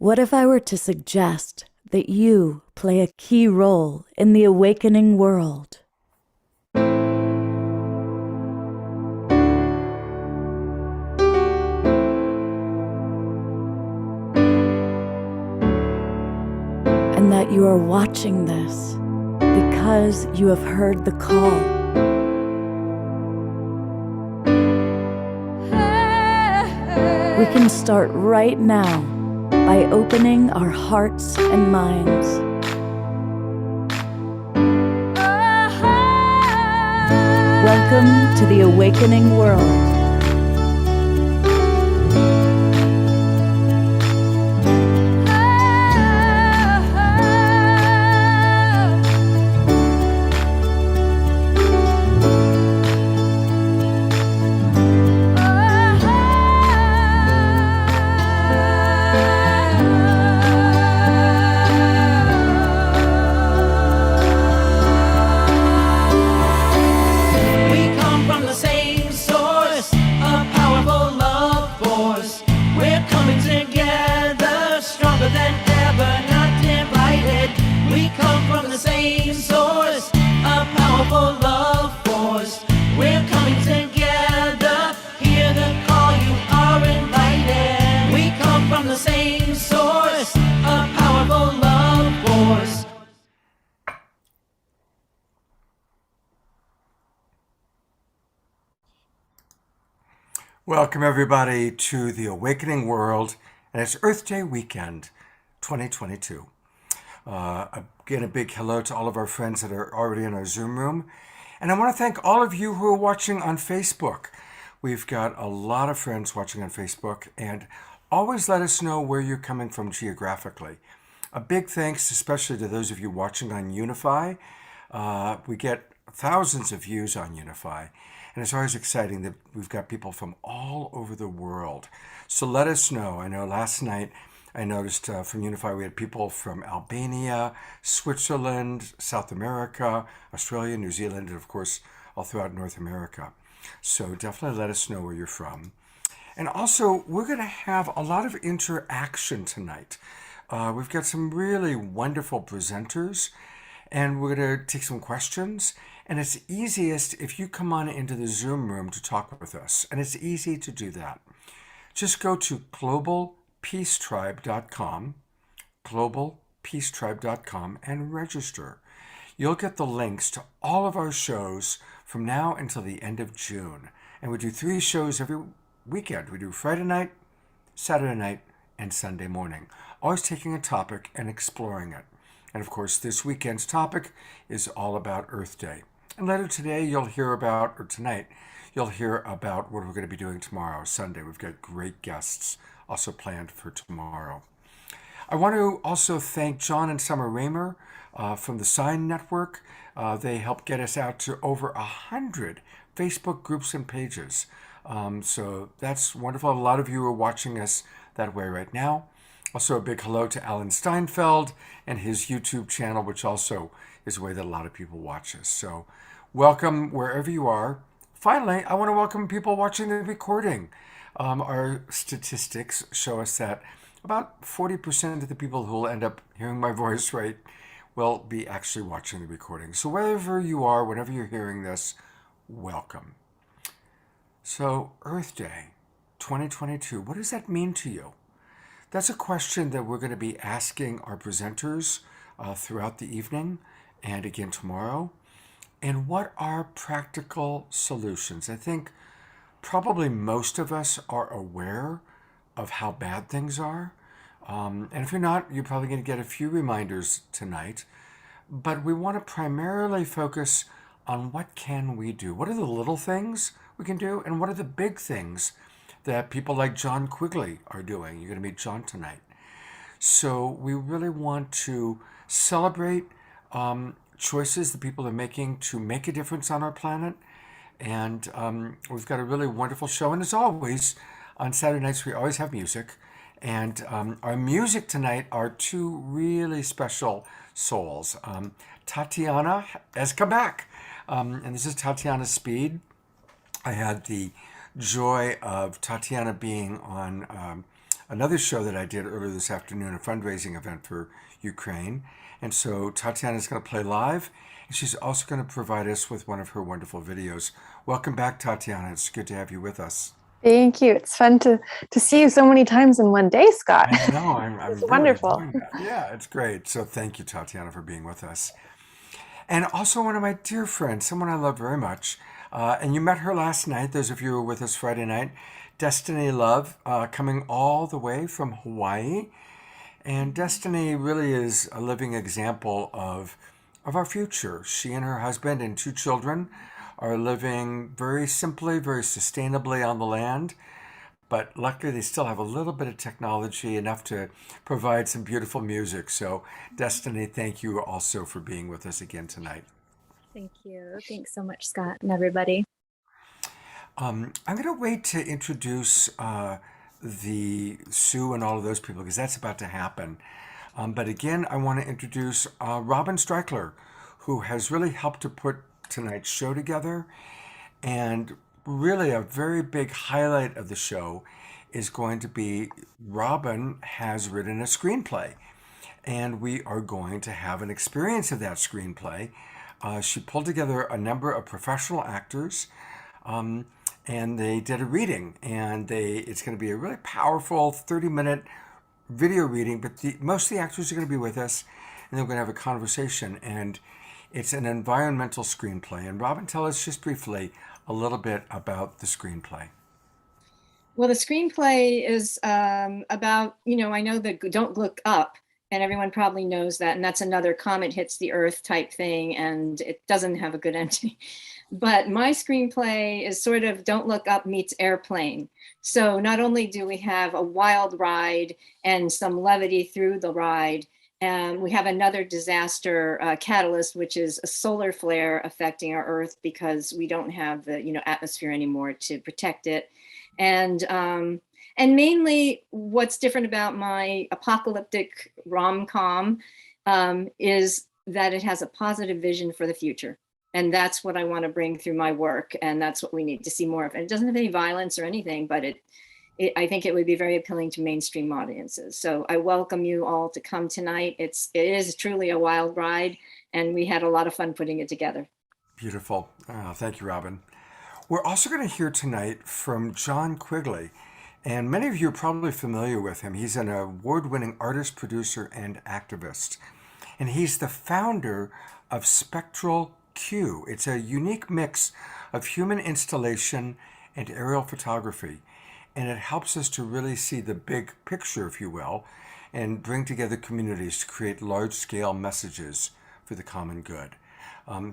What if I were to suggest that you play a key role in the awakening world? And that you are watching this because you have heard the call. We can start right now by opening our hearts and minds. Welcome to the awakening world. Welcome everybody to the Awakening World, and it's Earth Day weekend 2022. Again, a big hello to all of our friends that are already in our Zoom room. And I want to thank all of you who are watching on Facebook. We've got a lot of friends watching on Facebook, and always let us know where you're coming from geographically. A big thanks especially to those of you watching on Unify. We get thousands of views on Unify. And it's always exciting that we've got people from all over the world. So let us know. I know last night I noticed from Unify we had people from Albania, Switzerland, South America, Australia, New Zealand, and of course all throughout North America. So definitely let us know where you're from. And also, we're going to have a lot of interaction tonight. We've got some really wonderful presenters, and we're going to take some questions. And it's easiest if you come on into the Zoom room to talk with us. And it's easy to do that. Just go to globalpeacetribe.com, globalpeacetribe.com, and register. You'll get the links to all of our shows from now until the end of June. And we do 3 shows every weekend. We do Friday night, Saturday night, and Sunday morning. Always taking a topic and exploring it. And of course, this weekend's topic is all about Earth Day. And later today, you'll hear about, or tonight, you'll hear about what we're going to be doing tomorrow, Sunday. We've got great guests also planned for tomorrow. I want to also thank John and Summer Raymer from the Sign Network. They helped get us out to over 100 Facebook groups and pages. So that's wonderful. A lot of you are watching us that way right now. Also, a big hello to Alan Steinfeld and his YouTube channel, which also is a way that a lot of people watch us. So welcome wherever you are. Finally, I want to welcome people watching the recording. Our statistics show us that about 40% of the people who will end up hearing my voice will be actually watching the recording. So wherever you are, whenever you're hearing this, welcome. So Earth Day 2022, what does that mean to you? That's a question that we're going to be asking our presenters throughout the evening and again tomorrow. And what are practical solutions? I think probably most of us are aware of how bad things are. And if you're not, you're probably going to get a few reminders tonight. But we want to primarily focus on what can we do? What are the little things we can do? And what are the big things that people like John Quigley are doing? You're going to meet John tonight. So we really want to celebrate choices that people are making to make a difference on our planet. And we've got a really wonderful show. And as always, on Saturday nights, we always have music. And our music tonight are 2 really special souls. Tatiana has come back. And this is Tatiana Speed. I had the joy of Tatiana being on another show that I did earlier this afternoon, a fundraising event for Ukraine. And so Tatiana is going to play live, and she's also going to provide us with one of her wonderful videos. Welcome back, Tatiana. It's good to have you with us. Thank you. It's fun to see you so many times in one day, Scott. I know. I'm It's really wonderful. enjoying that. Yeah, it's great. So thank you, Tatiana, for being with us. And also one of my dear friends, someone I love very much. And you met her last night, those of you who were with us Friday night. Destiny Love, coming all the way from Hawaii. And Destiny really is a living example of our future. She and her husband and 2 children are living very simply, very sustainably on the land. But luckily, they still have a little bit of technology, enough to provide some beautiful music. So, Destiny, thank you also for being with us again tonight. Thank you. Thanks so much, Scott, and everybody. I'm going to wait to introduce the Sue and all of those people because that's about to happen. But again, I want to introduce Robin Streichler, who has really helped to put tonight's show together. And really, a very big highlight of the show is going to be Robin has written a screenplay. And we are going to have an experience of that screenplay. She pulled together a number of professional actors. And they did a reading, and it's going to be a really powerful 30-minute video reading, but most of the actors are going to be with us, and they're going to have a conversation, and it's an environmental screenplay. And Robin, tell us just briefly a little bit about the screenplay. Well, the screenplay is about, I know that Don't Look Up, and everyone probably knows that, and that's another comet hits the earth type thing, and it doesn't have a good ending. But my screenplay is sort of Don't Look Up meets Airplane. So not only do we have a wild ride and some levity through the ride, we have another disaster catalyst, which is a solar flare affecting our Earth because we don't have the atmosphere anymore to protect it. And mainly what's different about my apocalyptic rom-com is that it has a positive vision for the future. And that's what I want to bring through my work. And that's what we need to see more of. And it doesn't have any violence or anything, but I think it would be very appealing to mainstream audiences. So I welcome you all to come tonight. It is truly a wild ride, and we had a lot of fun putting it together. Beautiful. Thank you, Robin. We're also going to hear tonight from John Quigley. And many of you are probably familiar with him. He's an award-winning artist, producer, and activist. And he's the founder of Spectral Q. It's a unique mix of human installation and aerial photography. And it helps us to really see the big picture, if you will, and bring together communities to create large-scale messages for the common good.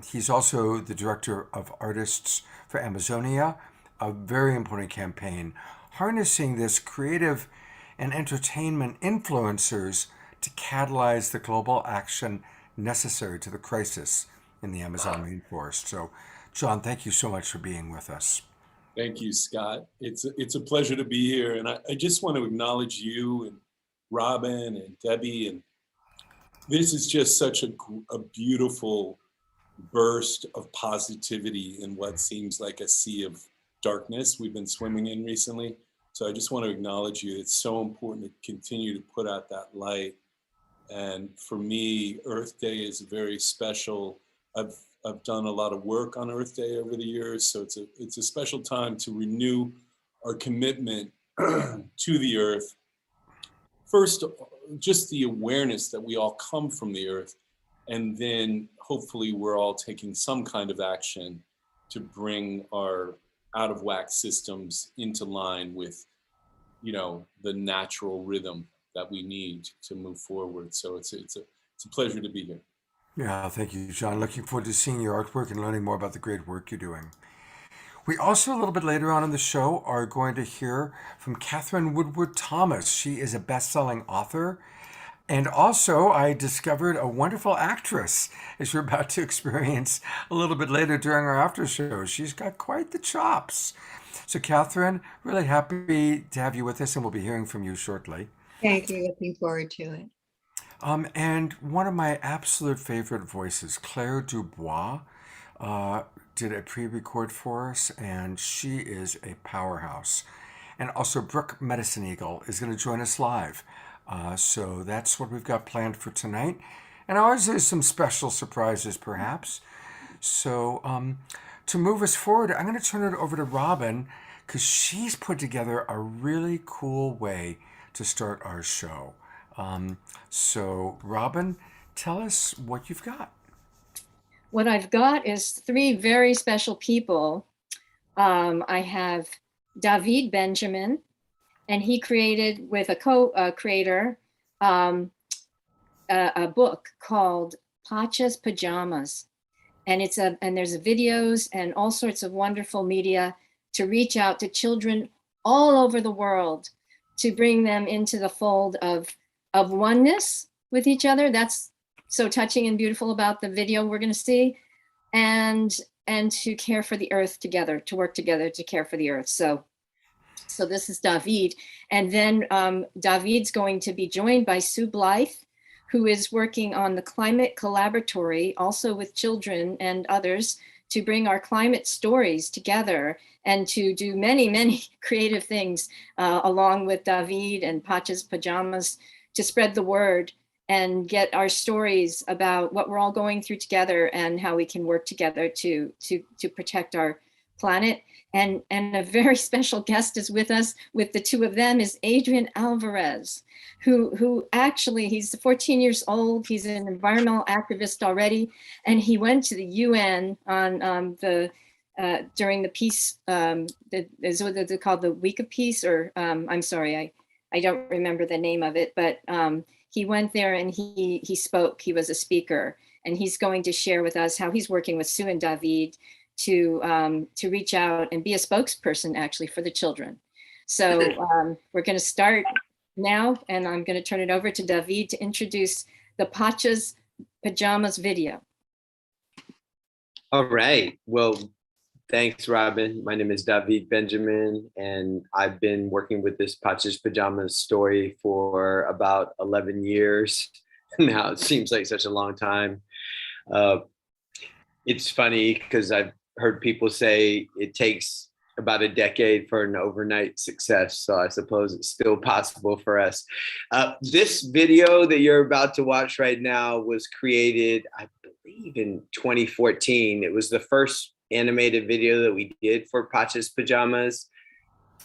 He's also the director of Artists for Amazonia, a very important campaign harnessing this creative and entertainment influencers to catalyze the global action necessary to the crisis in the Amazon rainforest. So, John, thank you so much for being with us. Thank you, Scott. It's a pleasure to be here. And I just want to acknowledge you and Robin and Debbie. And this is just such a beautiful burst of positivity in what seems like a sea of darkness we've been swimming in recently. So I just want to acknowledge you. It's so important to continue to put out that light. And for me, Earth Day is very special. I've done a lot of work on Earth Day over the years, so it's a special time to renew our commitment to the Earth. First, just the awareness that we all come from the Earth, and then hopefully we're all taking some kind of action to bring our out of whack systems into line with, the natural rhythm that we need to move forward. So it's a pleasure to be here. Yeah, thank you, John. Looking forward to seeing your artwork and learning more about the great work you're doing. We also, a little bit later on in the show, are going to hear from Catherine Woodward Thomas. She is a best-selling author. And also, I discovered a wonderful actress, as you're about to experience a little bit later during our after show. She's got quite the chops. So, Catherine, really happy to have you with us, and we'll be hearing from you shortly. Thank you. Looking forward to it. And one of my absolute favorite voices, Claire Dubois, did a pre-record for us, and she is a powerhouse. And also, Brooke Medicine Eagle is going to join us live. So that's what we've got planned for tonight. And always there's some special surprises, perhaps. So to move us forward, I'm going to turn it over to Robin because she's put together a really cool way to start our show. So, Robin, tell us what you've got. What I've got is three very special people. I have David Benjamin, and he created with a co-creator a book called Pacha's Pajamas. And there's videos and all sorts of wonderful media to reach out to children all over the world to bring them into the fold of oneness with each other. That's so touching and beautiful about the video we're going to see, and to care for the earth together, to work together to care for the earth. So this is David, and then David's going to be joined by Sue Blythe, who is working on the Climate Collaboratory, also with children and others, to bring our climate stories together and to do many, many creative things along with David and Pacha's Pajamas to spread the word and get our stories about what we're all going through together and how we can work together to protect our planet. And a very special guest is with us. With the two of them is Adrian Alvarez, who actually, he's 14 years old. He's an environmental activist already, and he went to the UN on during the peace. Is what they call the Week of Peace, or I'm sorry, I don't remember the name of it, but he went there and he spoke. He was a speaker, and he's going to share with us how he's working with Sue and David to reach out and be a spokesperson actually for the children. So we're going to start now, and I'm going to turn it over to David to introduce the Pacha's Pajamas video. All right. Well, thanks, Robin. My name is David Benjamin, and I've been working with this Pacha's Pajamas story for about 11 years. Now it seems like such a long time. It's funny because I've heard people say it takes about a decade for an overnight success. So I suppose it's still possible for us. This video that you're about to watch right now was created, I believe, in 2014. It was the first animated video that we did for Pacha's Pajamas.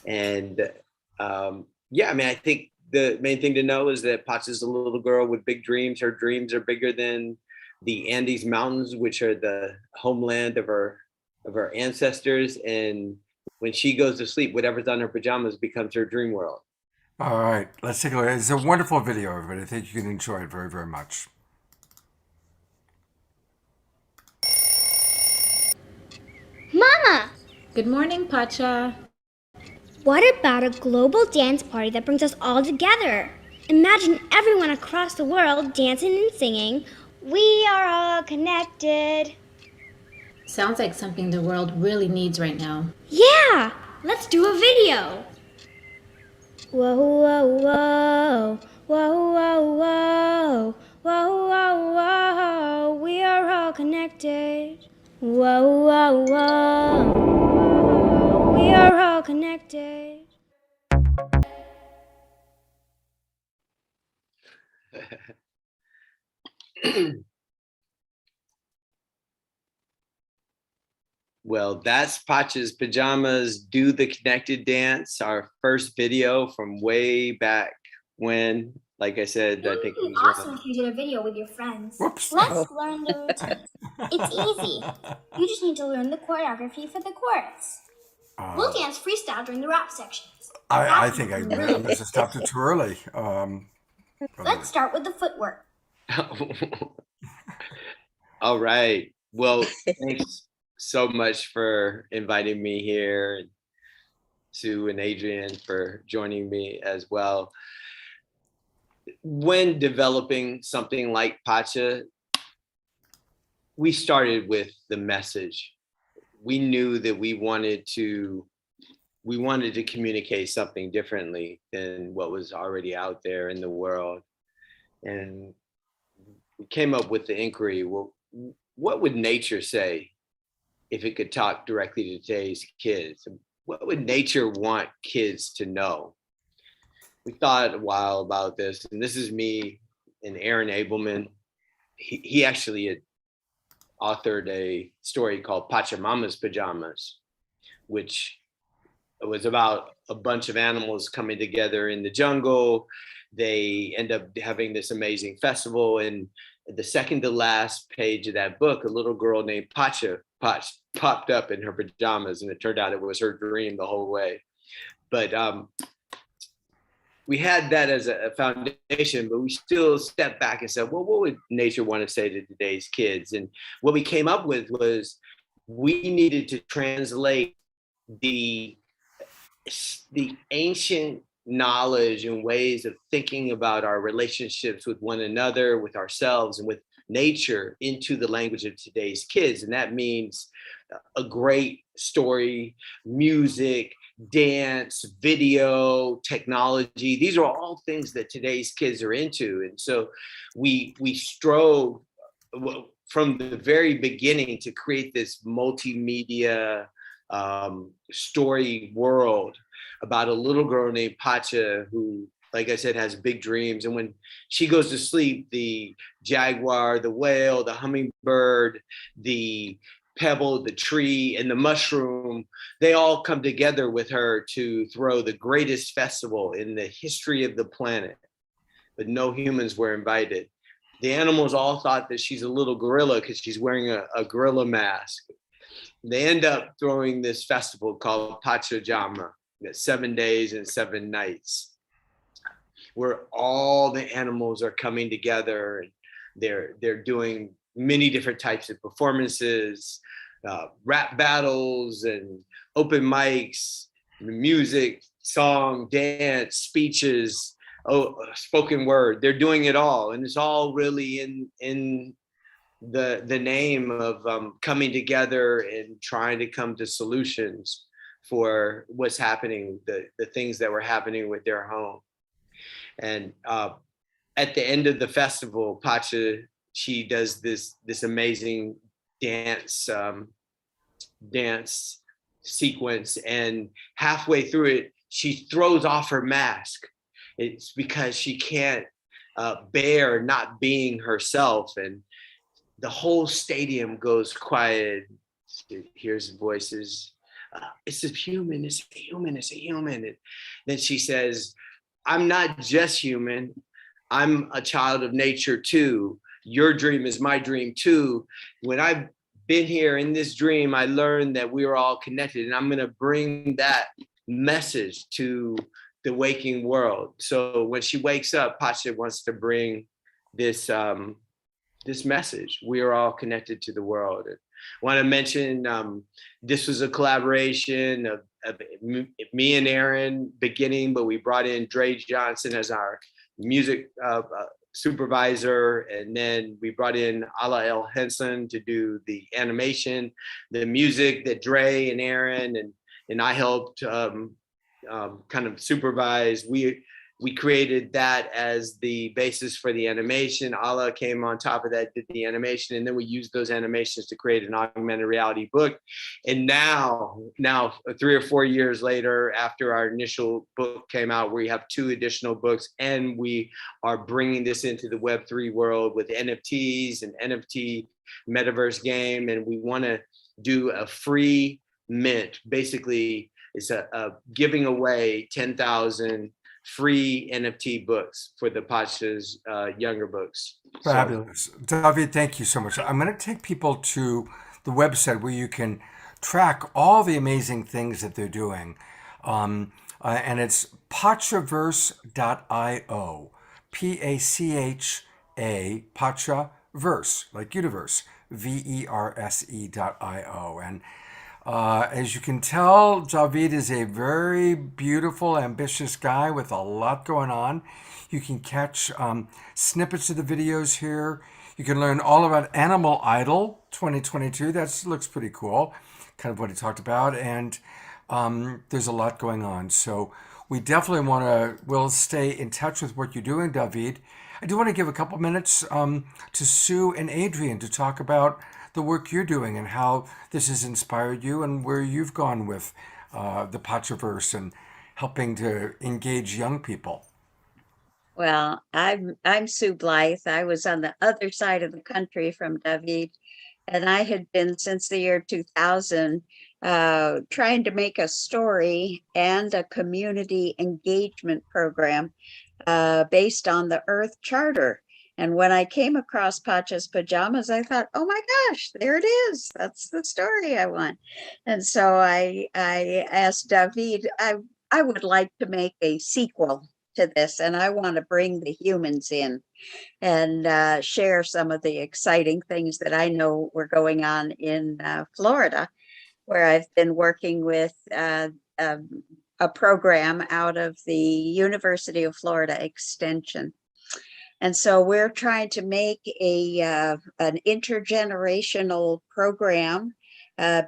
And yeah, I mean, I think the main thing to know is that Pacha's a little girl with big dreams. Her dreams are bigger than the Andes Mountains, which are the homeland of her ancestors. And when she goes to sleep, whatever's on her pajamas becomes her dream world. All right, let's take a look. It's a wonderful video, everybody. I think you can enjoy it very, very much. Mama! Good morning, Pacha. What about a global dance party that brings us all together? Imagine everyone across the world dancing and singing, "We are all connected." Sounds like something the world really needs right now. Yeah! Let's do a video! Whoa, whoa, whoa, whoa, whoa, whoa, whoa, whoa, whoa, we are all connected. Whoa, whoa, whoa, we are all connected. Well, that's Pacha's Pajamas Do the Connected Dance, our first video from way back when. Like I said, I think it was awesome if you did a video with your friends. Whoops. Let's learn the routine. It's easy. You just need to learn the choreography for the chorus. We'll dance freestyle during the rap sections. I think I must have stopped it too early. Let's start with the footwork. All right. Well, thanks so much for inviting me here, and Sue and Adrian for joining me as well. When developing something like Pacha, we started with the message. We knew that we wanted to communicate something differently than what was already out there in the world. And we came up with the inquiry, well, what would nature say if it could talk directly to today's kids? what would nature want kids to know? We thought a while about this, and this is me and Aaron Abelman. He actually had authored a story called Pachamama's Pajamas, which was about a bunch of animals coming together in the jungle. They end up having this amazing festival, and the second to last page of that book, a little girl named Pacha popped up in her pajamas, and it turned out it was her dream the whole way. But we had that as a foundation, but we still stepped back and said, well, what would nature want to say to today's kids? And what we came up with was we needed to translate the ancient knowledge and ways of thinking about our relationships with one another, with ourselves, and with nature into the language of today's kids. And that means a great story, music, dance, video, technology. These are all things that today's kids are into. And so we strove from the very beginning to create this multimedia story world about a little girl named Pacha who, like I said, has big dreams. And when she goes to sleep, the jaguar, the whale, the hummingbird, the pebble, the tree, and the mushroom, they all come together with her to throw the greatest festival in the history of the planet. But no humans were invited. The animals all thought that she's a little gorilla because she's wearing a gorilla mask. They end up throwing this festival called Pachajama, 7 days and 7 nights, where all the animals are coming together, and they're doing many different types of performances, rap battles and open mics, music, song, dance, speeches, spoken word. They're doing it all, and it's all really in the name of coming together and trying to come to solutions for what's happening, the things that were happening with their home. And at the end of the festival, Pacha, she does this amazing dance sequence, and halfway through it, she throws off her mask. It's because she can't bear not being herself, and the whole stadium goes quiet. Hears voices. It's a human, it's a human, it's a human. And then she says, I'm not just human. I'm a child of nature too. Your dream is my dream too. When I've been here in this dream, I learned that we are all connected, and I'm going to bring that message to the waking world. So when she wakes up, Pacha wants to bring this this message. We are all connected to the world. And I want to mention this was a collaboration of me and Aaron beginning, but we brought in Dre Johnson as our music supervisor, and then we brought in Ala El Henson to do the animation, the music that Dre and Aaron and I helped kind of supervise. We created that as the basis for the animation. Ala came on top of that, did the animation, and then we used those animations to create an augmented reality book. And now 3 or 4 years later, after our initial book came out, we have 2 additional books, and we are bringing this into the Web3 world with NFTs and NFT metaverse game. And we want to do a free mint. Basically, it's a giving away 10,000 free NFT books for the Pacha's younger books. Fabulous. David, thank you so much. I'm going to take people to the website where you can track all the amazing things that they're doing. And it's pachaverse.io. P-A-C-H-A, Pachaverse, like universe, VERSE.io. And as you can tell, Javid is a very beautiful, ambitious guy with a lot going on. You can catch snippets of the videos here. You can learn all about Animal Idol 2022. That looks pretty cool, kind of what he talked about. And there's a lot going on. So we definitely we'll stay in touch with what you're doing, David. I do want to give a couple minutes to Sue and Adrian to talk about the work you're doing and how this has inspired you and where you've gone with the Pachaverse and helping to engage young people? Well, I'm Sue Blythe. I was on the other side of the country from David, and I had been since the year 2000 trying to make a story and a community engagement program based on the Earth Charter. And when I came across Pacha's Pajamas, I thought, oh my gosh, there it is. That's the story I want. And so I asked David, I would like to make a sequel to this, and I want to bring the humans in and share some of the exciting things that I know were going on in Florida, where I've been working with a program out of the University of Florida Extension. And so we're trying to make an intergenerational program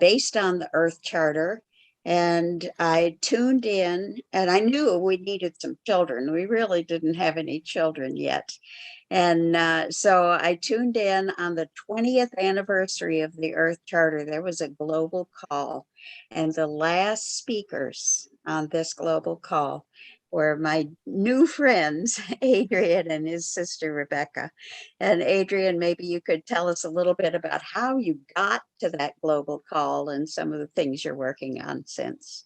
based on the Earth Charter. And I tuned in, and I knew we needed some children. We really didn't have any children yet. And so I tuned in on the 20th anniversary of the Earth Charter. There was a global call, and the last speakers on this global call were my new friends, Adrian and his sister, Rebecca. And Adrian, maybe you could tell us a little bit about how you got to that global call and some of the things you're working on since.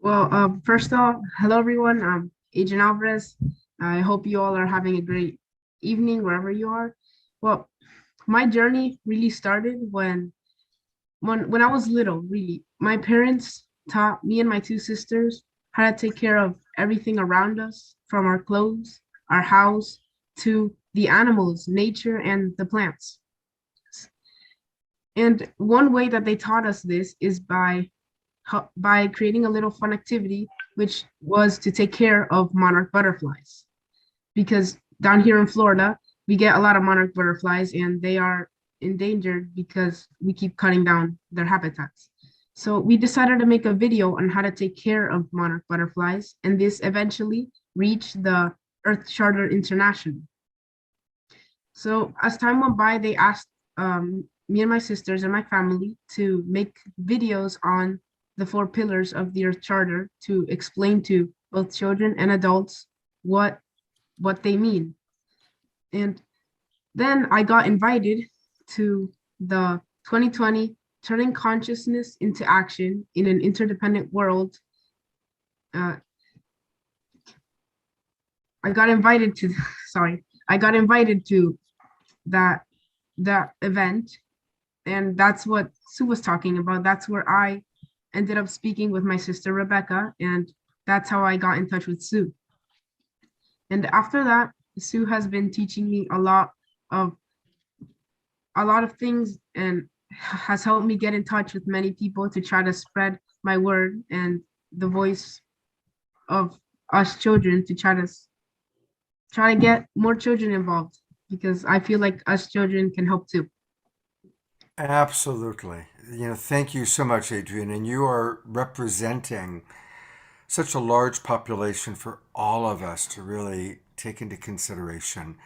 Well, first off, hello everyone. I'm Adrian Alvarez. I hope you all are having a great evening wherever you are. Well, my journey really started when I was little, really. My parents taught me and my two sisters how to take care of everything around us, from our clothes, our house, to the animals, nature, and the plants. And one way that they taught us this is by creating a little fun activity, which was to take care of monarch butterflies. Because down here in Florida, we get a lot of monarch butterflies, and they are endangered because we keep cutting down their habitats. So we decided to make a video on how to take care of monarch butterflies, and this eventually reached the Earth Charter International. So as time went by, they asked me and my sisters and my family to make videos on the 4 pillars of the Earth Charter to explain to both children and adults what they mean. And then I got invited to the 2020 Turning Consciousness into Action in an Interdependent World. I got invited to that event, and that's what Sue was talking about. That's where I ended up speaking with my sister Rebecca, and that's how I got in touch with Sue. And after that, Sue has been teaching me a lot of things, and has helped me get in touch with many people to try to spread my word and the voice of us children, to try to get more children involved, because I feel like us children can help too. Absolutely. Thank you so much, Adrian. And you are representing such a large population for all of us to really take into consideration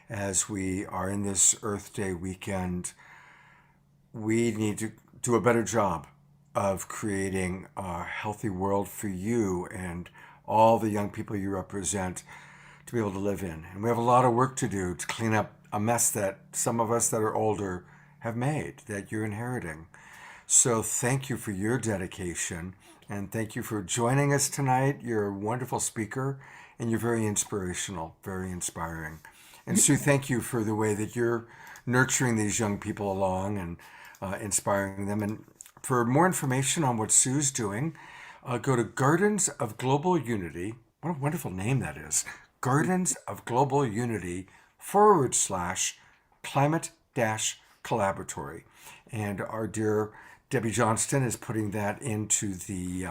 as we are in this Earth Day weekend. We need to do a better job of creating a healthy world for you and all the young people you represent to be able to live in. And we have a lot of work to do to clean up a mess that some of us that are older have made, that you're inheriting. So thank you for your dedication, and thank you for joining us tonight. You're a wonderful speaker, and you're very inspirational, very inspiring. And Sue, thank you for the way that you're nurturing these young people along and inspiring them. And for more information on what Sue's doing, go to Gardens of Global Unity. What a wonderful name that is. Gardens of Global Unity /climate-collaboratory. And our dear Debbie Johnston is putting that into the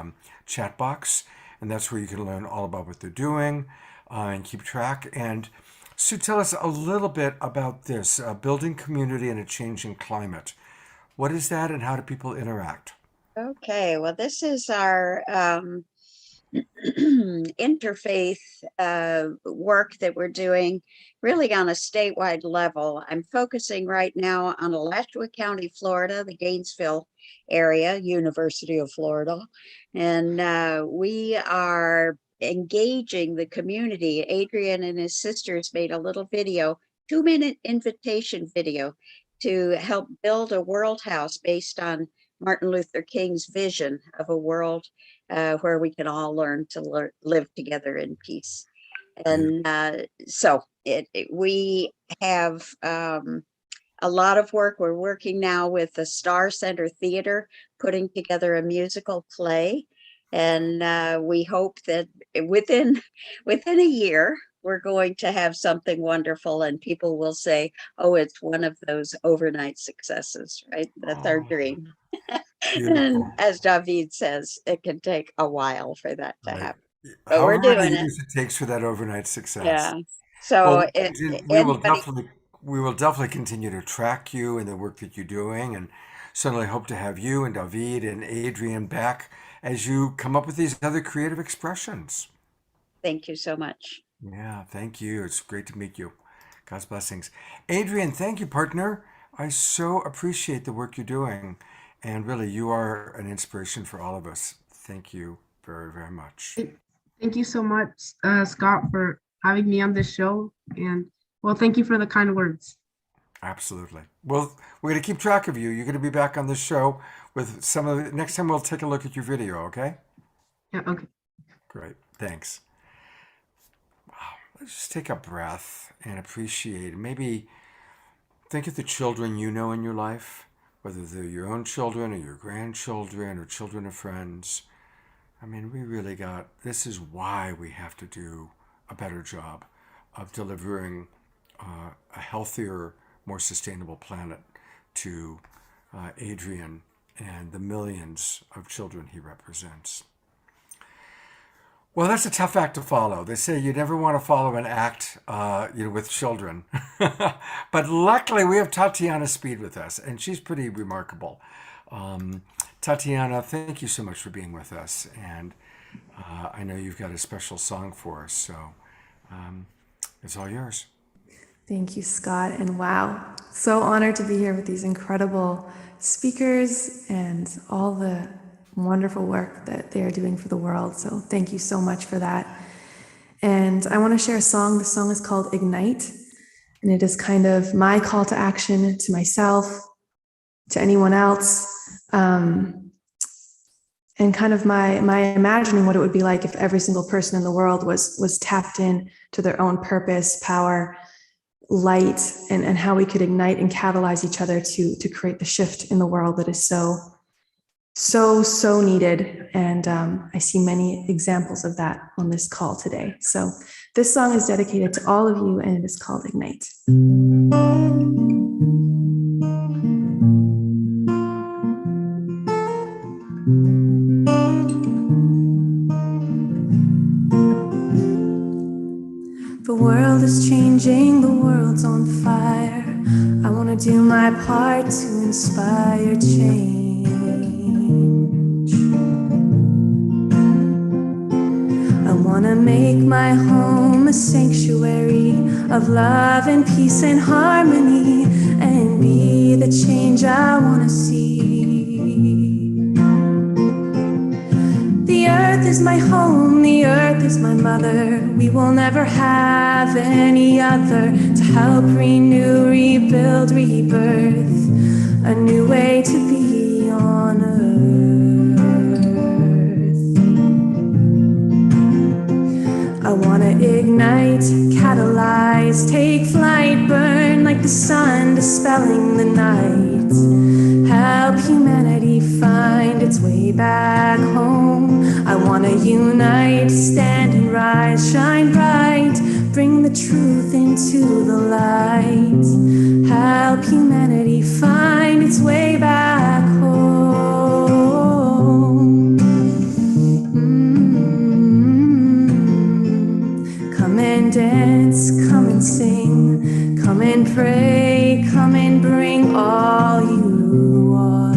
chat box. And that's where you can learn all about what they're doing and keep track. And Sue, tell us a little bit about this, building community in a changing climate. What is that, and how do people interact? Okay, well, this is our interfaith work that we're doing really on a statewide level. I'm focusing right now on Alachua County, Florida, the Gainesville area, University of Florida. And we are engaging the community. Adrian and his sisters made a little video, 2-minute invitation video to help build a world house based on Martin Luther King's vision of a world where we can all learn to live together in peace. And so we have a lot of work. We're working now with the Star Center Theater, putting together a musical play. And we hope that within a year, we're going to have something wonderful and people will say, oh, it's one of those overnight successes, right? That's our dream. And as David says, it can take a while for that to happen. But we're doing it. It takes for that overnight success. Yeah. So well, we will definitely continue to track you and the work that you're doing, and certainly hope to have you and David and Adrian back as you come up with these other creative expressions. Thank you so much. Yeah, thank you. It's great to meet you. God's blessings. Adrian, thank you, partner. I so appreciate the work you're doing. And really, you are an inspiration for all of us. Thank you very, very much. Thank you so much, Scott, for having me on this show. And well, thank you for the kind words. Absolutely. Well, we're going to keep track of you. You're going to be back on this show with some of the, next time we'll take a look at your video, okay? Yeah, okay. Great. Thanks. Wow. Let's just take a breath and appreciate. Maybe think of the children you know in your life, whether they're your own children or your grandchildren or children of friends. I mean, we really got, this is why we have to do a better job of delivering a healthier, more sustainable planet to Adrian and the millions of children he represents. Well, that's a tough act to follow. They say you never want to follow an act, with children. But luckily, we have Tatiana Speed with us, and she's pretty remarkable. Tatiana, thank you so much for being with us, and I know you've got a special song for us, so it's all yours. Thank you, Scott. And wow, so honored to be here with these incredible speakers and all the wonderful work that they are doing for the world. So thank you so much for that. And I want to share a song. The song is called Ignite. And it is kind of my call to action to myself, to anyone else, and kind of my imagining what it would be like if every single person in the world was tapped in to their own purpose, power, light, and how we could ignite and catalyze each other to create the shift in the world that is so needed. And I see many examples of that on this call today. So this song is dedicated to all of you, and it is called Ignite. The world is changing, the world's on fire. I want to do my part to inspire change. I want to make my home a sanctuary of love and peace and harmony, and be the change I want to see. The earth is my home, the earth is my mother. We will never have any other to help renew, rebuild, rebirth, a new way to be on earth. I want to ignite, catalyze, take flight, burn like the sun, dispelling the night. Help humanity find its way back home. I want to unite, stand and rise, shine bright, bring the truth into the light. Help humanity find its way back home. Come and dance, come and sing, come and pray, come and bring all you are.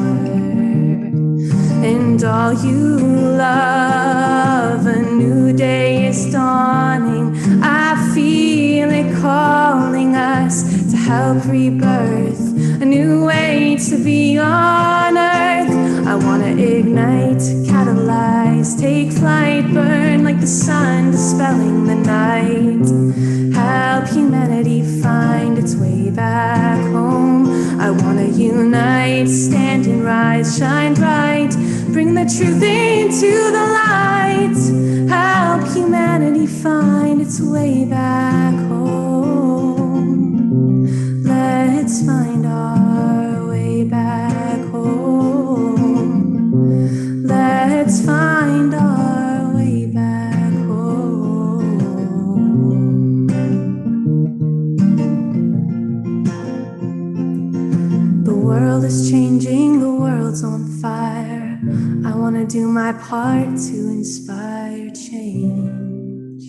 And and all you love. A new day is dawning. I feel it calling us to help rebirth a new way to be on earth. I want to ignite, catalyze, take flight, burn like the sun, dispelling the night. Help humanity find its way back home. I want to unite, stand and rise, shine bright, bring the truth into the light. Help humanity find its way back home. Let's find our way back home. Let's find our way back home. The world is changing, the world's on fire. I want to do my part to inspire change.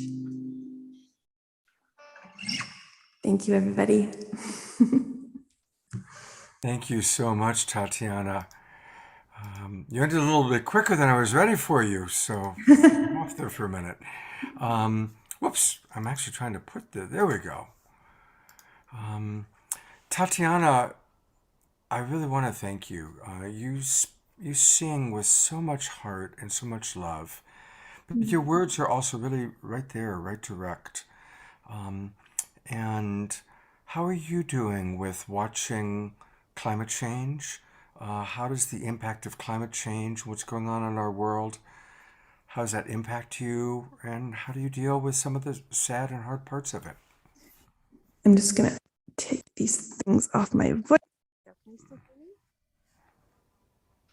Thank you, everybody. Thank you so much, Tatiana. You ended a little bit quicker than I was ready for you, so I'm off there for a minute. Whoops, I'm actually trying to put there we go. Tatiana, I really want to thank you. You sing with so much heart and so much love, but your words are also really right there, right direct. And how are you doing with watching climate change? How does the impact of climate change, what's going on in our world, how does that impact you? And how do you deal with some of the sad and hard parts of it? I'm just going to take these things off my voice.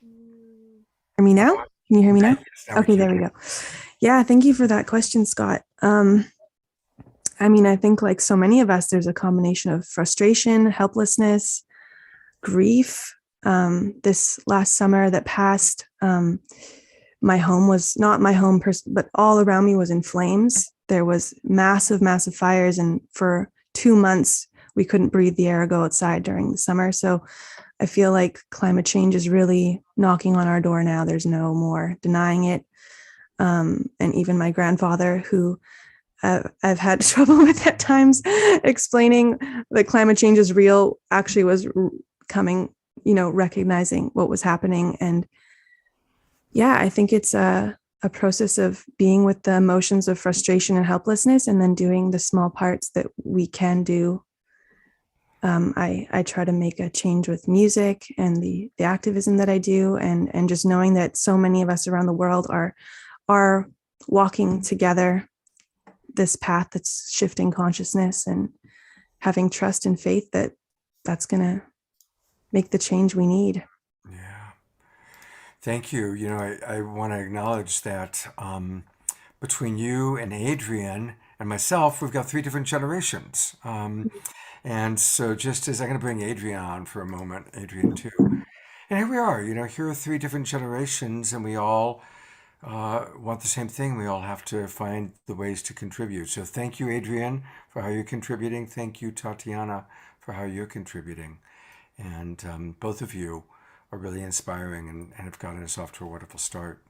Hear me now? Can you hear me now? Okay, there we go. Yeah, thank you for that question, Scott. I mean, I think like so many of us, there's a combination of frustration, helplessness, grief. This last summer that passed, my home was not my home, but all around me was in flames. There was massive, massive fires. And for 2 months, we couldn't breathe the air or go outside during the summer. So I feel like climate change is really knocking on our door now. There's no more denying it. And even my grandfather, who I've had trouble with at times explaining that climate change is real, actually was coming, recognizing what was happening. And yeah, I think it's a process of being with the emotions of frustration and helplessness, and then doing the small parts that we can do. I try to make a change with music and the activism that I do, and just knowing that so many of us around the world are walking together this path that's shifting consciousness, and having trust and faith that that's going to make the change we need. Yeah. Thank you. I want to acknowledge that between you and Adrian and myself, we've got 3 different generations. And so just as I'm going to bring Adrian on for a moment, Adrian too. And here we are, here are 3 different generations, and we all want the same thing. We all have to find the ways to contribute. So thank you, Adrian, for how you're contributing. Thank you, Tatiana, for how you're contributing. And both of you are really inspiring and have gotten us off to a wonderful start.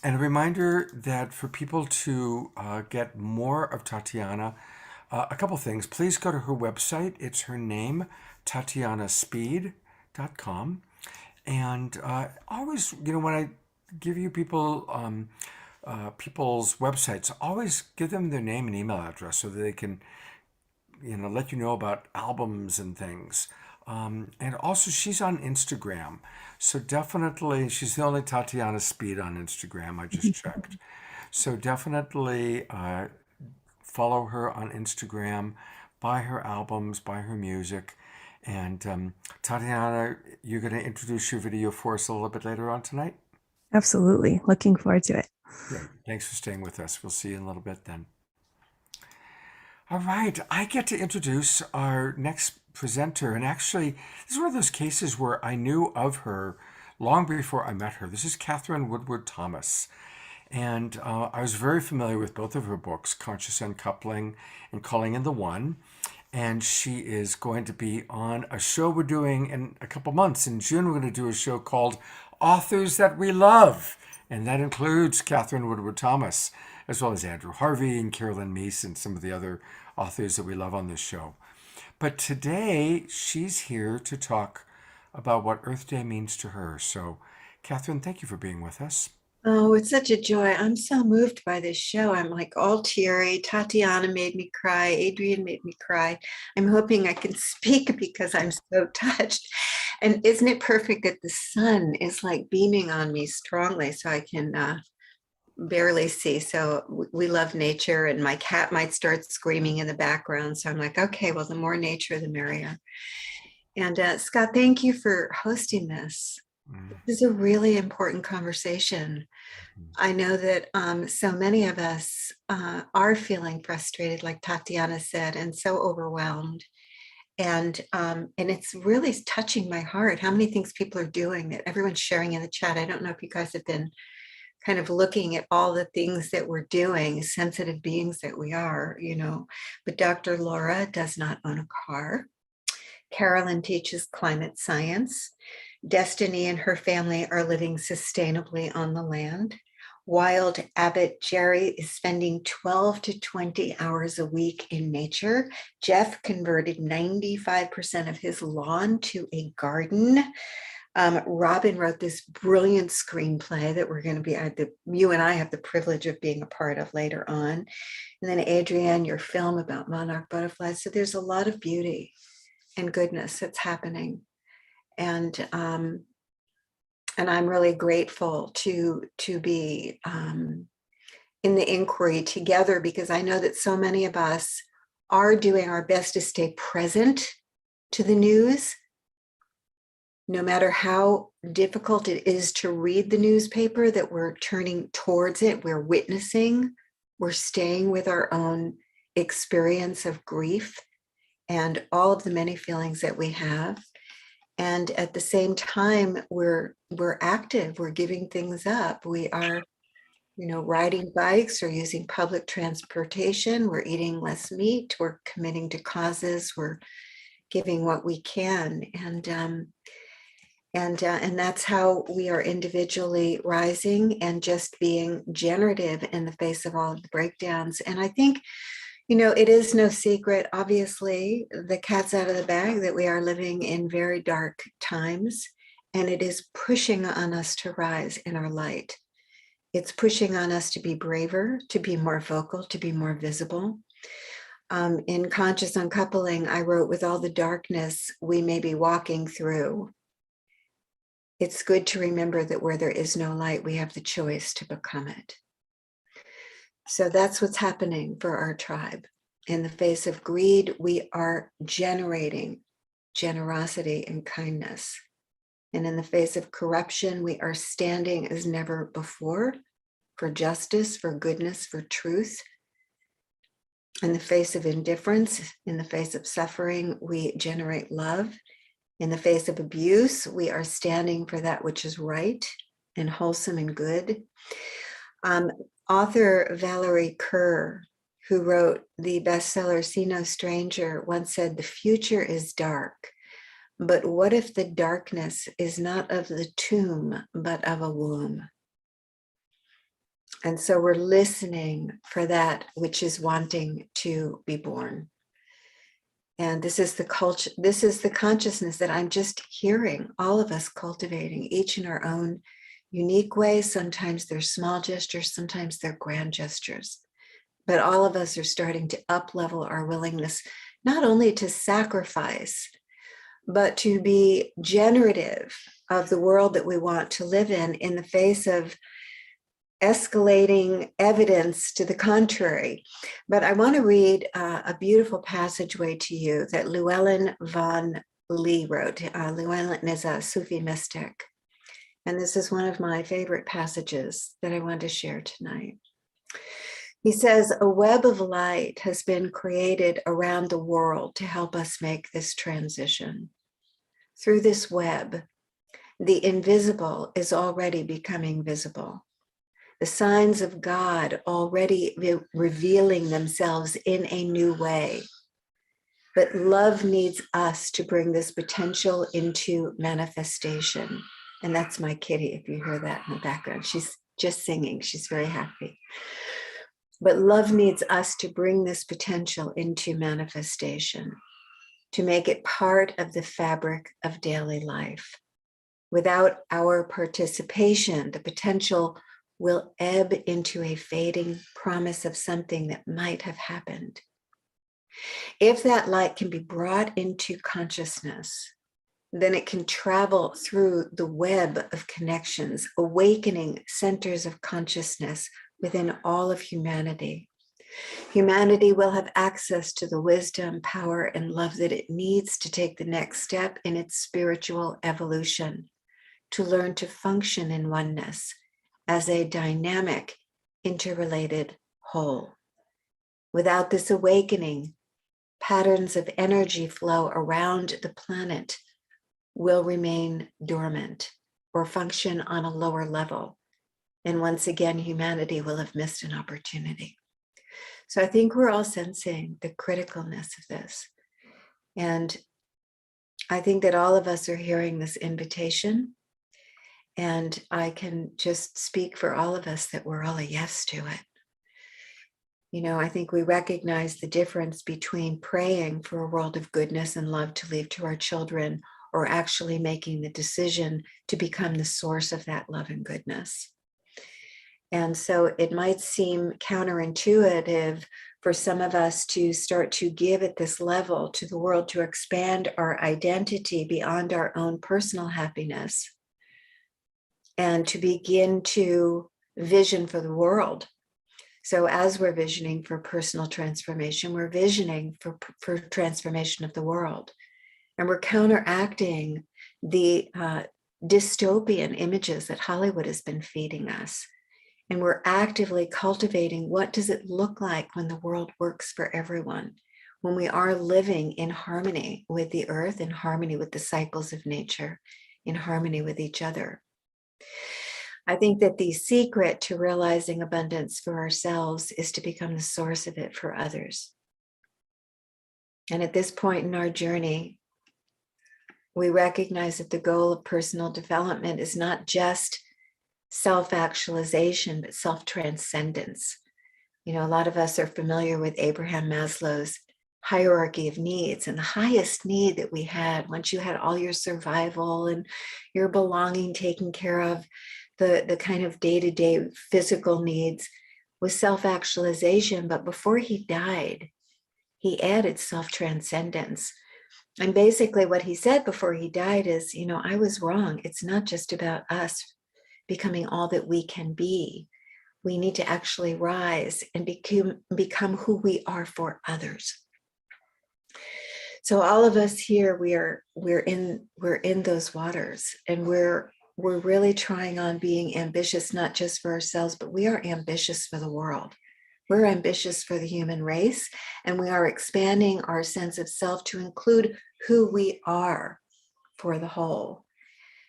And a reminder that for people to get more of Tatiana, a couple things. Please go to her website. It's her name, TatianaSpeed.com. And always, when I give you people people's websites, always give them their name and email address so that they can, let you know about albums and things. And also, she's on Instagram. So definitely, she's the only Tatiana Speed on Instagram. I just checked. So definitely follow her on Instagram, buy her albums, buy her music. And Tatiana, you're going to introduce your video for us a little bit later on tonight? Absolutely. Looking forward to it. Great. Thanks for staying with us. We'll see you in a little bit then. All right. I get to introduce our next presenter. And actually, this is one of those cases where I knew of her long before I met her. This is Catherine Woodward Thomas. And I was very familiar with both of her books, Conscious Uncoupling and Calling in the One. And she is going to be on a show we're doing in a couple months. In June, we're going to do a show called authors that we love. And that includes Catherine Woodward Thomas, as well as Andrew Harvey and Carolyn Meese and some of the other authors that we love on this show. But today, she's here to talk about what Earth Day means to her. So, Catherine, thank you for being with us. Oh, it's such a joy. I'm so moved by this show. I'm like all teary. Tatiana made me cry. Adrian made me cry. I'm hoping I can speak because I'm so touched. And isn't it perfect that the sun is like beaming on me strongly so I can barely see. So we love nature, and my cat might start screaming in the background. So I'm like, okay, well, the more nature, the merrier. And Scott, thank you for hosting this. This is a really important conversation. I know that so many of us are feeling frustrated, like Tatiana said, and so overwhelmed. And it's really touching my heart how many things people are doing that everyone's sharing in the chat. I don't know if you guys have been kind of looking at all the things that we're doing, sensitive beings that we are, you know. But Dr. Laura does not own a car. Carolyn teaches climate science. Destiny and her family are living sustainably on the land. Wild Abbot Jerry is spending 12 to 20 hours a week in nature. Jeff converted 95% of his lawn to a garden. Robin wrote this brilliant screenplay that we're going to be, you and I have the privilege of being a part of later on. And then Adrienne, your film about monarch butterflies. So there's a lot of beauty and goodness that's happening. And I'm really grateful to be in the inquiry together, because I know that so many of us are doing our best to stay present to the news, no matter how difficult it is to read the newspaper, that we're turning towards it, we're witnessing, we're staying with our own experience of grief and all of the many feelings that we have. And at the same time, we're active, we're giving things up. We are, you know, riding bikes or using public transportation. We're eating less meat. We're committing to causes. We're giving what we can. And that's how we are individually rising and just being generative in the face of all of the breakdowns. And I think, you know, it is no secret, obviously, the cat's out of the bag that we are living in very dark times, and it is pushing on us to rise in our light. It's pushing on us to be braver, to be more vocal, to be more visible. In Conscious Uncoupling, I wrote, with all the darkness we may be walking through, it's good to remember that where there is no light, we have the choice to become it. So that's what's happening for our tribe. In the face of greed, we are generating generosity and kindness. And in the face of corruption, we are standing as never before for justice, for goodness, for truth. In the face of indifference, in the face of suffering, we generate love. In the face of abuse, we are standing for that which is right and wholesome and good. Author Valerie Kerr, who wrote the bestseller See No Stranger, once said, "The future is dark, but what if the darkness is not of the tomb, but of a womb?" And so we're listening for that which is wanting to be born. And this is the culture, this is the consciousness that I'm just hearing all of us cultivating, each in our own unique ways. Sometimes they're small gestures, sometimes they're grand gestures. But all of us are starting to up-level our willingness, not only to sacrifice, but to be generative of the world that we want to live in the face of escalating evidence to the contrary. But I want to read a beautiful passageway to you that Llewellyn von Lee wrote. Llewellyn is a Sufi mystic. And this is one of my favorite passages that I want to share tonight. He says, "A web of light has been created around the world to help us make this transition. Through this web, the invisible is already becoming visible. The signs of God already revealing themselves in a new way. But love needs us to bring this potential into manifestation. And that's my kitty, if you hear that in the background. She's just singing. She's very happy. But love needs us to bring this potential into manifestation, to make it part of the fabric of daily life. Without our participation, the potential will ebb into a fading promise of something that might have happened. If that light can be brought into consciousness, then it can travel through the web of connections, awakening centers of consciousness within all of humanity. Humanity will have access to the wisdom, power, and love that it needs to take the next step in its spiritual evolution, to learn to function in oneness as a dynamic, interrelated whole. Without this awakening, patterns of energy flow around the planet will remain dormant or function on a lower level. And once again, humanity will have missed an opportunity. So I think we're all sensing the criticalness of this. And I think that all of us are hearing this invitation. And I can just speak for all of us that we're all a yes to it. You know, I think we recognize the difference between praying for a world of goodness and love to leave to our children, or actually making the decision to become the source of that love and goodness. And so it might seem counterintuitive for some of us to start to give at this level to the world, to expand our identity beyond our own personal happiness, and to begin to vision for the world. So as we're visioning for personal transformation, we're visioning for transformation of the world. And we're counteracting the dystopian images that Hollywood has been feeding us. And we're actively cultivating what does it look like when the world works for everyone, when we are living in harmony with the earth, in harmony with the cycles of nature, in harmony with each other. I think that the secret to realizing abundance for ourselves is to become the source of it for others. And at this point in our journey, we recognize that the goal of personal development is not just self-actualization, but self-transcendence. You know, a lot of us are familiar with Abraham Maslow's hierarchy of needs, and the highest need that we had, once you had all your survival and your belonging taken care of, the kind of day-to-day physical needs, was self-actualization. But before he died, he added self-transcendence. And basically what he said before he died is, you know, I was wrong. It's not just about us becoming all that we can be. We need to actually rise and become who we are for others. So all of us here, we're in those waters, and we're really trying on being ambitious, not just for ourselves, but we are ambitious for the world. We're ambitious for the human race, and we are expanding our sense of self to include who we are for the whole.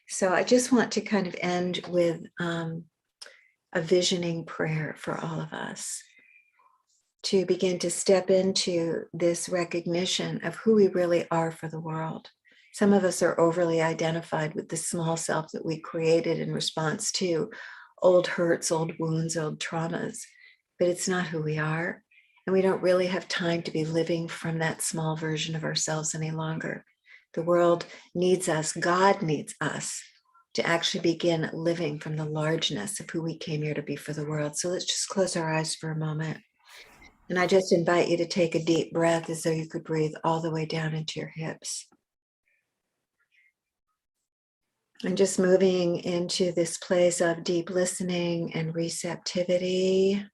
So I just want to kind of end with a visioning prayer for all of us to begin to step into this recognition of who we really are for the world. Some of us are overly identified with the small self that we created in response to old hurts, old wounds, old traumas, but it's not who we are. And we don't really have time to be living from that small version of ourselves any longer. The world needs us, God needs us to actually begin living from the largeness of who we came here to be for the world. So let's just close our eyes for a moment. And I just invite you to take a deep breath as though you could breathe all the way down into your hips. And just moving into this place of deep listening and receptivity,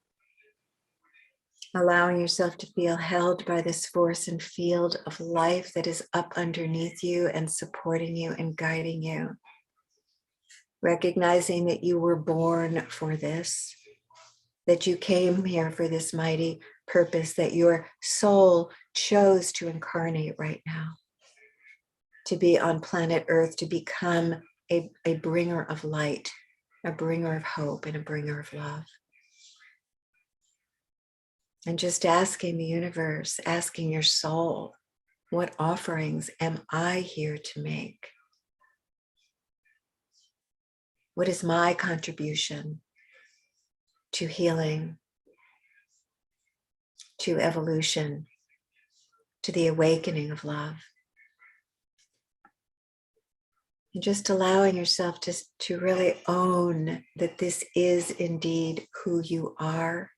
allowing yourself to feel held by this force and field of life that is up underneath you and supporting you and guiding you. Recognizing that you were born for this, that you came here for this mighty purpose, that your soul chose to incarnate right now, to be on planet Earth, to become a bringer of light, a bringer of hope, and a bringer of love. And just asking the universe, asking your soul, what offerings am I here to make? What is my contribution to healing, to evolution, to the awakening of love? And just allowing yourself to really own that this is indeed who you are.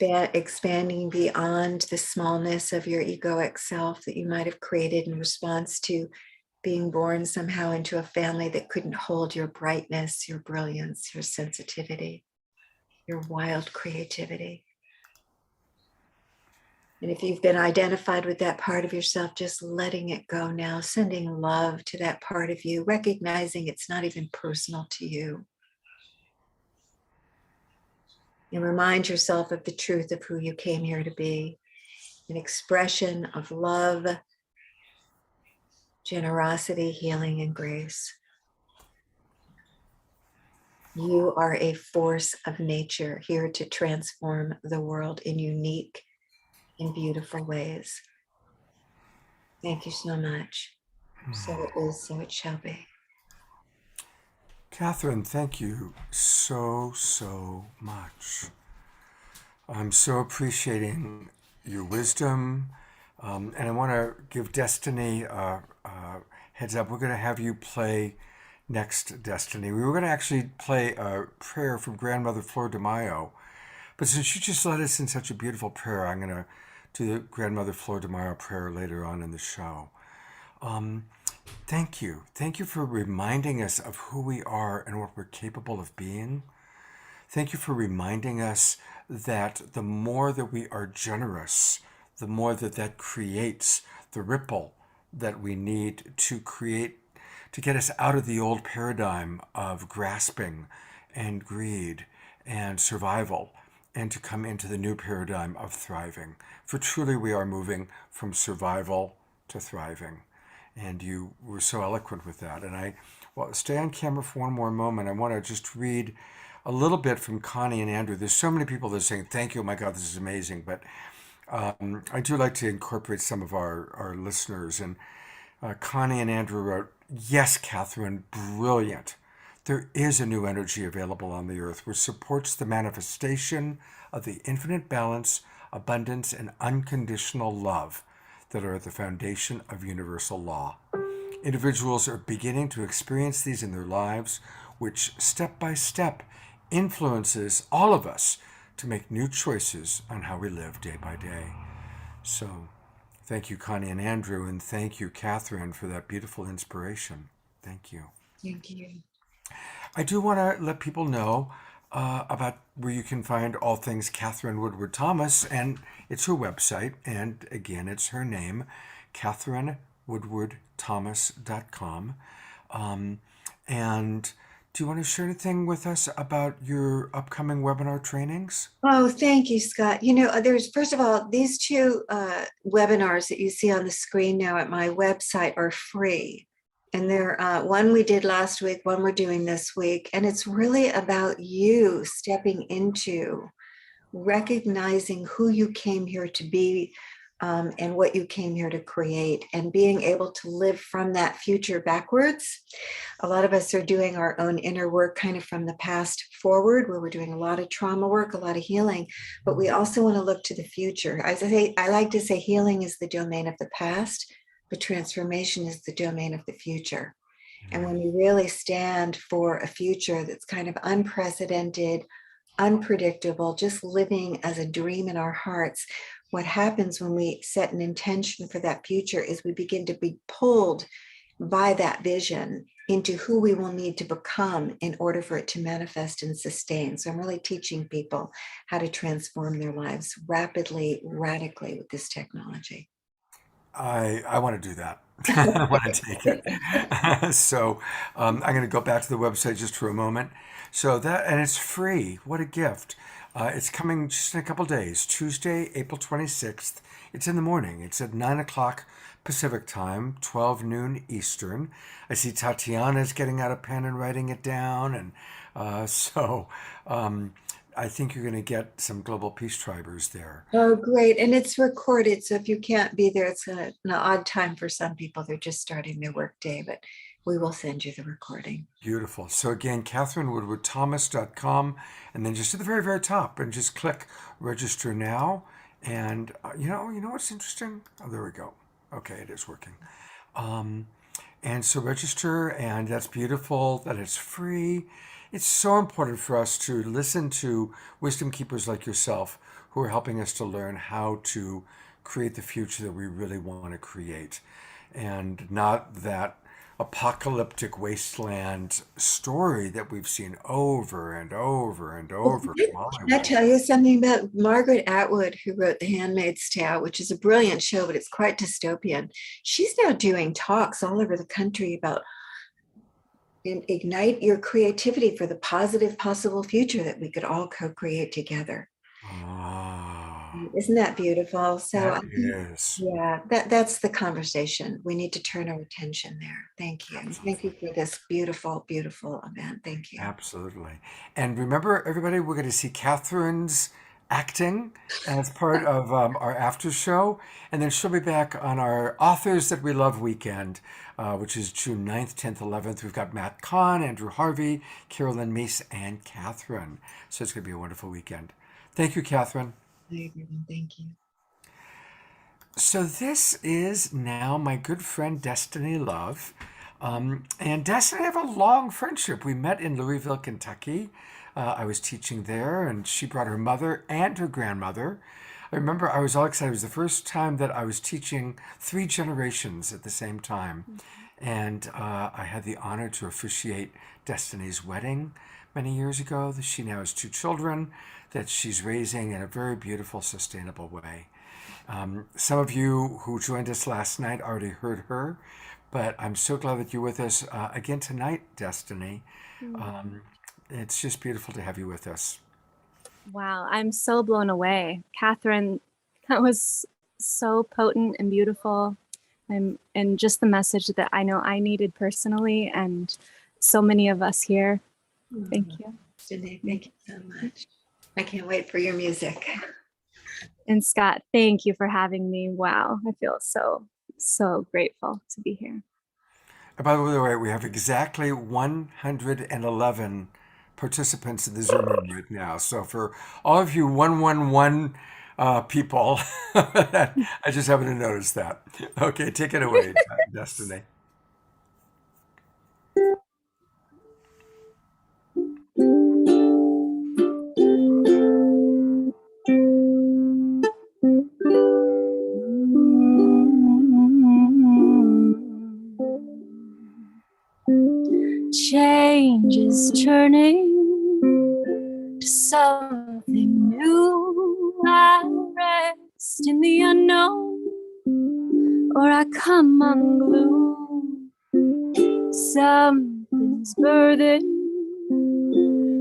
Expanding beyond the smallness of your egoic self that you might have created in response to being born somehow into a family that couldn't hold your brightness, your brilliance, your sensitivity, your wild creativity. And if you've been identified with that part of yourself, just letting it go now, sending love to that part of you, recognizing it's not even personal to you. And remind yourself of the truth of who you came here to be, an expression of love, generosity, healing, and grace. You are a force of nature here to transform the world in unique and beautiful ways. Thank you so much. So it is, so it shall be. Catherine, thank you so much. I'm so appreciating your wisdom. And I want to give Destiny a heads up. We're going to have you play next, Destiny. We were going to actually play a prayer from Grandmother Flor de Mayo. But since you just led us in such a beautiful prayer, I'm going to do the Grandmother Flor de Mayo prayer later on in the show. Thank you. Thank you for reminding us of who we are and what we're capable of being. Thank you for reminding us that the more that we are generous, the more that creates the ripple that we need to create, to get us out of the old paradigm of grasping and greed and survival, and to come into the new paradigm of thriving. For truly we are moving from survival to thriving. And you were so eloquent with that. And stay on camera for one more moment. I want to just read a little bit from Connie and Andrew. There's so many people that are saying, thank you, oh my God, this is amazing. But I do like to incorporate some of our listeners. And Connie and Andrew wrote, yes, Catherine, brilliant. There is a new energy available on the earth which supports the manifestation of the infinite balance, abundance, and unconditional love that are at the foundation of universal law. Individuals are beginning to experience these in their lives, which step by step influences all of us to make new choices on how we live day by day. So thank you, Connie and Andrew, and thank you, Catherine, for that beautiful inspiration. Thank you. Thank you. I do want to let people know about where you can find all things Catherine Woodward Thomas, and it's her website, and again, it's her name, CatherineWoodwardThomas.com. And do you want to share anything with us about your upcoming webinar trainings? Oh, thank you, Scott. You know, there's, first of all, these two webinars that you see on the screen now at my website are free. And they're one we did last week, one we're doing this week. And it's really about you stepping into recognizing who you came here to be and what you came here to create, and being able to live from that future backwards. A lot of us are doing our own inner work kind of from the past forward, where we're doing a lot of trauma work, a lot of healing, but we also want to look to the future. I like to say healing is the domain of the past, but transformation is the domain of the future. And when we really stand for a future that's kind of unprecedented, unpredictable, just living as a dream in our hearts, what happens when we set an intention for that future is we begin to be pulled by that vision into who we will need to become in order for it to manifest and sustain. So I'm really teaching people how to transform their lives rapidly, radically with this technology. I want to do that. I want to take it. So I'm going to go back to the website just for a moment. So that, and it's free. What a gift. It's coming just in a couple days, Tuesday, April 26th. It's in the morning. It's at 9 o'clock Pacific time, 12 noon Eastern. I see Tatiana's getting out a pen and writing it down. And I think you're going to get some Global Peace Tribers there. Oh, great. And it's recorded. So if you can't be there, it's an odd time for some people. They're just starting their work day, but we will send you the recording. Beautiful. So again, CatherineWoodwardThomas.com, and then just at the very, very top, and just click register now. And you know what's interesting? Oh, there we go. Okay, it is working. And so register, and that's beautiful that it's free. It's so important for us to listen to wisdom keepers like yourself who are helping us to learn how to create the future that we really want to create, and not that apocalyptic wasteland story that we've seen over and over and over in Can I Hollywood. tell you something about Margaret Atwood, who wrote The Handmaid's Tale, which is a brilliant show, but it's quite dystopian. She's now doing talks all over the country about ignite your creativity for the positive possible future that we could all co-create together. Isn't that beautiful? So I That think, is. yeah, that's the conversation. We need to turn our attention there. Thank you. Thank you for this beautiful, beautiful event. Thank you. Absolutely. And remember, everybody, we're going to see Catherine's acting as part of our after show. And then she'll be back on our Authors That We Love weekend, which is June 9th, 10th, 11th. We've got Matt Kahn, Andrew Harvey, Carolyn Meese, and Catherine. So it's going to be a wonderful weekend. Thank you, Catherine. Hi, everyone. Thank you. So this is now my good friend Destiny Love. And Destiny and I have a long friendship. We met in Louisville, Kentucky. I was teaching there, and she brought her mother and her grandmother. I remember I was all excited. It was the first time that I was teaching 3 generations at the same time. And I had the honor to officiate Destiny's wedding many years ago. She now has 2 children that she's raising in a very beautiful, sustainable way. Some of you who joined us last night already heard her, but I'm so glad that you're with us again tonight, Destiny. It's just beautiful to have you with us. Wow, I'm so blown away. Catherine, that was so potent and beautiful. And just the message that I know I needed personally, and so many of us here. Thank you. Danae, thank you so much. I can't wait for your music. And Scott, thank you for having me. Wow, I feel so grateful to be here. And by the way, we have exactly 111 participants in the Zoom room right now. So for all of you 111 people, I just happened to notice that. Okay, take it away, Destiny. Change is turning to something new. I rest in the unknown, or I come unglued. Something's birthing,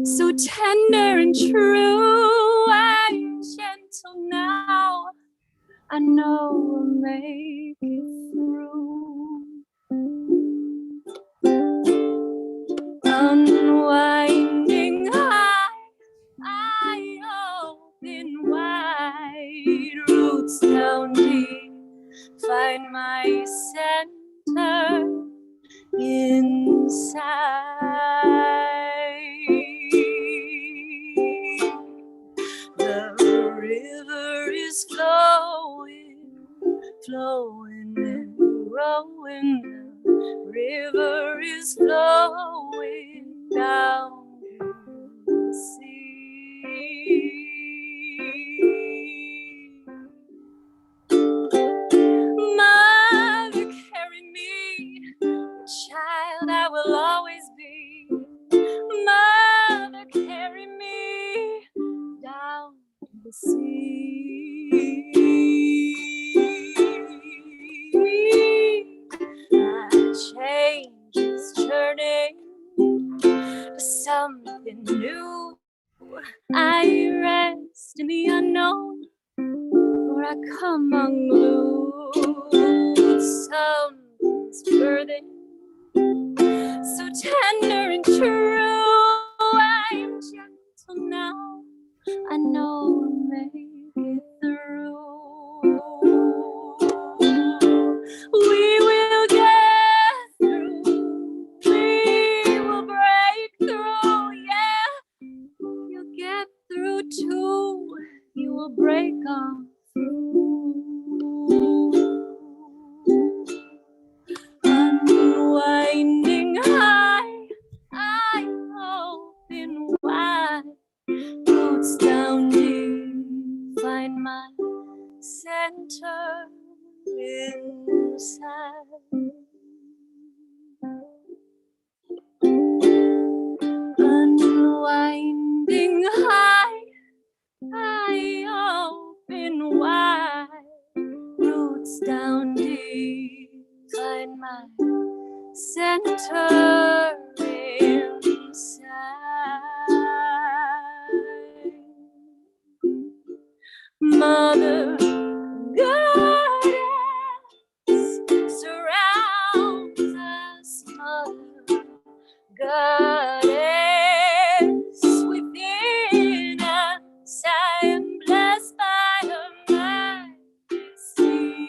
so tender and true. I'm gentle now, I know I'll make it through. Unwinding I open wide, roots down deep, find my center inside. The river is flowing, flowing and growing. The river is flowing down the sea. Mother, carry me, child I will always be. Mother, carry me down the sea. Change is turning to something new. I rest in the unknown, or I come unglued. Something's birthing, so tender and true. I'm gentle now, I know I'll make it through. We will get through. inside. Unwinding high, open wide, roots down deep, find my center inside. Mother Goddess surrounds us, Mother Goddess within us. I am blessed by her majesty.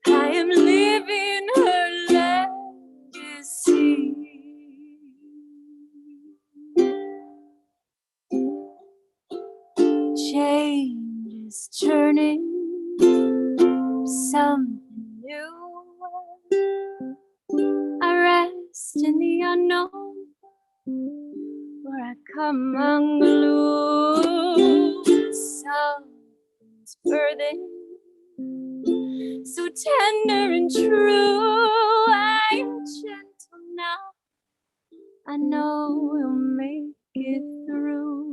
I am living her legacy. Change is turning something new. I rest in the unknown, where I come unglued. Something's birthing, so tender and true. I'm gentle now, I know we'll make it through.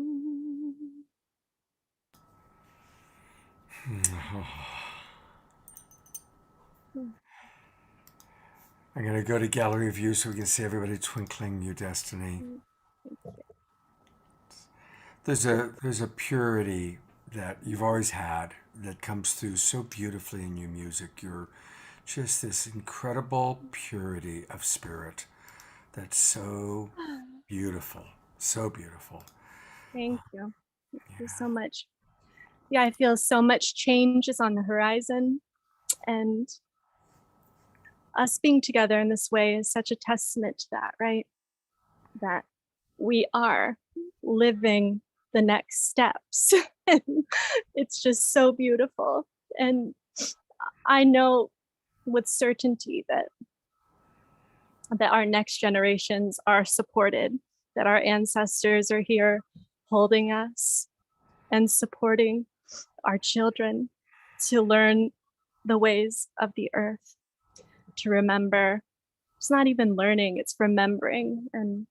I'm going to go to gallery view so we can see everybody twinkling your destiny. There's a purity that you've always had that comes through so beautifully in your music. You're just this incredible purity of spirit that's so beautiful, so beautiful. Thank you. Thank you so much. Yeah, I feel so much change is on the horizon, and us being together in this way is such a testament to that, right? That we are living the next steps. And it's just so beautiful. And I know with certainty that our next generations are supported, that our ancestors are here holding us and supporting our children to learn the ways of the earth, to remember. It's not even learning, it's remembering. And,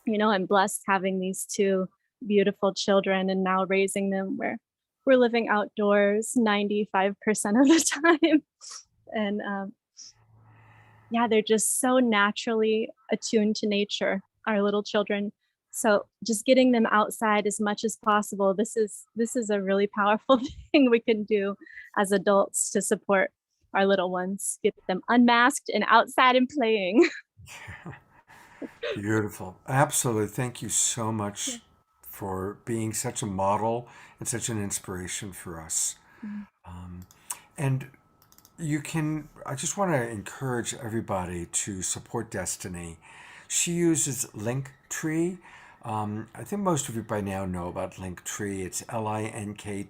you know, I'm blessed having these two beautiful children and now raising them where we're living outdoors 95% of the time. And yeah, they're just so naturally attuned to nature, our little children. So just getting them outside as much as possible, this is a really powerful thing we can do as adults to support our little ones, get them unmasked and outside and playing. Beautiful. Absolutely. Thank you so much for being such a model and such an inspiration for us. And I just want to encourage everybody to support Destiny. She uses Linktree. I think most of you by now know about Linktree. It's linktr.ee,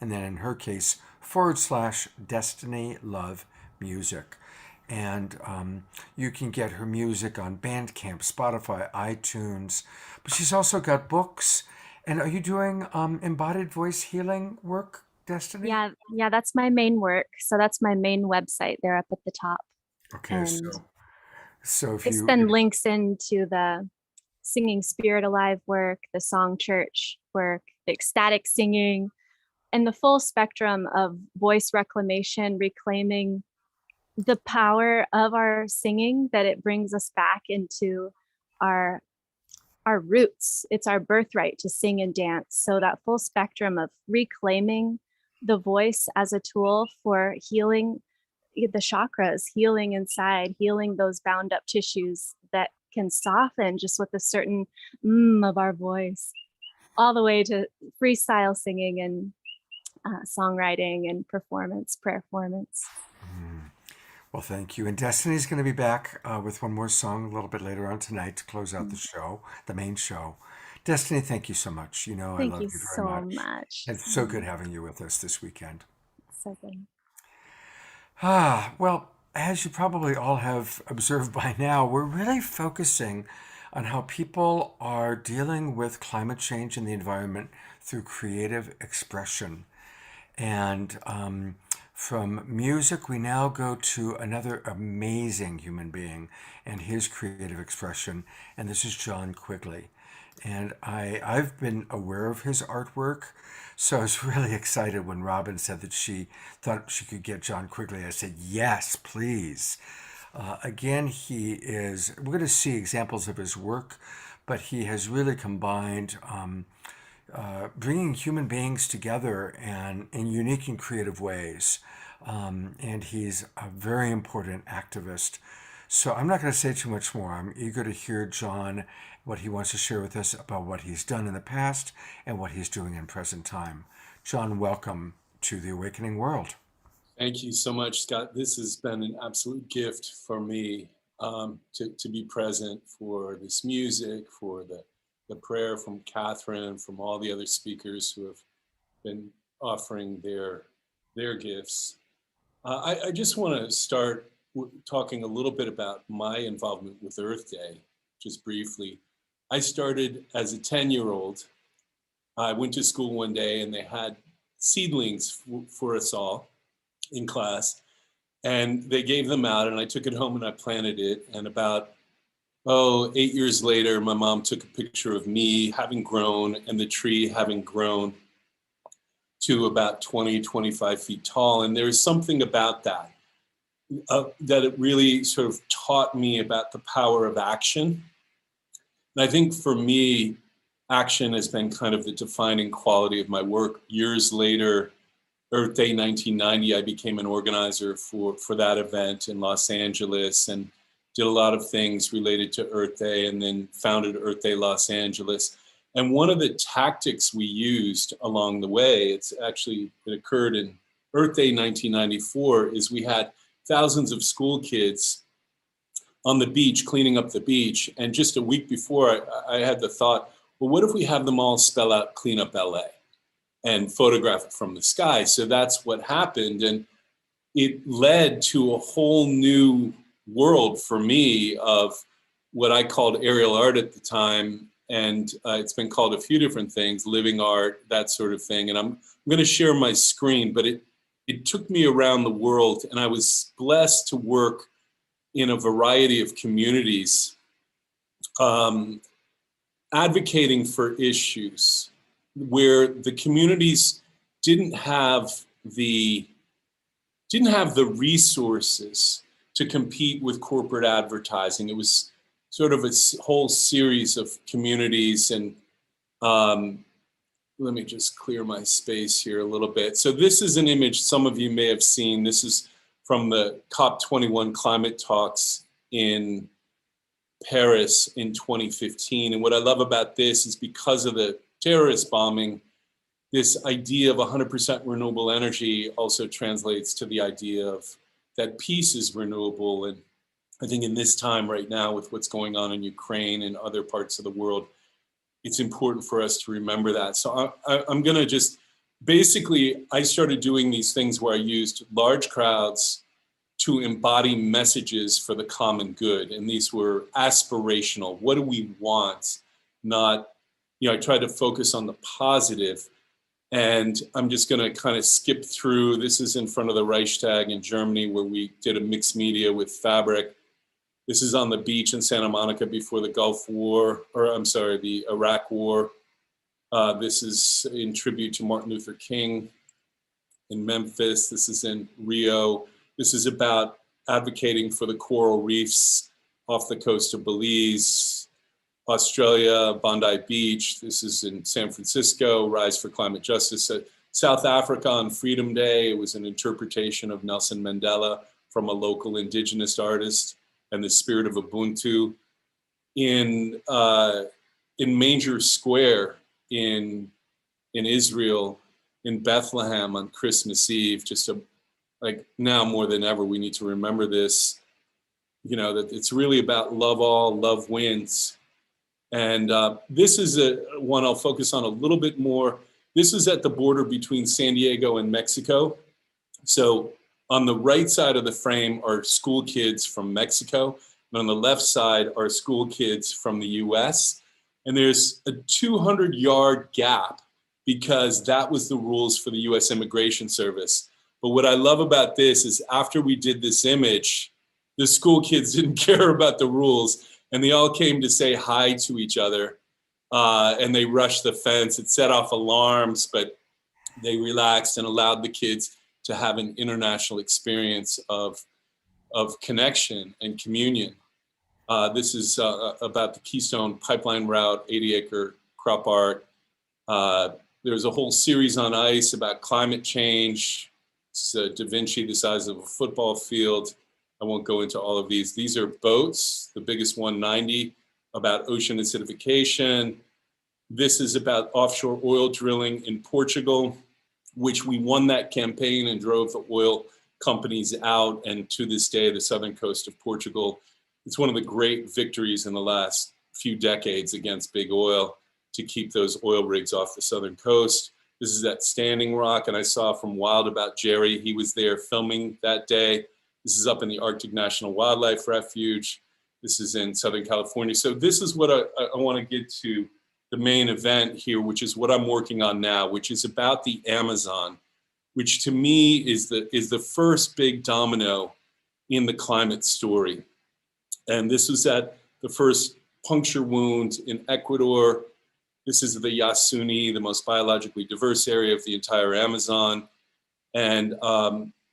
and then in her case, /Destiny Love Music. And you can get her music on Bandcamp, Spotify, iTunes. But she's also got books. And are you doing embodied voice healing work, Destiny? Yeah, that's my main work. So that's my main website there up at the top. Okay, And so if it's you been links into the Singing Spirit Alive work, the Song Church work, the ecstatic singing, and the full spectrum of voice reclamation, reclaiming the power of our singing, that it brings us back into our roots. It's our birthright to sing and dance. So that full spectrum of reclaiming the voice as a tool for healing the chakras, healing inside, healing those bound up tissues that can soften just with a certain of our voice, all the way to freestyle singing and songwriting and performance. Well, thank you. And Destiny's going to be back with one more song a little bit later on tonight to close out the show, the main show. Destiny, thank you so much. You know, I Thank love you you so very much. much. It's so good having you with us this weekend. So good. Well, as you probably all have observed by now, we're really focusing on how people are dealing with climate change and the environment through creative expression. And from music, we now go to another amazing human being and his creative expression, and this is John Quigley. And I've been aware of his artwork, so I was really excited when Robin said that she thought she could get John Quigley. I said, yes, please. Again, we're going to see examples of his work, but he has really combined bringing human beings together and in unique and creative ways. And he's a very important activist. So I'm not going to say too much more. I'm eager to hear John, what he wants to share with us about what he's done in the past and what he's doing in present time. John, welcome to the Awakening World. Thank you so much, Scott. This has been an absolute gift for me to be present for this music, for the prayer from Catherine, from all the other speakers who have been offering their gifts. I just want to start talking a little bit about my involvement with Earth Day, just briefly. I started as a 10-year-old. I went to school one day and they had seedlings for us all in class, and they gave them out, and I took it home and I planted it. And about 8 years later, my mom took a picture of me having grown and the tree having grown to about 20, 25 feet tall. And there's something about that that it really sort of taught me about the power of action. And I think for me, action has been kind of the defining quality of my work. Years later, Earth Day 1990, I became an organizer for that event in Los Angeles and did a lot of things related to Earth Day, and then founded Earth Day Los Angeles. And one of the tactics we used along the way, it occurred in Earth Day 1994, is we had thousands of school kids on the beach, cleaning up the beach. And just a week before, I had the thought, well, what if we have them all spell out Clean Up LA and photograph it from the sky? So that's what happened. And it led to a whole new world for me of what I called aerial art at the time. And it's been called a few different things, living art, that sort of thing. And I'm going to share my screen, but it took me around the world, and I was blessed to work in a variety of communities, advocating for issues where the communities didn't have the resources to compete with corporate advertising. It was sort of a whole series of communities. And let me just clear my space here a little bit. So this is an image some of you may have seen. This is from the COP21 climate talks in Paris in 2015. And what I love about this is, because of the terrorist bombing, this idea of 100% renewable energy also translates to the idea of that peace is renewable. And I think in this time right now, with what's going on in Ukraine and other parts of the world, it's important for us to remember that. So I'm gonna just, basically, I started doing these things where I used large crowds to embody messages for the common good. And these were aspirational. What do we want? Not, I tried to focus on the positive. And I'm just gonna kind of skip through. This is in front of the Reichstag in Germany, where we did a mixed media with fabric. This is on the beach in Santa Monica before the the Iraq War. This is in tribute to Martin Luther King in Memphis. This is in Rio. This is about advocating for the coral reefs off the coast of Belize, Australia, Bondi Beach. This is in San Francisco, Rise for Climate Justice. South Africa on Freedom Day, it was an interpretation of Nelson Mandela from a local indigenous artist, and the spirit of Ubuntu. In Manger Square in Israel, in Bethlehem on Christmas Eve, like now more than ever, we need to remember this, that it's really about love all, love wins. And this is one I'll focus on a little bit more. This is at the border between San Diego and Mexico. So on the right side of the frame are school kids from Mexico, and on the left side are school kids from the US. And there's a 200-yard gap because that was the rules for the US Immigration Service. But what I love about this is after we did this image, the school kids didn't care about the rules, and they all came to say hi to each other, and they rushed the fence. It set off alarms, but they relaxed and allowed the kids to have an international experience of connection and communion. This is about the Keystone Pipeline Route, 80-acre crop art. There's a whole series on ice about climate change. It's Da Vinci, the size of a football field. I won't go into all of these. These are boats, the biggest 190, about ocean acidification. This is about offshore oil drilling in Portugal, which we won that campaign and drove the oil companies out. And to this day, the southern coast of Portugal, it's one of the great victories in the last few decades against big oil to keep those oil rigs off the southern coast. This is at Standing Rock, and I saw from Wild About Jerry. He was there filming that day. This is up in the Arctic National Wildlife Refuge. This is in Southern California. So this is what I want to get to the main event here, which is what I'm working on now, which is about the Amazon, which to me is the first big domino in the climate story. And this was at the first puncture wound in Ecuador. This is the Yasuni, the most biologically diverse area of the entire Amazon. And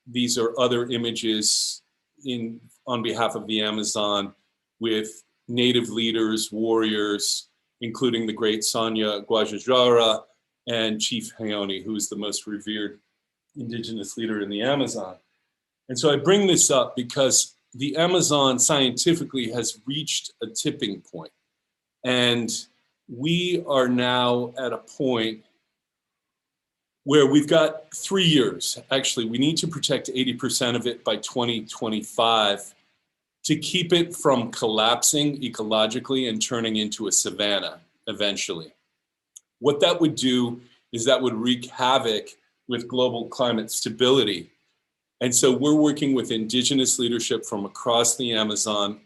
these are other images on behalf of the Amazon with native leaders, warriors, including the great Sanya Guajajara and Chief Hayoni, who is the most revered indigenous leader in the Amazon. And so I bring this up because the Amazon scientifically has reached a tipping point. And we are now at a point where we've got 3 years. Actually, we need to protect 80% of it by 2025 to keep it from collapsing ecologically and turning into a savanna eventually. What that would do is that would wreak havoc with global climate stability. And so we're working with indigenous leadership from across the Amazon.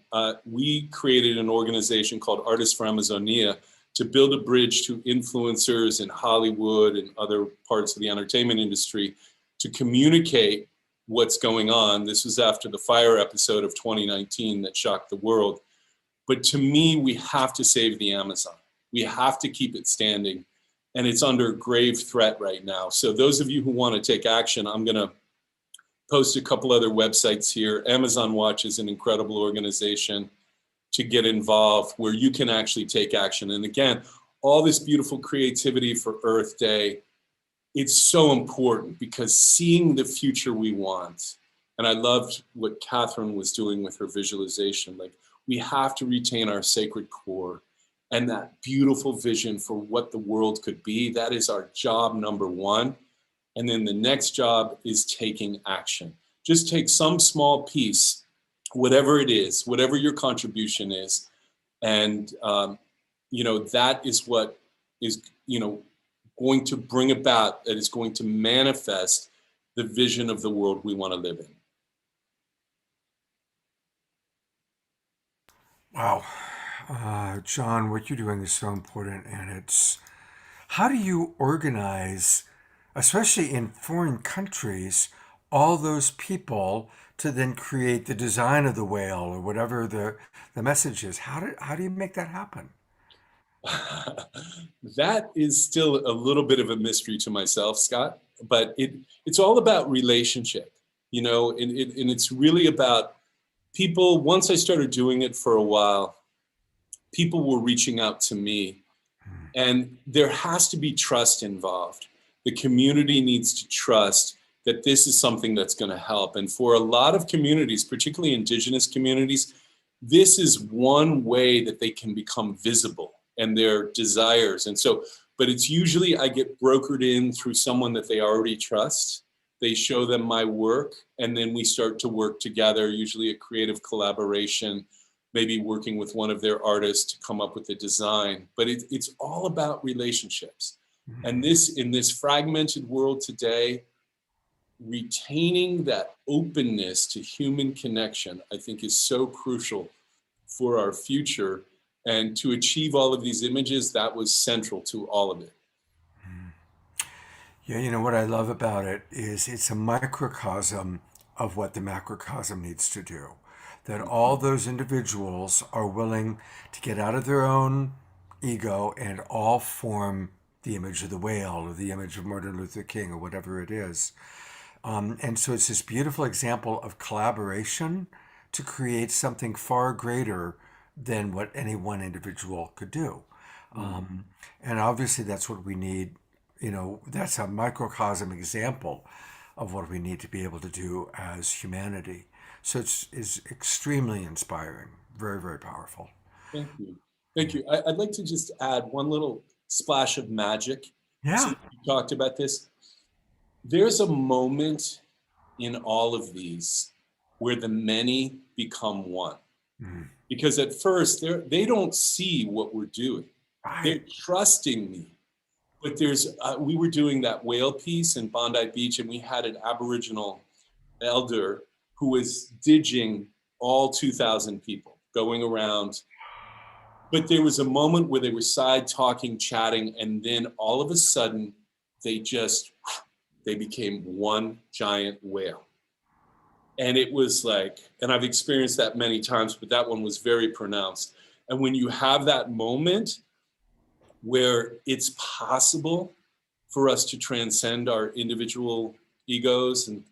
We created an organization called Artists for Amazonia to build a bridge to influencers in Hollywood and other parts of the entertainment industry to communicate what's going on. This was after the fire episode of 2019 that shocked the world. But to me, we have to save the Amazon. We have to keep it standing. And it's under grave threat right now. So those of you who want to take action, I'm going to post a couple other websites here. Amazon Watch is an incredible organization to get involved where you can actually take action. And again, all this beautiful creativity for Earth Day, it's so important because seeing the future we want, and I loved what Catherine was doing with her visualization, like we have to retain our sacred core and that beautiful vision for what the world could be. That is our job number one. And then the next job is taking action. Just take some small piece, whatever it is, whatever your contribution is. And, that is what is, going to bring about, that is going to manifest the vision of the world we want to live in. Wow. John, what you're doing is so important. And it's, how do you organize, especially in foreign countries, all those people to then create the design of the whale or whatever the message is? How do you make that happen? That is still a little bit of a mystery to myself, Scott, but it's all about relationship, and it's really about people. Once I started doing it for a while, people were reaching out to me, and there has to be trust involved. The community needs to trust that this is something that's going to help. And for a lot of communities, particularly indigenous communities, this is one way that they can become visible and their desires. And so, but it's usually I get brokered in through someone that they already trust. They show them my work, and then we start to work together, usually a creative collaboration, maybe working with one of their artists to come up with the design. But it's all about relationships. And in this fragmented world today, retaining that openness to human connection, I think, is so crucial for our future. And to achieve all of these images, that was central to all of it. Yeah, you know what I love about it is it's a microcosm of what the macrocosm needs to do. That all those individuals are willing to get out of their own ego and all form the image of the whale or the image of Martin Luther King or whatever it is. And so it's this beautiful example of collaboration to create something far greater than what any one individual could do. And obviously, that's what we need. You know, that's a microcosm example of what we need to be able to do as humanity. So it's extremely inspiring, very, very powerful. Thank you. Thank you. I'd like to just add one little splash of magic. Yeah. So you talked about this. There's a moment in all of these where the many become one. Because at first they don't see what we're doing. They're trusting me. But there's, we were doing that whale piece in Bondi Beach, and we had an Aboriginal elder who was diging all 2,000 people going around. But there was a moment where they were side talking, chatting, and then all of a sudden they became one giant whale. And it was like, and I've experienced that many times, but that one was very pronounced. And when you have that moment where it's possible for us to transcend our individual egos and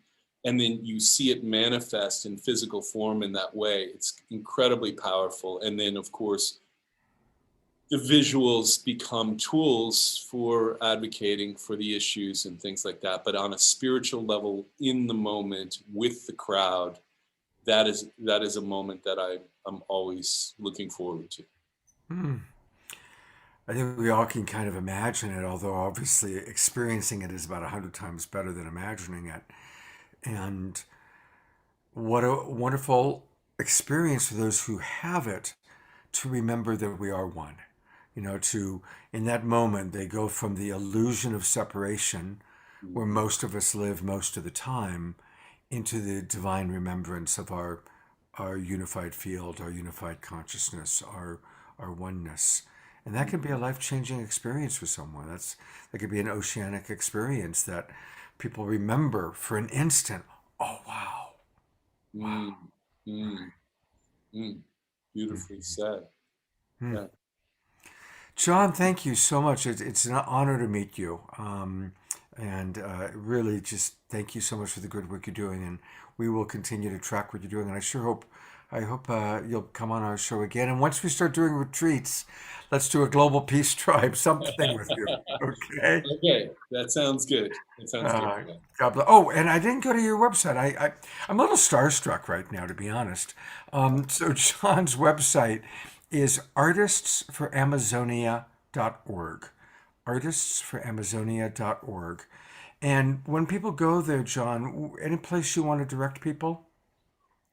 then you see it manifest in physical form in that way, it's incredibly powerful. And then of course, the visuals become tools for advocating for the issues and things like that. But on a spiritual level, in the moment with the crowd, that is a moment that I'm always looking forward to. I think we all can kind of imagine it, although obviously experiencing it is about 100 times better than imagining it. And what a wonderful experience for those who have it to remember that we are one. You know, in that moment, they go from the illusion of separation, where most of us live most of the time, into the divine remembrance of our unified field, our unified consciousness, our oneness. And that can be a life-changing experience for someone. That could be an oceanic experience that people remember for an instant. Oh, wow. Beautifully said. Yeah. John, thank you so much. It's an honor to meet you. And really just thank you so much for the good work you're doing. And we will continue to track what you're doing. And I hope you'll come on our show again. And once we start doing retreats, let's do a global peace tribe, something with you. Okay? Okay, that sounds good. God bless. Oh, and I didn't go to your website. I'm a little starstruck right now, to be honest. So John's website is artistsforamazonia.org. artistsforamazonia.org. And when people go there, John, any place you want to direct people?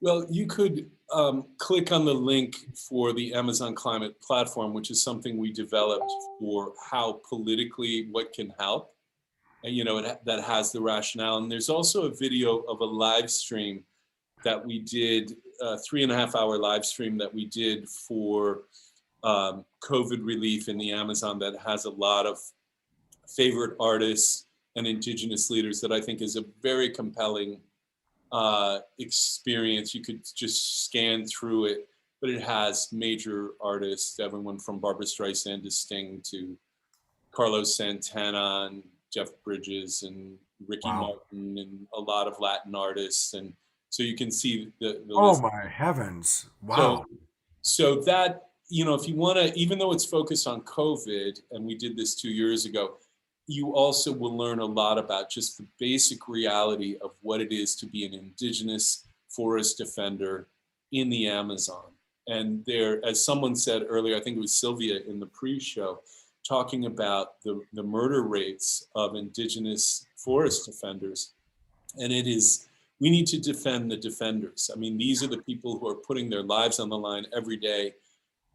Well, you could click on the link for the Amazon Climate Platform, which is something we developed for how politically what can help. And, you know, that has the rationale. And there's also a video of a live stream that we did, a 3.5-hour live stream that we did for COVID relief in the Amazon that has a lot of favorite artists and indigenous leaders that I think is a very compelling experience. You could just scan through it, but it has major artists, everyone from Barbra Streisand to Sting to Carlos Santana and Jeff Bridges and Ricky Martin and a lot of Latin artists. And so you can see the oh list. My heavens. Wow. So that, you know, if you want to, even though it's focused on COVID, and we did this 2 years ago, you also will learn a lot about just the basic reality of what it is to be an indigenous forest defender in the Amazon. And there, as someone said earlier, I think it was Sylvia in the pre-show, talking about the murder rates of indigenous forest defenders. And it is, we need to defend the defenders. I mean, these are the people who are putting their lives on the line every day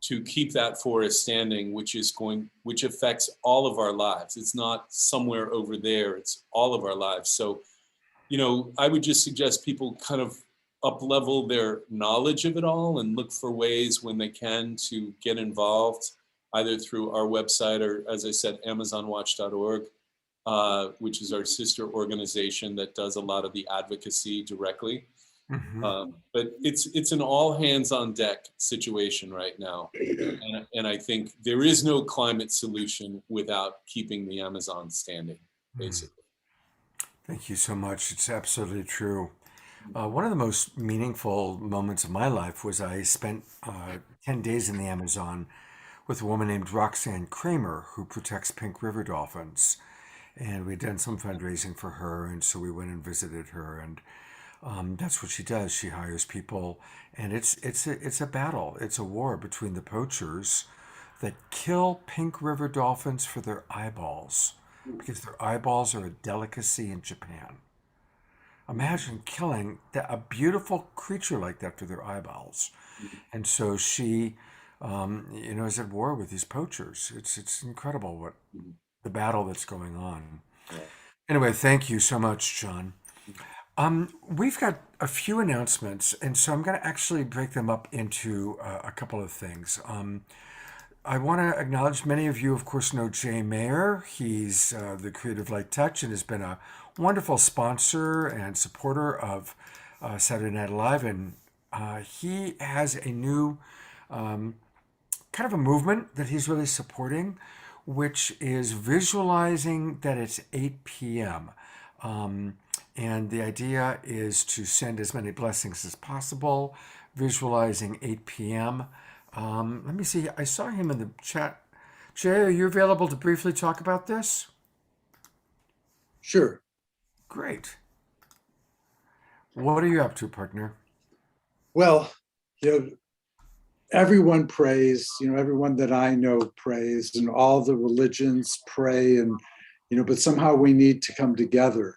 to keep that forest standing, which affects all of our lives. It's not somewhere over there, it's all of our lives. So, you know, I would just suggest people kind of up-level their knowledge of it all and look for ways when they can to get involved, either through our website or, as I said, amazonwatch.org. which is our sister organization that does a lot of the advocacy directly. But it's an all hands on deck situation right now. And I think there is no climate solution without keeping the Amazon standing, basically. Thank you so much. It's absolutely true. One of the most meaningful moments of my life was I spent 10 days in the Amazon with a woman named Roxanne Kramer, who protects pink river dolphins. And we'd done some fundraising for her, and so we went and visited her. And that's what she does. She hires people, and it's a battle. It's a war between the poachers that kill pink river dolphins for their eyeballs, because their eyeballs are a delicacy in Japan. Imagine killing a beautiful creature like that for their eyeballs. And so she, is at war with these poachers. It's incredible what the battle that's going on. Anyway, thank you so much, John. We've got a few announcements, and so I'm going to actually break them up into a couple of things. I want to acknowledge many of you, of course, know Jay Mayer. He's the Creative Light Touch and has been a wonderful sponsor and supporter of Saturday Night Live. And he has a new kind of a movement that he's really supporting, which is visualizing that it's 8 p.m. And the idea is to send as many blessings as possible, visualizing 8 p.m. Let me see. I saw him in the chat. Jay, are you available to briefly talk about this? Sure. Great. What are you up to, partner? Well, everyone prays, everyone that I know prays, and all the religions pray, and, but somehow we need to come together.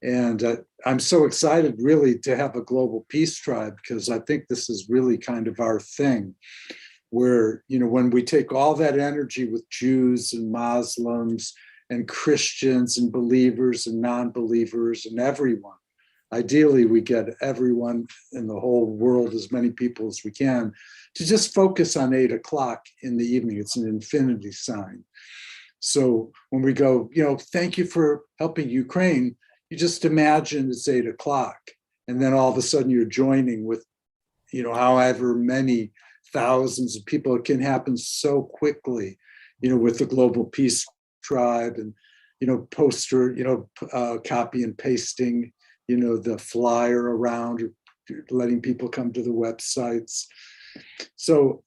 And I'm so excited really to have a global peace tribe, because I think this is really kind of our thing, where, when we take all that energy with Jews and Muslims and Christians and believers and non-believers and everyone, ideally we get everyone in the whole world, as many people as we can, to just focus on 8 o'clock in the evening. It's an infinity sign. So when we go, thank you for helping Ukraine, you just imagine it's 8 o'clock, and then all of a sudden you're joining with, however many thousands of people. It can happen so quickly, with the Global Peace Tribe, and, poster, copy and pasting, the flyer around, or letting people come to the websites. So,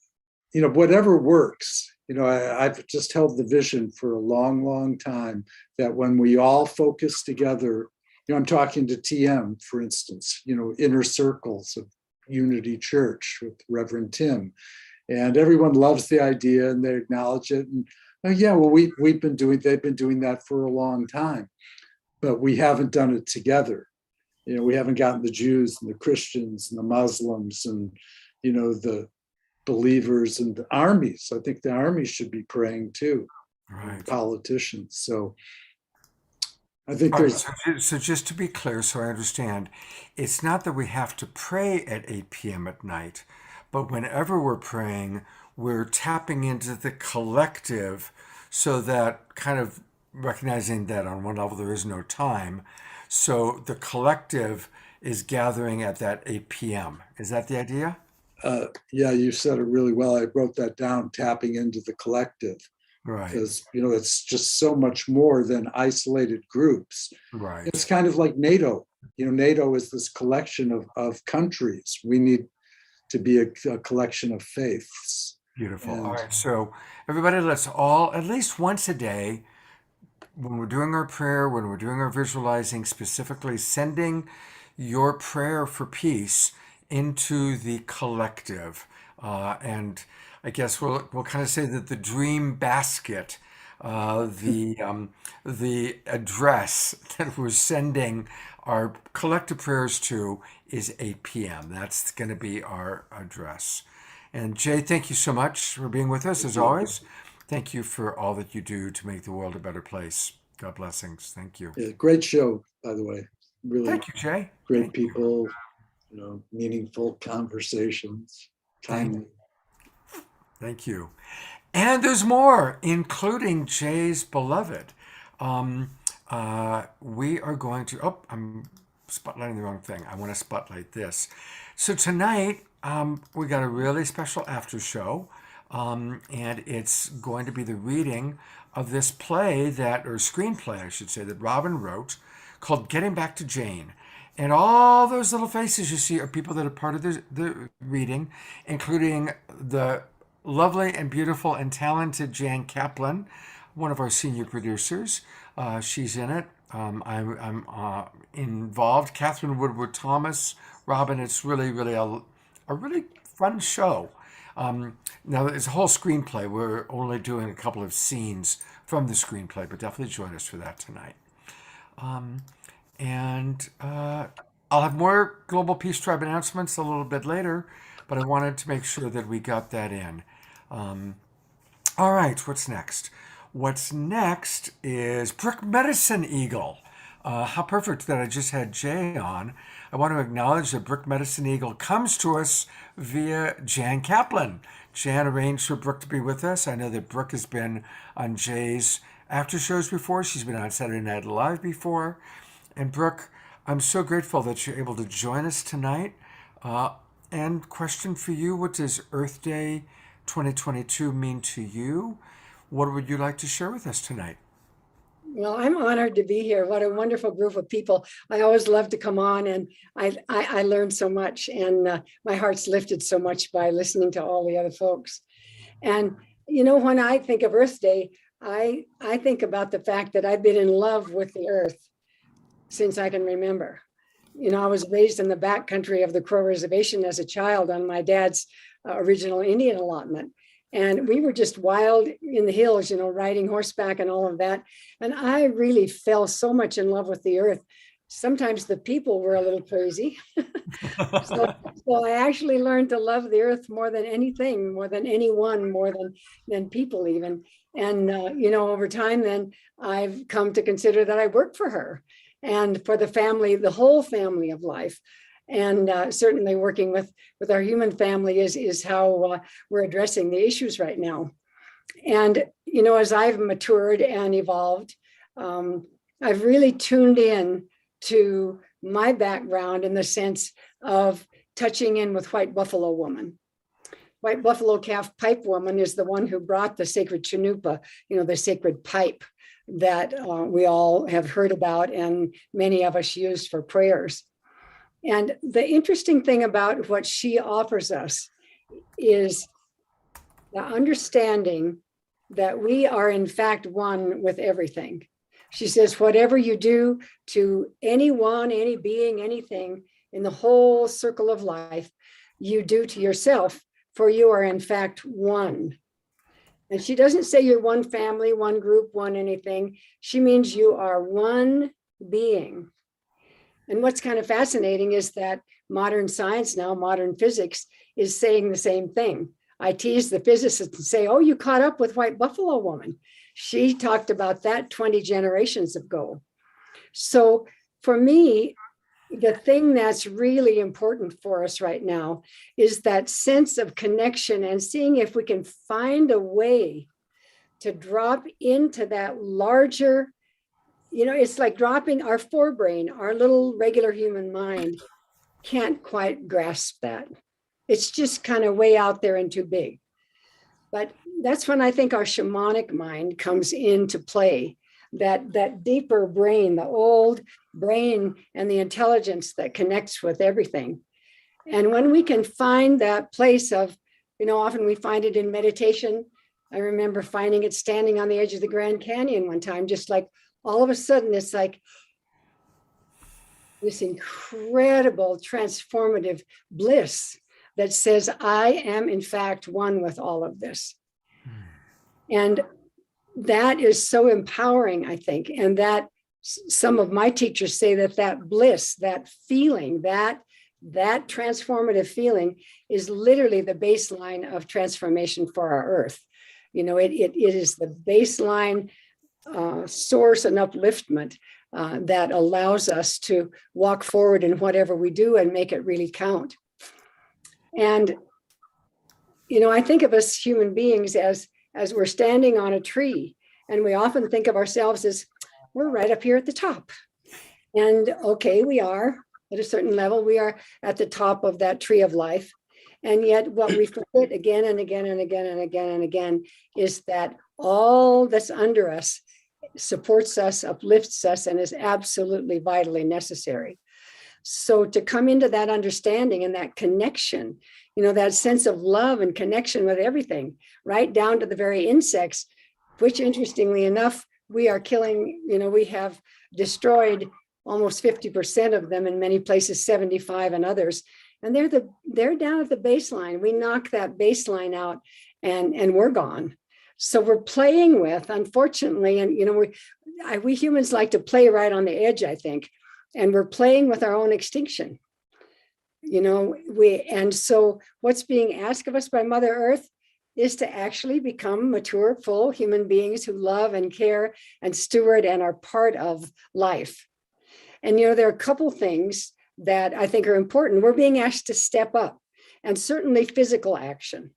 whatever works. I've just held the vision for a long, long time that when we all focus together, I'm talking to TM, for instance, inner circles of Unity Church with Reverend Tim, and everyone loves the idea and they acknowledge it. And they've been doing that for a long time, but we haven't done it together. We haven't gotten the Jews and the Christians and the Muslims and, the believers and the armies. I think the armies should be praying too, right? Politicians. So I think so just to be clear, so I understand, it's not that we have to pray at 8 p.m. at night, but whenever we're praying, we're tapping into the collective, so that kind of recognizing that on one level there is no time. So the collective is gathering at that 8 p.m. Is that the idea? Yeah, you said it really well. I wrote that down, tapping into the collective. Right. Because, it's just so much more than isolated groups. Right. It's kind of like NATO. NATO is this collection of countries. We need to be a collection of faiths. Beautiful. All right. So everybody, let's all, at least once a day, when we're doing our prayer, when we're doing our visualizing, specifically sending your prayer for peace into the collective. And I guess we'll kind of say that the dream basket, the address that we're sending our collective prayers to is 8 p.m. That's going to be our address. And Jay, thank you so much for being with us as always. Thank you for all that you do to make the world a better place. God blessings. Thank you. Yeah, great show, by the way. Really. Thank you, Jay. Great people. Meaningful conversations. Timely. Thank you. And there's more, including Jay's beloved. we are going to, oh, I'm spotlighting the wrong thing. I want to spotlight this. So tonight, we got a really special after show, and it's going to be the reading of this play or screenplay, I should say, that Robin wrote called Getting Back to Jane. And all those little faces you see are people that are part of the reading, including the lovely and beautiful and talented Jan Kaplan, one of our senior producers. She's in it. I'm involved. Catherine Woodward Thomas, Robin. It's really, really a really fun show. Now, it's a whole screenplay. We're only doing a couple of scenes from the screenplay, but definitely join us for that tonight. And I'll have more Global Peace Tribe announcements a little bit later, but I wanted to make sure that we got that in. All right, what's next? What's next is Brook Medicine Eagle. How perfect that I just had Jay on. I want to acknowledge that Brook Medicine Eagle comes to us via Jan Kaplan. Jan arranged for Brook to be with us. I know that Brook has been on Jay's after shows before. She's been on Saturday Night Live before. And Brook, I'm so grateful that you're able to join us tonight. And question for you, what does Earth Day 2022 mean to you? What would you like to share with us tonight? Well, I'm honored to be here. What a wonderful group of people. I always love to come on, and I learned so much, and my heart's lifted so much by listening to all the other folks. And, you know, when I think of Earth Day, I think about the fact that I've been in love with the earth since I can remember. You know, I was raised in the backcountry of the Crow Reservation as a child on my dad's original Indian allotment. And we were just wild in the hills, you know, riding horseback and all of that. And I really fell so much in love with the earth. Sometimes the people were a little crazy. so I actually learned to love the earth more than anything, more than anyone, more than people even. And, you know, over time, then I've come to consider that I work for her and for the family, the whole family of life. And certainly working with our human family is how we're addressing the issues right now. And, you know, as I've matured and evolved, I've really tuned in to my background in the sense of touching in with White Buffalo Woman. White Buffalo Calf Pipe Woman is the one who brought the sacred chanupa, you know, the sacred pipe that we all have heard about and many of us use for prayers. And the interesting thing about what she offers us is the understanding that we are in fact one with everything. She says, whatever you do to anyone, any being, anything in the whole circle of life, you do to yourself, for you are in fact one. And she doesn't say you're one family, one group, one anything. She means you are one being. And what's kind of fascinating is that modern science now, modern physics, is saying the same thing. I tease the physicists and say, oh, you caught up with White Buffalo Woman. She talked about that 20 generations ago. So for me, the thing that's really important for us right now is that sense of connection and seeing if we can find a way to drop into that larger, you know, it's like dropping our forebrain, our little regular human mind can't quite grasp that. It's just kind of way out there and too big. But that's when I think our shamanic mind comes into play, that deeper brain, the old brain and the intelligence that connects with everything. And when we can find that place of, you know, often we find it in meditation. I remember finding it standing on the edge of the Grand Canyon one time, just like all of a sudden, it's like this incredible transformative bliss that says, I am in fact one with all of this. And that is so empowering, I think. And that some of my teachers say that bliss, that feeling, that transformative feeling is literally the baseline of transformation for our earth. You know, it is the baseline source and upliftment that allows us to walk forward in whatever we do and make it really count. And, you know, I think of us human beings as we're standing on a tree, and we often think of ourselves as, we're right up here at the top. And okay, we are at a certain level, we are at the top of that tree of life. And yet what we forget again and again and again and again and again is that all that's under us supports us, uplifts us, and is absolutely vitally necessary. So to come into that understanding and that connection, that sense of love and connection with everything, right down to the very insects, which interestingly enough, we are killing, we have destroyed almost 50% of them in many places, 75 and others. And they're down at the baseline. We knock that baseline out and we're gone. So we're playing with, unfortunately, and we humans like to play right on the edge, I think, and we're playing with our own extinction. And so what's being asked of us by Mother Earth is to actually become mature, full human beings who love and care and steward and are part of life. And there are a couple things that I think are important. We're being asked to step up, and certainly physical action.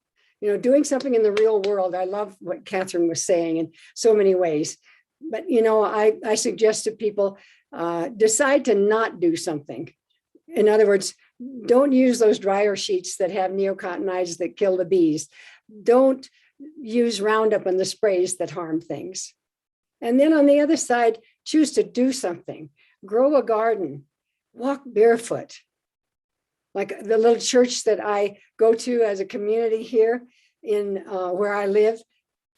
Doing something in the real world. I love what Catherine was saying in so many ways. But, I suggest to people, decide to not do something. In other words, don't use those dryer sheets that have neonicotinoids that kill the bees. Don't use Roundup and the sprays that harm things. And then on the other side, choose to do something. Grow a garden, walk barefoot. Like the little church that I go to as a community here in where I live,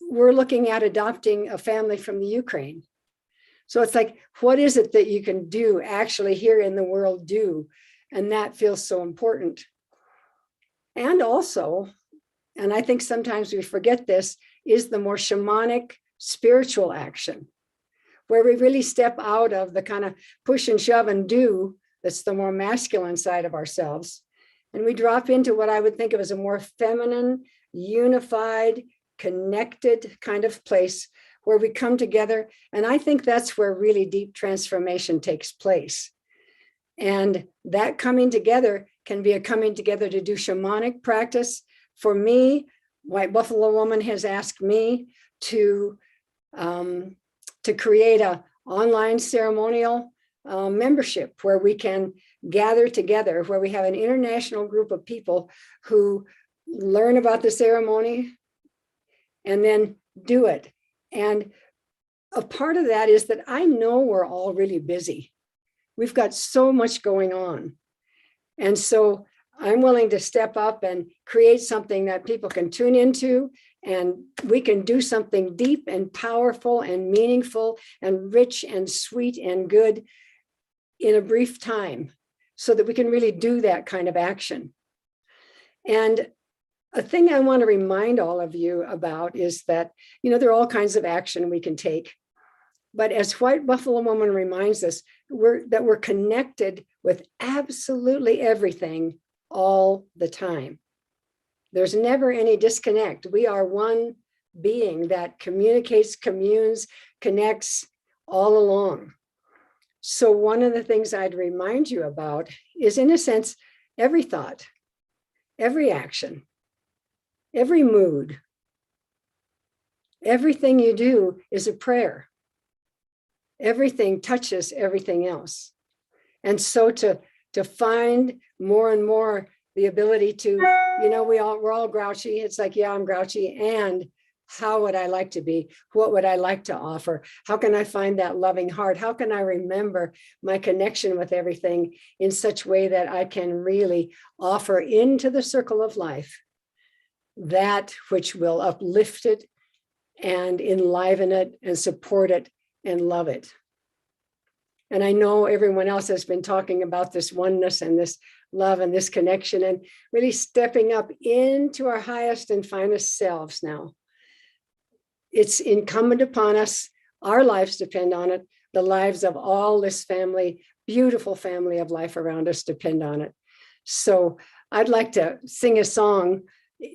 we're looking at adopting a family from the Ukraine. So it's like, what is it that you can do actually here in the world do? And that feels so important. And also, and I think sometimes we forget this, is the more shamanic spiritual action, where we really step out of the kind of push and shove and do that's the more masculine side of ourselves. And we drop into what I would think of as a more feminine, unified, connected kind of place where we come together. And I think that's where really deep transformation takes place. And that coming together can be a coming together to do shamanic practice. For me, White Buffalo Woman has asked me to create an online ceremonial membership where we can gather together, where we have an international group of people who learn about the ceremony and then do it. And a part of that is that I know we're all really busy. We've got so much going on. And so I'm willing to step up and create something that people can tune into, and we can do something deep and powerful and meaningful and rich and sweet and good in a brief time, so that we can really do that kind of action. And a thing I want to remind all of you about is that, there are all kinds of action we can take. But as White Buffalo Woman reminds us, that we're connected with absolutely everything all the time. There's never any disconnect. We are one being that communicates, communes, connects all along. So one of the things I'd remind you about is, in a sense, every thought, every action, every mood, everything you do is a prayer. Everything touches everything else. And so to find more and more the ability to, we're all grouchy. It's like, yeah, I'm grouchy. And how would I like to be? What would I like to offer? How can I find that loving heart? How can I remember my connection with everything in such a way that I can really offer into the circle of life that which will uplift it and enliven it and support it and love it? And I know everyone else has been talking about this oneness and this love and this connection, and really stepping up into our highest and finest selves now. It's incumbent upon us. Our lives depend on it. The lives of all this family, beautiful family of life around us, depend on it. So I'd like to sing a song.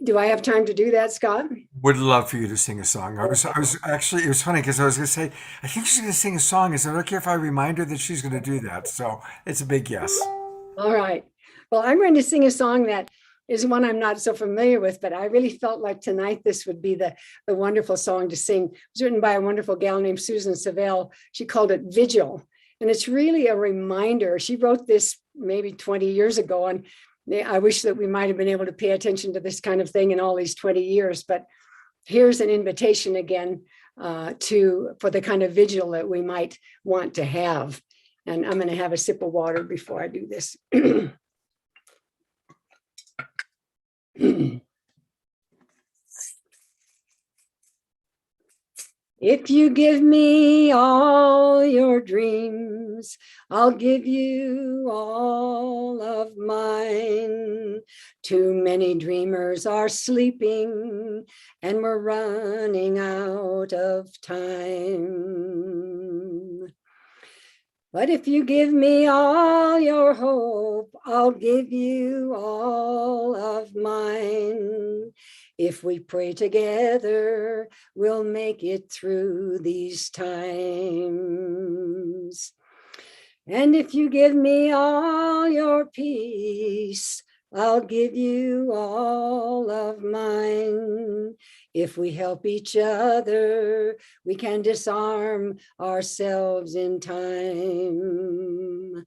Do I have time to do that, Scott? Would love for you to sing a song. I was actually, it was funny because I was going to say, I think she's going to sing a song. Is it okay if I remind her that she's going to do that? So it's a big yes. All right. Well, I'm going to sing a song that is one I'm not so familiar with, but I really felt like tonight this would be the wonderful song to sing. It was written by a wonderful gal named Susan Savelle. She called it Vigil. And it's really a reminder. She wrote this maybe 20 years ago, and I wish that we might have been able to pay attention to this kind of thing in all these 20 years. But here's an invitation again for the kind of vigil that we might want to have. And I'm going to have a sip of water before I do this. If you give me all your dreams, I'll give you all of mine. Too many dreamers are sleeping and we're running out of time. But if you give me all your hope, I'll give you all of mine. If we pray together, we'll make it through these times. And if you give me all your peace, I'll give you all of mine. If we help each other, we can disarm ourselves in time.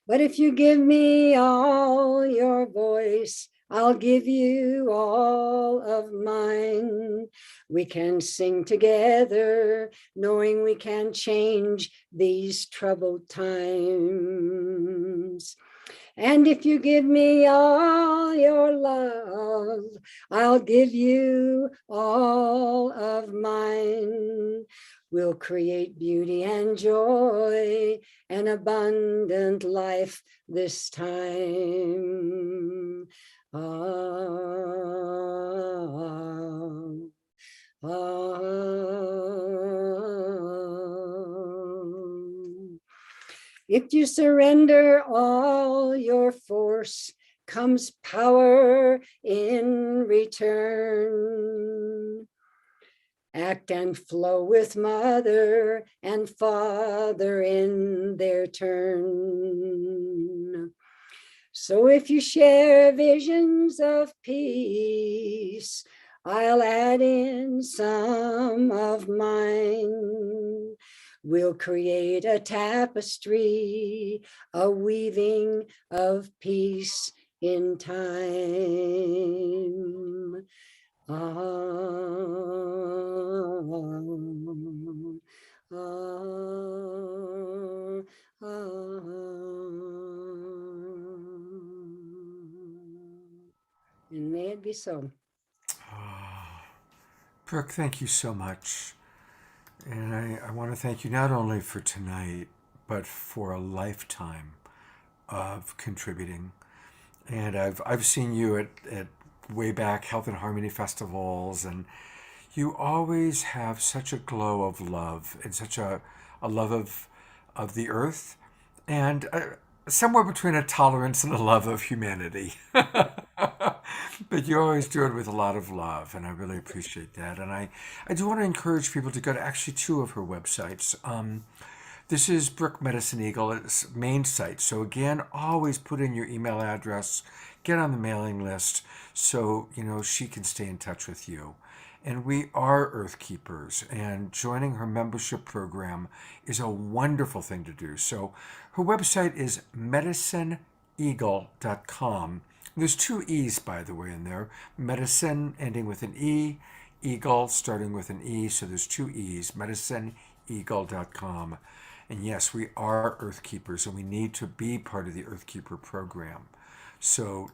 But if you give me all your voice, I'll give you all of mine. We can sing together, knowing we can change these troubled times. And if you give me all your love, I'll give you all of mine. We'll create beauty and joy, an abundant life this time. If you surrender all your force, comes power in return. Act and flow with mother and father in their turn. So if you share visions of peace, I'll add in some of mine. We'll create a tapestry, a weaving of peace in time. And may it be so. Brooke, thank you so much. And I want to thank you not only for tonight, but for a lifetime of contributing. And I've seen you at way back Health and Harmony festivals, and you always have such a glow of love and such a love of the earth, and somewhere between a tolerance and a love of humanity. But you always do it with a lot of love, and I really appreciate that. And I do want to encourage people to go to actually two of her websites. This is Brooke Medicine Eagle's main site. So again, always put in your email address, get on the mailing list so she can stay in touch with you. And we are Earth Keepers, and joining her membership program is a wonderful thing to do. So her website is medicineeagle.com. There's two E's, by the way, in there. Medicine ending with an E, Eagle starting with an E, so there's two E's, medicineeagle.com. And yes, we are Earth Keepers, and we need to be part of the Earth Keeper program. So,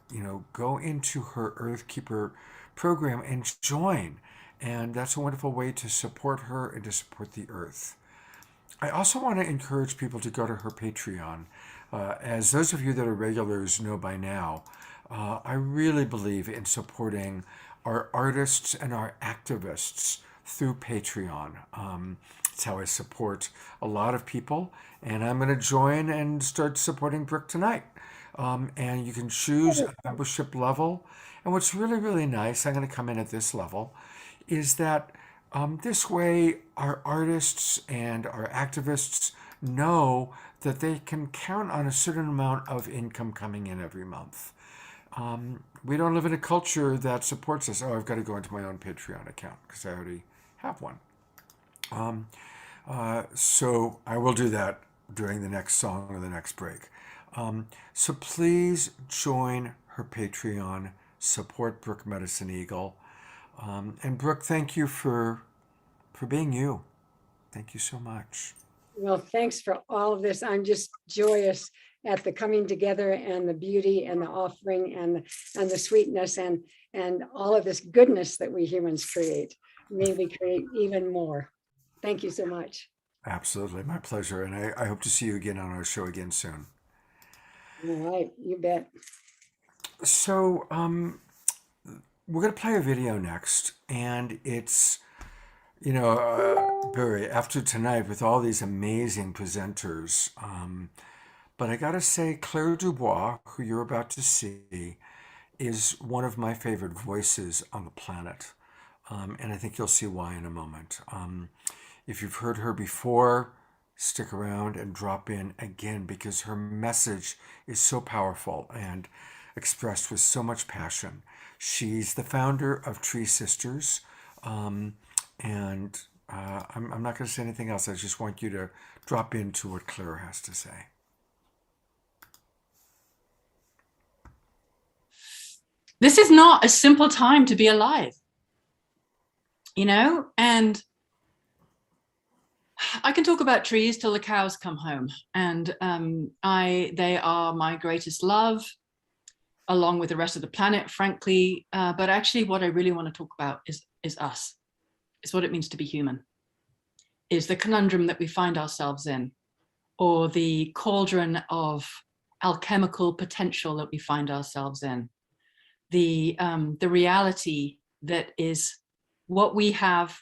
go into her Earth Keeper program and join. And that's a wonderful way to support her and to support the Earth. I also want to encourage people to go to her Patreon. As those of you that are regulars know by now, I really believe in supporting our artists and our activists through Patreon. It's how I support a lot of people, and I'm going to join and start supporting Brooke tonight. And you can choose a membership level. And what's really, really nice, I'm going to come in at this level, is that This way, our artists and our activists know that they can count on a certain amount of income coming in every month. We don't live in a culture that supports us. Oh, I've got to go into my own Patreon account because I already have one. So I will do that during the next song or the next break. So please join her Patreon, support Brooke Medicine Eagle. And Brooke, thank you for being you. Thank you so much. Well, thanks for all of this. I'm just joyous at the coming together and the beauty and the offering and the sweetness and all of this goodness that we humans create. May we create even more. Thank you so much. Absolutely, my pleasure. And I hope to see you again on our show again soon. All right, you bet. So we're going to play a video next, and it's, Barry, after tonight with all these amazing presenters, but I got to say, Claire Dubois, who you're about to see, is one of my favorite voices on the planet. And I think you'll see why in a moment. If you've heard her before, stick around and drop in again, because her message is so powerful and expressed with so much passion. She's the founder of Tree Sisters. I'm not going to say anything else. I just want you to drop into what Claire has to say. This is not a simple time to be alive, and I can talk about trees till the cows come home, and they are my greatest love, along with the rest of the planet, frankly. But actually, what I really want to talk about is us. It's what it means to be human. Is the conundrum that we find ourselves in, or the cauldron of alchemical potential that we find ourselves in. The reality that is what we have,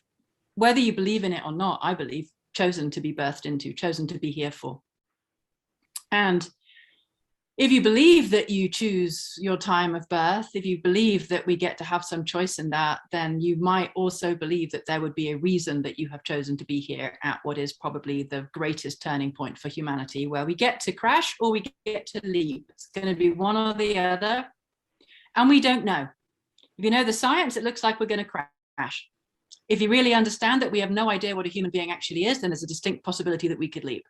whether you believe in it or not, I believe, chosen to be birthed into, chosen to be here for. And if you believe that you choose your time of birth, if you believe that we get to have some choice in that, then you might also believe that there would be a reason that you have chosen to be here at what is probably the greatest turning point for humanity, where we get to crash or we get to leap. It's going to be one or the other. And we don't know. If you know the science, it looks like we're going to crash. If you really understand that we have no idea what a human being actually is, then there's a distinct possibility that we could leap.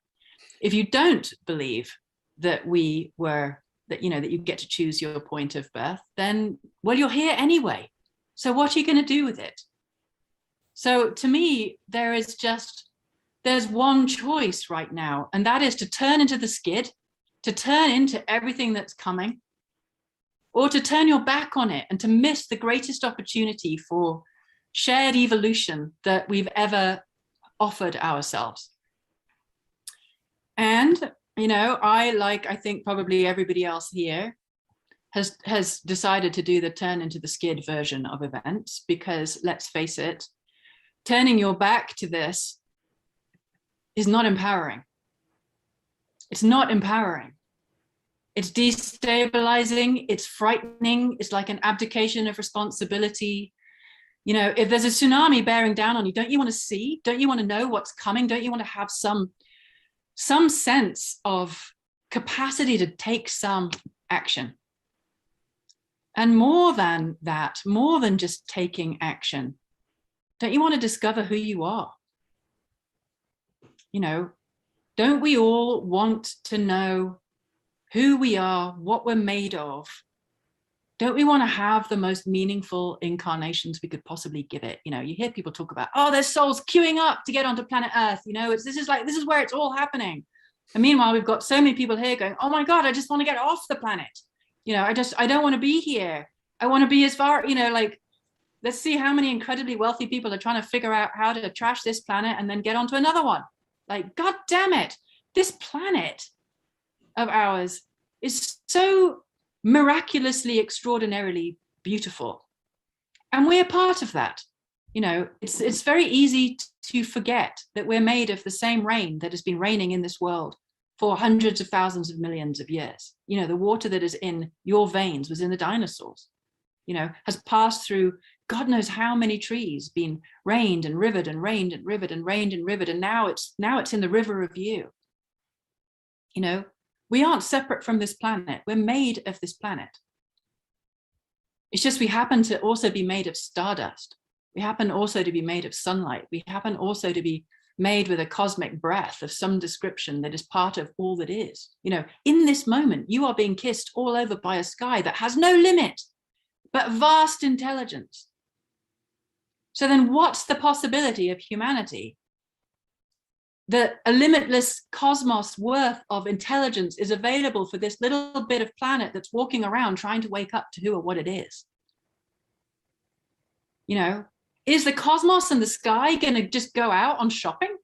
If you don't believe that that you get to choose your point of birth, then, well, you're here anyway. So what are you going to do with it? So to me, there's one choice right now, and that is to turn into the skid, to turn into everything that's coming, or to turn your back on it and to miss the greatest opportunity for shared evolution that we've ever offered ourselves. And, I think probably everybody else here has decided to do the turn into the skid version of events, because let's face it, turning your back to this is not empowering. It's not empowering. It's destabilizing, it's frightening, it's like an abdication of responsibility. If there's a tsunami bearing down on you, don't you want to see? Don't you want to know what's coming? Don't you want to have some sense of capacity to take some action? And more than that, more than just taking action, don't you want to discover who you are? Don't we all want to know who we are, what we're made of? Don't we want to have the most meaningful incarnations we could possibly give it? You hear people talk about, oh, there's souls queuing up to get onto planet Earth. This is where it's all happening. And meanwhile, we've got so many people here going, oh my God, I just want to get off the planet. I don't want to be here. I want to be as far, let's see how many incredibly wealthy people are trying to figure out how to trash this planet and then get onto another one. God damn it. This planet of ours is so miraculously, extraordinarily beautiful, and we're part of that. It's very easy to forget that we're made of the same rain that has been raining in this world for hundreds of thousands of millions of years. The water that is in your veins was in the dinosaurs, has passed through God knows how many trees been rained and rivered and rained and rivered and rained and rivered, and now it's in the river of you. You know, we aren't separate from this planet. We're made of this planet. It's just we happen to also be made of stardust. We happen also to be made of sunlight. We happen also to be made with a cosmic breath of some description that is part of all that is. You know, in this moment, you are being kissed all over by a sky that has no limit, but vast intelligence. So then what's the possibility of humanity? That a limitless cosmos worth of intelligence is available for this little bit of planet that's walking around trying to wake up to who or what it is. You know, is the cosmos and the sky going to just go out on shopping?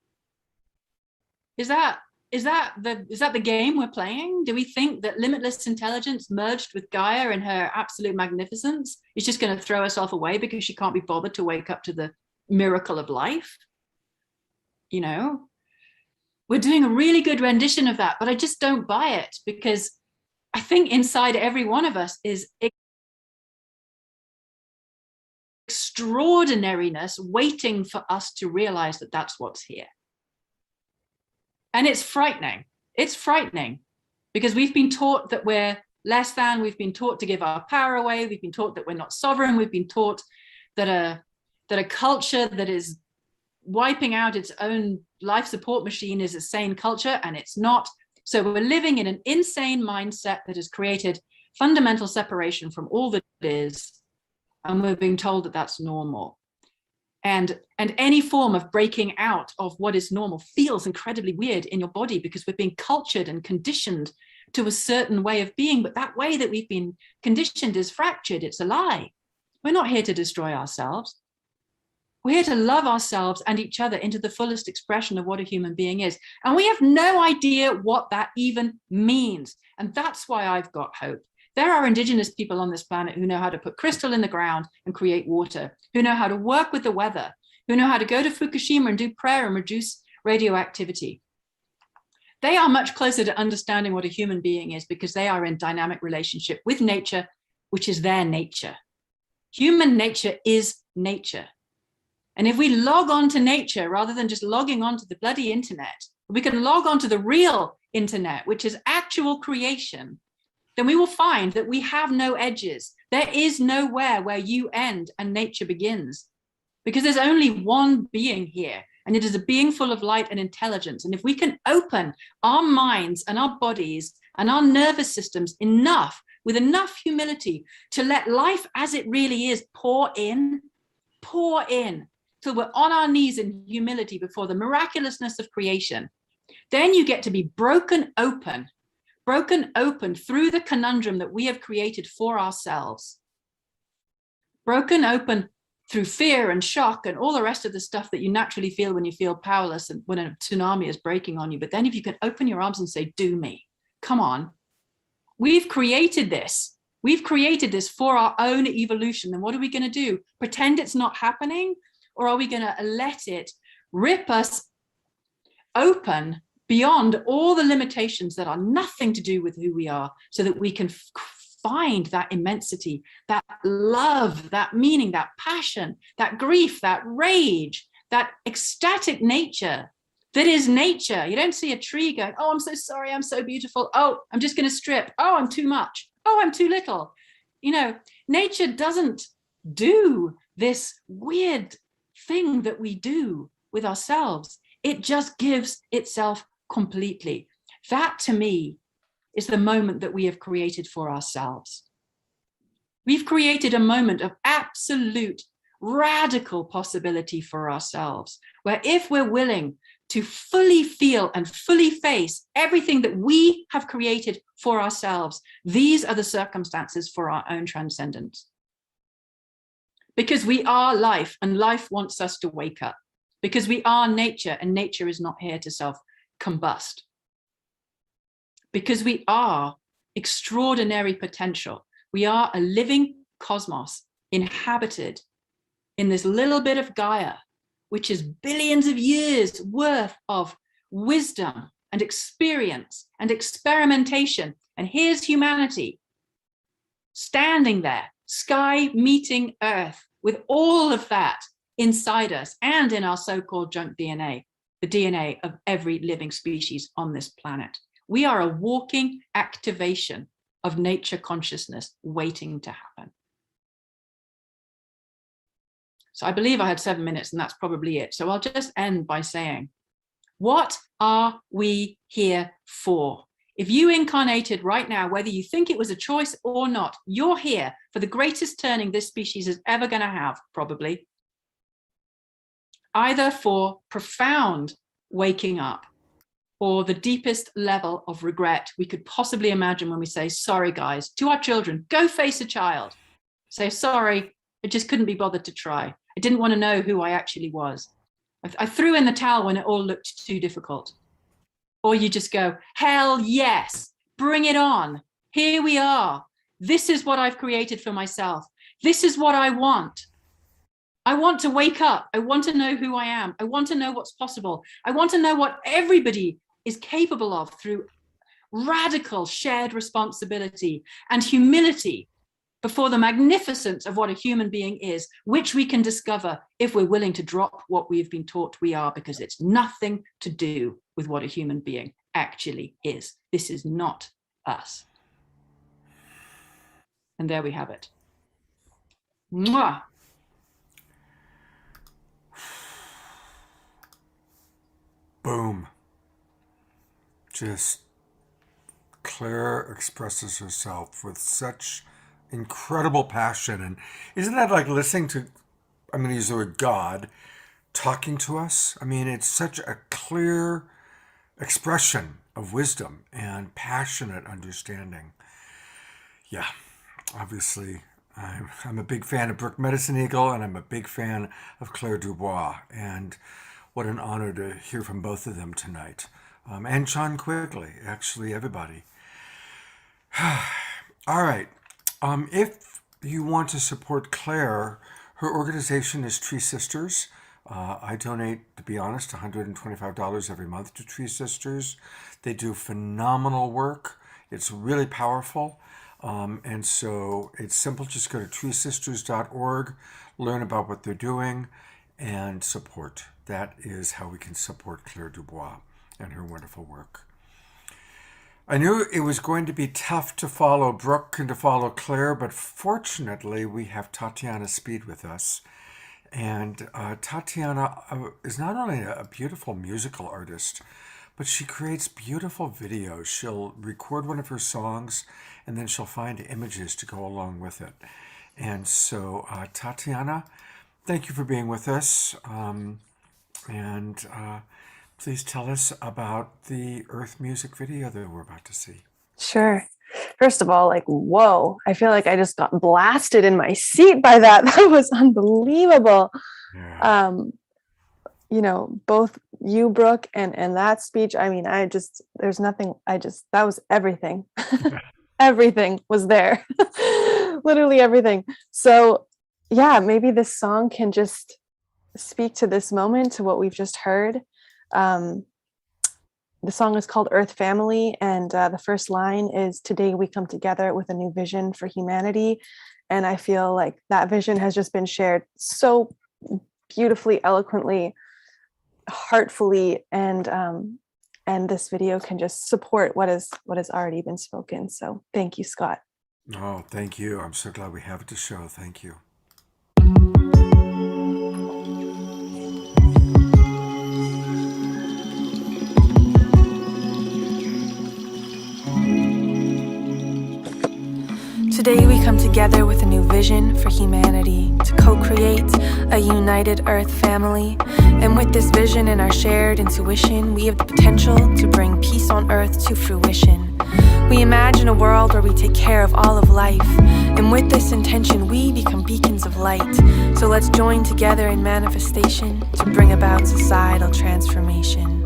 Is that the game we're playing? Do we think that limitless intelligence merged with Gaia in her absolute magnificence is just going to throw herself away because she can't be bothered to wake up to the miracle of life? You know, we're doing a really good rendition of that, but I just don't buy it, because I think inside every one of us is extraordinariness waiting for us to realize that that's what's here. And it's frightening. It's frightening because we've been taught that we're less than, we've been taught to give our power away, we've been taught that we're not sovereign, we've been taught that a culture that is wiping out its own life support machine is a sane culture, and it's not. So we're living in an insane mindset that has created fundamental separation from all that is, and we're being told that that's normal. And any form of breaking out of what is normal feels incredibly weird in your body because we're being cultured and conditioned to a certain way of being, but that way that we've been conditioned is fractured, it's a lie. We're not here to destroy ourselves. We're here to love ourselves and each other into the fullest expression of what a human being is. And we have no idea what that even means. And that's why I've got hope. There are indigenous people on this planet who know how to put crystal in the ground and create water, who know how to work with the weather, who know how to go to Fukushima and do prayer and reduce radioactivity. They are much closer to understanding what a human being is because they are in dynamic relationship with nature, which is their nature. Human nature is nature. And if we log on to nature rather than just logging onto the bloody internet, we can log on to the real internet, which is actual creation, then we will find that we have no edges. There is nowhere where you end and nature begins, because there's only one being here, and it is a being full of light and intelligence. And if we can open our minds and our bodies and our nervous systems enough, with enough humility to let life as it really is pour in, till we're on our knees in humility before the miraculousness of creation, then you get to be broken open through the conundrum that we have created for ourselves, broken open through fear and shock and all the rest of the stuff that you naturally feel when you feel powerless and when a tsunami is breaking on you. But then if you can open your arms and say, do me, come on. We've created this. We've created this for our own evolution. And what are we going to do? Pretend it's not happening? Or are we going to let it rip us open beyond all the limitations that are nothing to do with who we are, so that we can find that immensity, that love, that meaning, that passion, that grief, that rage, that ecstatic nature that is nature. You don't see a tree going, oh, I'm so sorry, I'm so beautiful. Oh, I'm just going to strip. Oh, I'm too much. Oh, I'm too little. You know, nature doesn't do this weird thing that we do with ourselves. It just gives itself completely. That to me is the moment that we have created for ourselves. We've created a moment of absolute radical possibility for ourselves, where if we're willing to fully feel and fully face everything that we have created for ourselves, these are the circumstances for our own transcendence. Because we are life, and life wants us to wake up. Because we are nature, and nature is not here to self-combust. Because we are extraordinary potential. We are a living cosmos inhabited in this little bit of Gaia, which is billions of years worth of wisdom and experience and experimentation. And here's humanity standing there, sky meeting earth, with all of that inside us and in our so-called junk DNA, the DNA of every living species on this planet. We are a walking activation of nature consciousness waiting to happen. So I believe I had 7 minutes, and that's probably it. So I'll just end by saying, what are we here for? If you incarnated right now, whether you think it was a choice or not, you're here for the greatest turning this species is ever going to have, probably. Either for profound waking up or the deepest level of regret we could possibly imagine when we say, sorry, guys, to our children, go face a child. Say, sorry, I just couldn't be bothered to try. I didn't want to know who I actually was. I threw in the towel when it all looked too difficult. Or you just go, hell yes, bring it on. Here we are. This is what I've created for myself. This is what I want. I want to wake up. I want to know who I am. I want to know what's possible. I want to know what everybody is capable of through radical shared responsibility and humility before the magnificence of what a human being is, which we can discover if we're willing to drop what we've been taught we are, because it's nothing to do with what a human being actually is. This is not us. And there we have it. Mwah. Boom. Just Claire expresses herself with such incredible passion. And isn't that like listening to, I'm going to use the word God, talking to us? I mean, it's such a clear expression of wisdom and passionate understanding. Yeah, obviously, I'm a big fan of Brooke Medicine Eagle, and I'm a big fan of Claire Dubois. And what an honor to hear from both of them tonight. And John Quigley, actually, everybody. All right. If you want to support Claire, her organization is Tree Sisters. I donate, to be honest, $125 every month to Tree Sisters. They do phenomenal work. It's really powerful. And so it's simple. Just go to treesisters.org, learn about what they're doing, and support. That is how we can support Claire Dubois and her wonderful work. I knew it was going to be tough to follow Brooke and to follow Claire, but fortunately we have Tatiana Speed with us. And Tatiana is not only a beautiful musical artist, but she creates beautiful videos. She'll record one of her songs, and then she'll find images to go along with it. And so, Tatiana, thank you for being with us. Please tell us about the Earth music video that we're about to see. Sure. First of all, like, whoa, I feel like I just got blasted in my seat by that. That was unbelievable. Yeah. You know, both you, Brooke, and that speech, I mean, there's nothing, that was everything. Everything was there. Literally everything. So yeah, maybe this song can just speak to this moment, to what we've just heard. The song is called Earth Family, and the first line is, "Today we come together with a new vision for humanity." And I feel like that vision has just been shared so beautifully, eloquently, heartfully, and this video can just support what has already been spoken. So thank you, Scott. Oh, thank you. I'm so glad we have it to show. Thank you. Today we come together with a new vision for humanity, to co-create a united Earth family. And with this vision and our shared intuition, we have the potential to bring peace on Earth to fruition. We imagine a world where we take care of all of life, and with this intention we become beacons of light. So let's join together in manifestation to bring about societal transformation.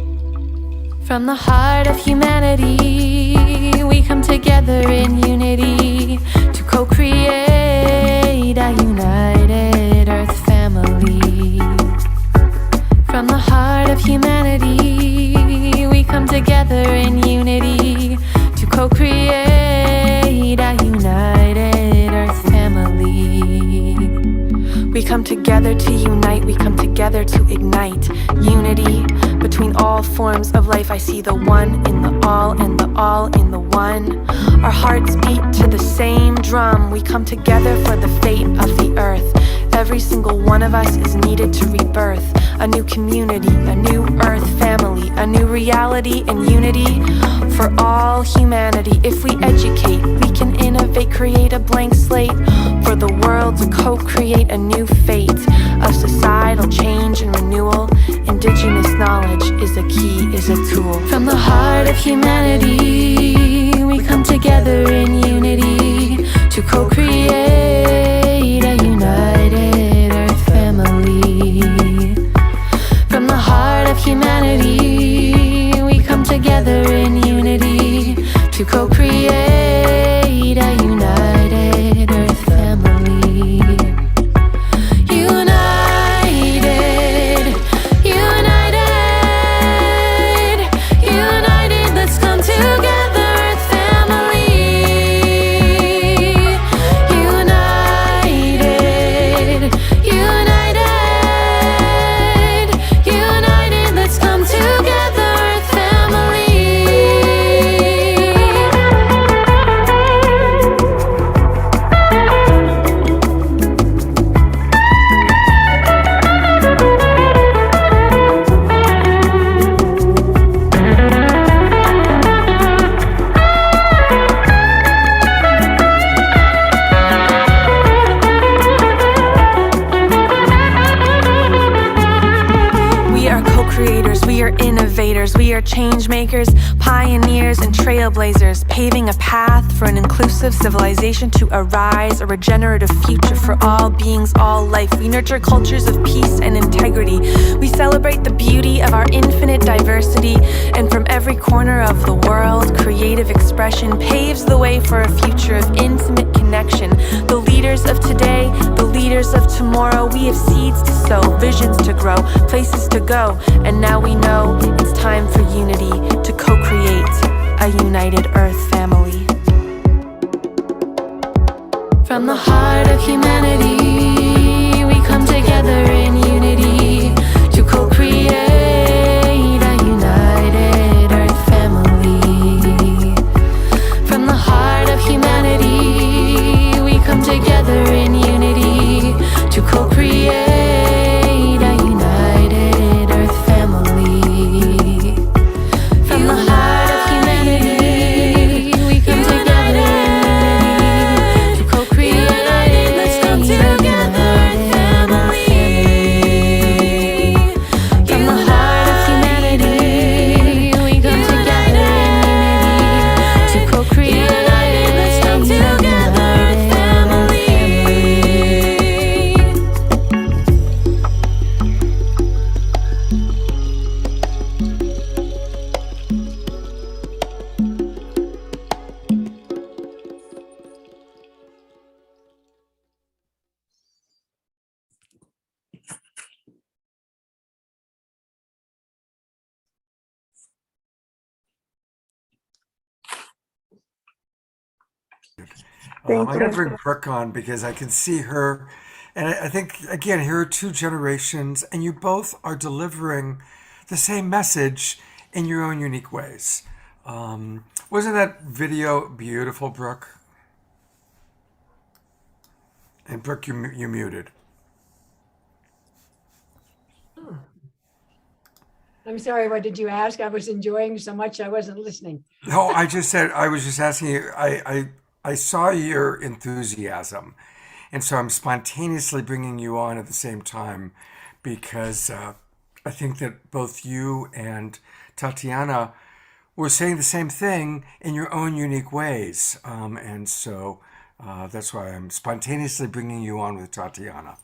From the heart of humanity, we come together in unity to co-create a united Earth family. From the heart of humanity, we come together in unity to co-create a united Earth family. We come come together to unite, we come together to ignite unity between all forms of life. I see the one in the all and the all in the one. Our hearts beat to the same drum. We come together for the fate of the earth. Every single one of us is needed to rebirth a new community, a new earth family, a new reality and unity for all humanity. If we educate, we can innovate, create a blank slate for the world to co-create a new fate of societal change and renewal. Indigenous knowledge is a key, is a tool. From the heart of humanity, we come together in unity to co-create a united earth family. From the heart of humanity, we come together in unity to co-create a united earth family. United, united, united, let's come together, earth family. United, united, united, let's come together, earth family. We are co-creators, we are innovators, we are change makers, pioneers and trailblazers, paving a path for an inclusive civilization to arise, a regenerative future for all beings, all life. We nurture cultures of peace and integrity. We celebrate the beauty of our infinite diversity, and from every corner of the world, creative expression paves the way for a future of intimate connection. The leaders of today, the leaders of tomorrow, we have seeds to sow, visions to grow, places to go, and now we know it's time for unity to co-create a united earth family. From the heart of humanity, we come together in unity to co-create a united earth family. From the heart of humanity, we come together in unity to co-create a united earth family. From the heart of humanity, we come together to co-create. Let's come together, family. From the heart of humanity, we come together to co-create. Let's come together, family. Thank I'm going to you. bring Brooke on because I can see her. And I think, again, here are two generations, and you both are delivering the same message in your own unique ways. Wasn't that video beautiful, Brooke? And Brooke, you muted. I'm sorry, what did you ask? I was enjoying so much I wasn't listening. No, I just said, I was just asking you, I saw your enthusiasm. And so I'm spontaneously bringing you on at the same time because I think that both you and Tatiana were saying the same thing in your own unique ways. And so that's why I'm spontaneously bringing you on with Tatiana.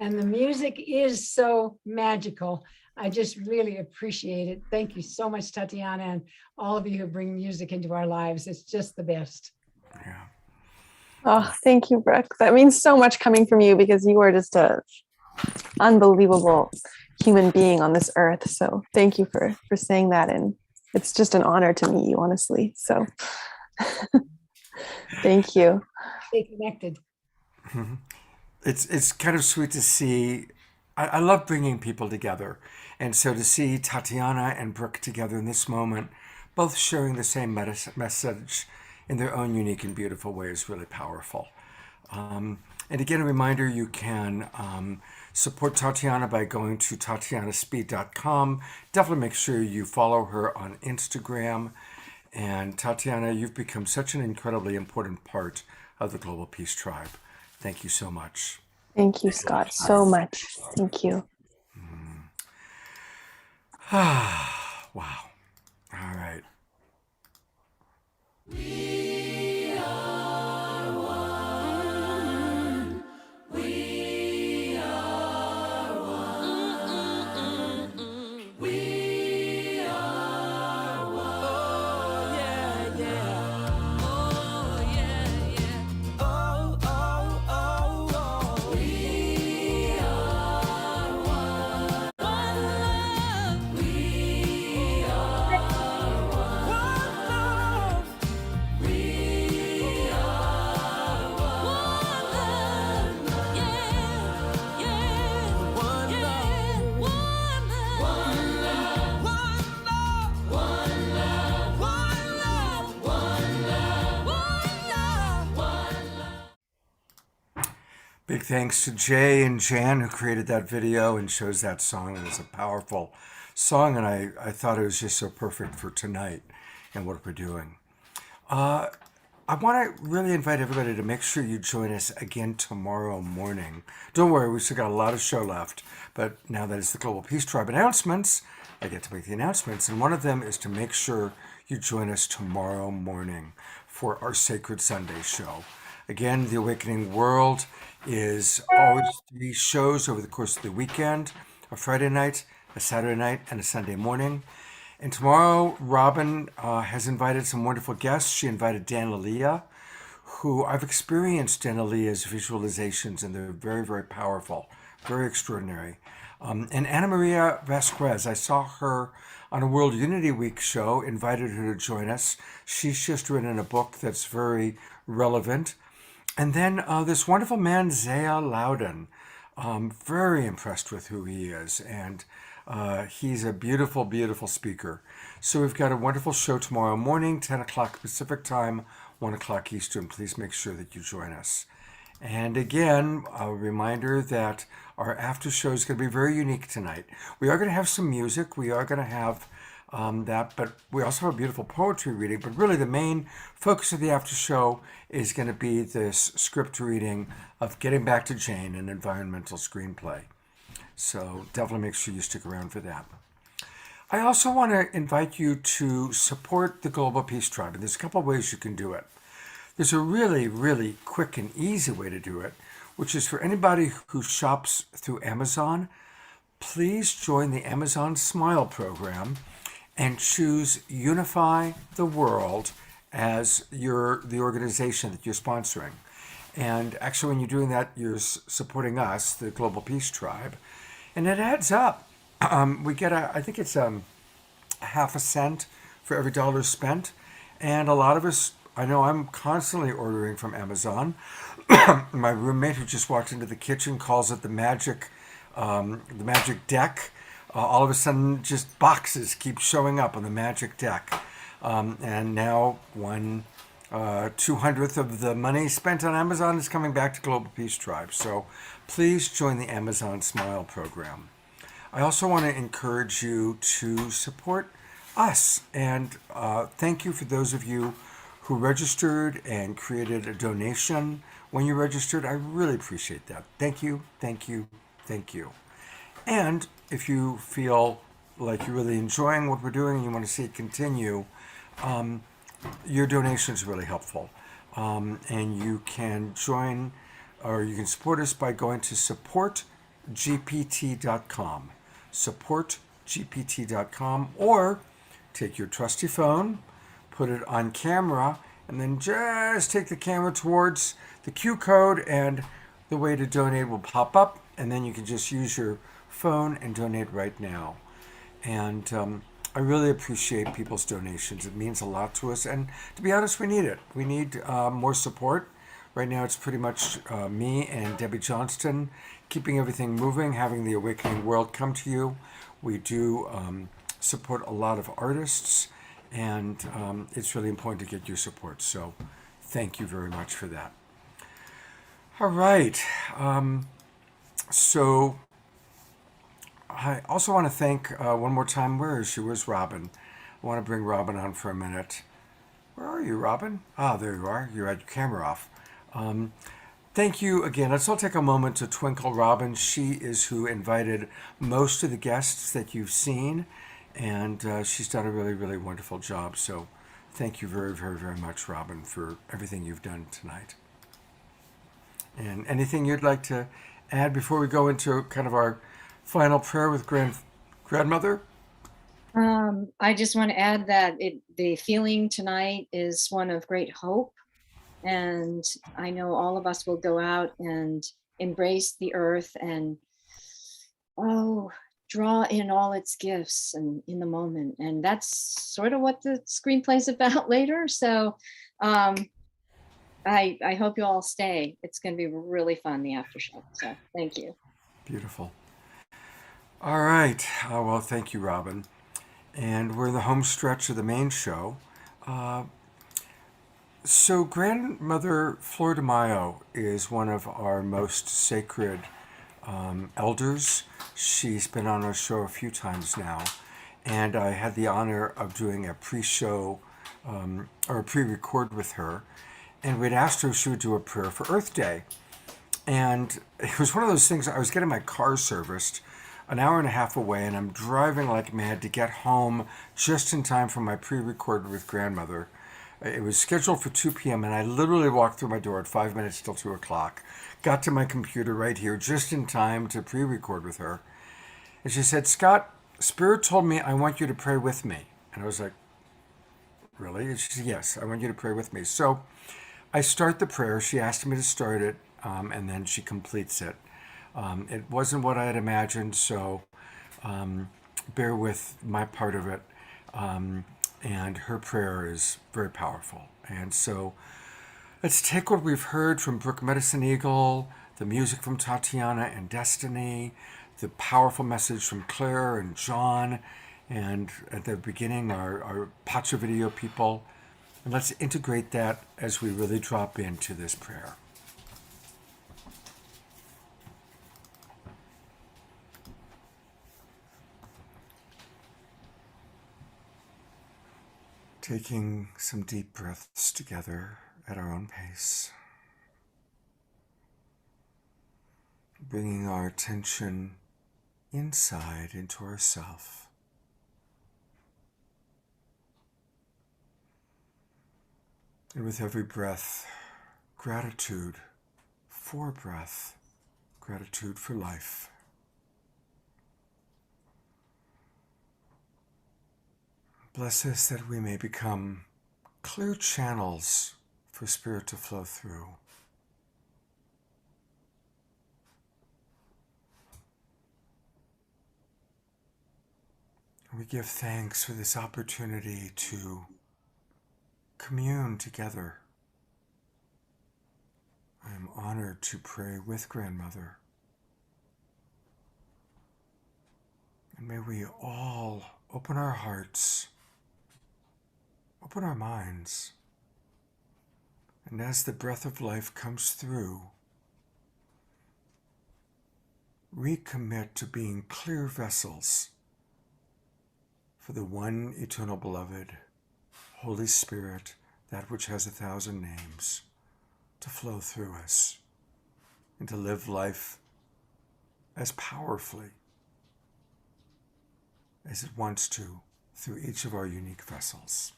And the music is so magical. I just really appreciate it. Thank you so much, Tatiana, and all of you who bring music into our lives. It's just the best. Yeah. Oh, thank you, Brooke. That means so much coming from you because you are just a unbelievable human being on this earth. So thank you for saying that. And it's just an honor to meet you, honestly. So thank you. Stay connected. it's kind of sweet to see. I love bringing people together. And so to see Tatiana and Brooke together in this moment, both sharing the same message in their own unique and beautiful way is really powerful. And again, a reminder, you can support Tatiana by going to tatianaspeed.com. Definitely make sure you follow her on Instagram. And Tatiana, you've become such an incredibly important part of the Global Peace Tribe. Thank you so much. Thank you, Scott, so much. Thank you. Wow. All right. Big thanks to Jay and Jan who created that video and chose that song. And it's a powerful song, and I thought it was just so perfect for tonight and what we're doing. I want to really invite everybody to make sure you join us again tomorrow morning. Don't worry, we've still got a lot of show left, but now that it's the Global Peace Tribe announcements, I get to make the announcements, and one of them is to make sure you join us tomorrow morning for our Sacred Sunday show. Again, The Awakening World is always 3 shows over the course of the weekend, a Friday night, a Saturday night, and a Sunday morning. And tomorrow, Robin has invited some wonderful guests. She invited Dan Lalia, who I've experienced Dan Lalia's visualizations, and they're very, very powerful, very extraordinary. And Ana Maria Vasquez, I saw her on a World Unity Week show, invited her to join us. She's just written a book that's very relevant. And then this wonderful man, Zaya Loudon. Very impressed with who he is. And he's a beautiful, beautiful speaker. So we've got a wonderful show tomorrow morning, 10 o'clock Pacific time, 1 o'clock Eastern. Please make sure that you join us. And again, a reminder that our after show is going to be very unique tonight. We are going to have some music. We are going to have that, but we also have a beautiful poetry reading. But really the main focus of the after show is going to be this script reading of Getting Back to Jane, an environmental screenplay. So definitely make sure you stick around for that. I also want to invite you to support the Global Peace Tribe, and there's a couple of ways you can do it. There's a really, really quick and easy way to do it, which is for anybody who shops through Amazon. Please join the Amazon Smile program and choose Unify the World as the organization that you're sponsoring. And actually, when you're doing that, you're supporting us, the Global Peace Tribe, and it adds up. We get I think it's a half a cent for every dollar spent, and a lot of us, I know I'm constantly ordering from Amazon. My roommate who just walked into the kitchen calls it the magic deck. All of a sudden, just boxes keep showing up on the magic deck. And now 1/200th of the money spent on Amazon is coming back to Global Peace Tribe. So please join the Amazon Smile program. I also want to encourage you to support us. And thank you for those of you who registered and created a donation when you registered. I really appreciate that. Thank you, thank you, thank you. And if you feel like you're really enjoying what we're doing and you want to see it continue, your donation is really helpful. And you can join, or you can support us by going to supportgpt.com. Supportgpt.com, or take your trusty phone, put it on camera, and then just take the camera towards the Q code, and the way to donate will pop up, and then you can just use your phone and donate right now. And I really appreciate people's donations. It means a lot to us, and to be honest, we need it. We need more support Right now, it's pretty much me and Debbie Johnston keeping everything moving, having the Awakening World come to you. We do support a lot of artists, and it's really important to get your support. So thank you very much for that. All right. So I also want to thank one more time, where is she? Where's Robin? I want to bring Robin on for a minute. Where are you, Robin? Ah, there you are. You had your camera off. Thank you again. Let's all take a moment to twinkle Robin. She is who invited most of the guests that you've seen, and she's done a really, really wonderful job. So thank you very, very, very much, Robin, for everything you've done tonight. And anything you'd like to add before we go into kind of our final prayer with grandmother? I just want to add that the feeling tonight is one of great hope. And I know all of us will go out and embrace the earth and, draw in all its gifts and in the moment. And that's sort of what the screenplay's about later. So I hope you all stay. It's going to be really fun, the after show. So thank you. Beautiful. All right. Well, thank you, Robin. And we're in the home stretch of the main show. So Grandmother Flor de Mayo is one of our most sacred elders. She's been on our show a few times now, and I had the honor of doing a pre-show or a pre-record with her, and we'd asked her if she would do a prayer for Earth Day. And it was one of those things, I was getting my car serviced an hour and a half away, and I'm driving like mad to get home just in time for my pre-record with Grandmother. It was scheduled for 2 p.m. and I literally walked through my door at 5 minutes till 2 o'clock. Got to my computer right here just in time to pre-record with her. And she said, "Scott, Spirit told me I want you to pray with me." And I was like, "Really?" And she said, "Yes, I want you to pray with me." So I start the prayer. She asked me to start it, and then she completes it. It wasn't what I had imagined, so bear with my part of it. And her prayer is very powerful. And so let's take what we've heard from Brooke Medicine Eagle, the music from Tatiana and Destiny, the powerful message from Claire and John, and at the beginning, our Pacha Video people. And let's integrate that as we really drop into this prayer. Taking some deep breaths together at our own pace. Bringing our attention inside into ourself. And with every breath, gratitude for breath, gratitude for life. Bless us that we may become clear channels for Spirit to flow through. We give thanks for this opportunity to commune together. I am honored to pray with Grandmother. And may we all open our hearts, open our minds, and as the breath of life comes through, recommit to being clear vessels for the one eternal beloved, Holy Spirit, that which has 1,000 names, to flow through us and to live life as powerfully as it wants to through each of our unique vessels.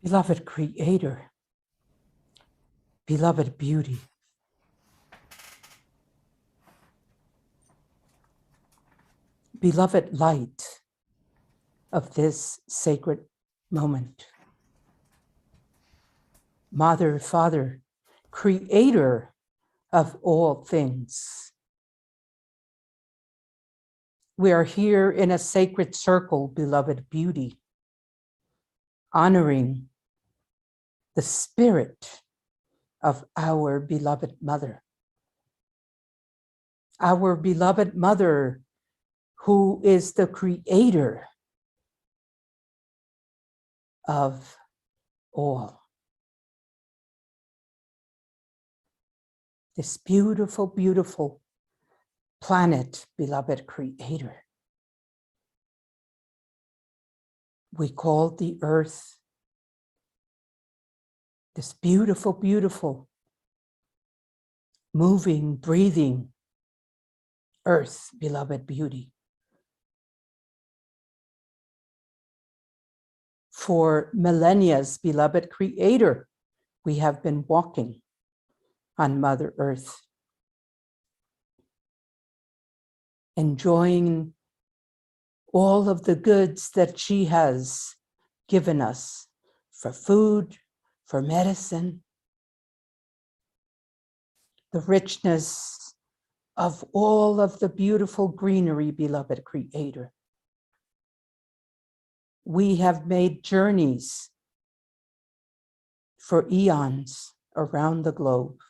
Beloved Creator, beloved Beauty, beloved light of this sacred moment. Mother, Father, creator of all things. We are here in a sacred circle, beloved beauty, honoring the spirit of our beloved mother. Our beloved mother, who is the creator of all. This beautiful, beautiful planet, beloved creator. We call the earth this beautiful, beautiful, moving, breathing earth, beloved beauty. For millennia's beloved creator, we have been walking on Mother Earth, enjoying all of the goods that she has given us for food, for medicine, the richness of all of the beautiful greenery, beloved creator. We have made journeys for eons around the globe.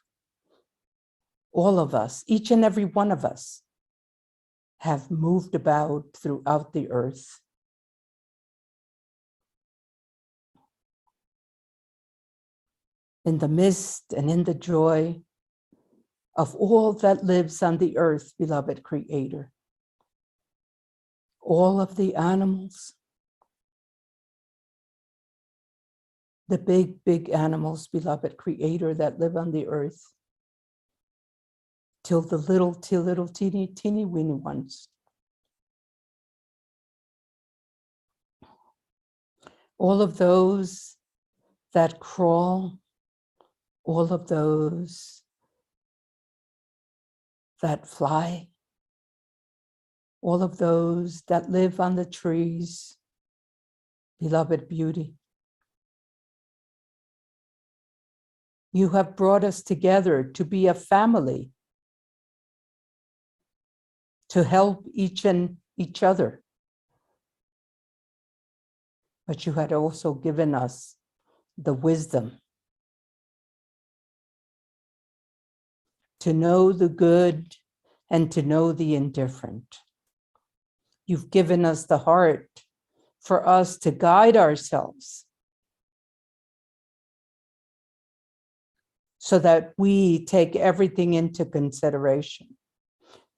All of us, each and every one of us, have moved about throughout the earth. In the midst and in the joy of all that lives on the earth, beloved creator. All of the animals, the big, big animals, beloved creator, that live on the earth, till the little teeny, teeny, weeny ones. All of those that crawl, all of those that fly, all of those that live on the trees, beloved beauty. You have brought us together to be a family, to help each and each other. But you had also given us the wisdom to know the good and to know the indifferent. You've given us the heart for us to guide ourselves so that we take everything into consideration,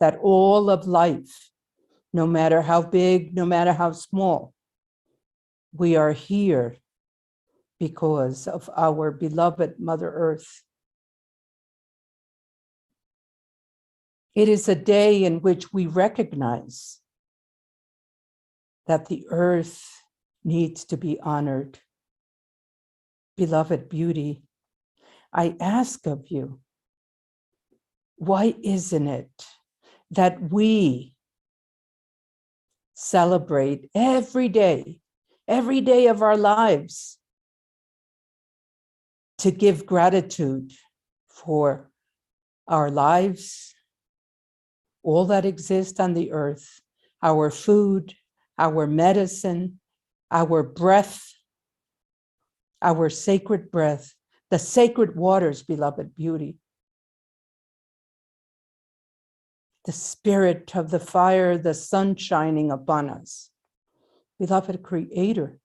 that all of life, no matter how big, no matter how small, we are here because of our beloved Mother Earth. It is a day in which we recognize that the earth needs to be honored. Beloved beauty, I ask of you, why isn't it that we celebrate every day of our lives to give gratitude for our lives, all that exists on the earth, our food, our medicine, our breath, our sacred breath, the sacred waters, beloved beauty, the spirit of the fire, the sun shining upon us, beloved creator.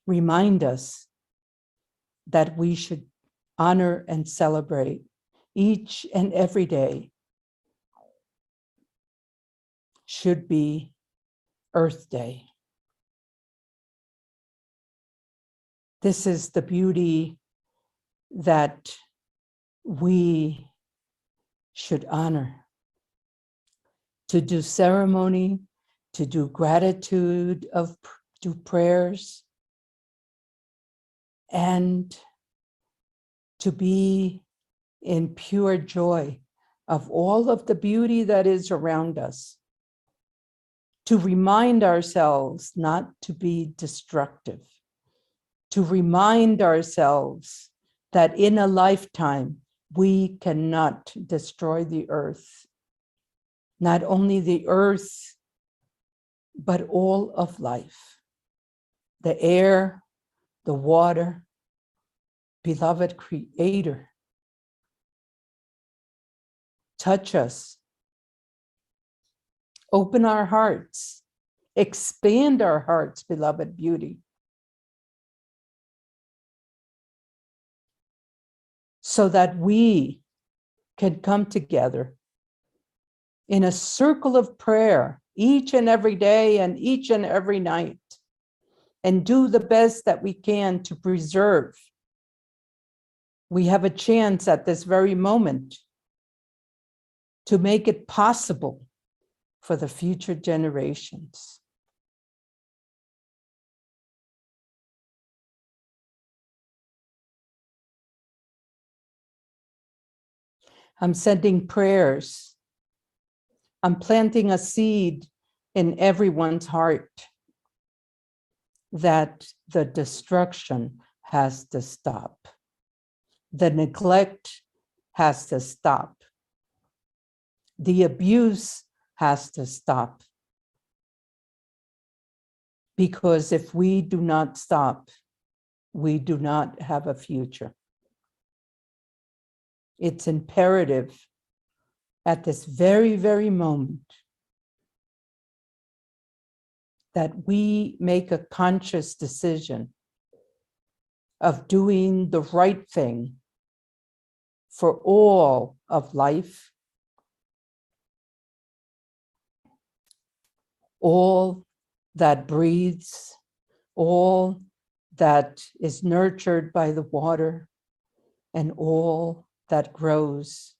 Remind us that we should honor and celebrate each and every day should be Earth Day. This is the beauty that we should honor. To do ceremony, to do gratitude, do prayers, and to be in pure joy of all of the beauty that is around us, to remind ourselves not to be destructive, to remind ourselves that in a lifetime, we cannot destroy the earth. Not only the earth, but all of life, the air, the water. Beloved Creator, touch us, open our hearts, expand our hearts, beloved beauty, so that we can come together in a circle of prayer each and every day and each and every night, and do the best that we can to preserve. We have a chance at this very moment to make it possible for the future generations. I'm sending prayers. I'm planting a seed in everyone's heart that the destruction has to stop. The neglect has to stop. The abuse has to stop. Because if we do not stop, we do not have a future. It's imperative at this very, very moment that we make a conscious decision of doing the right thing for all of life, all that breathes, all that is nurtured by the water, and all that grows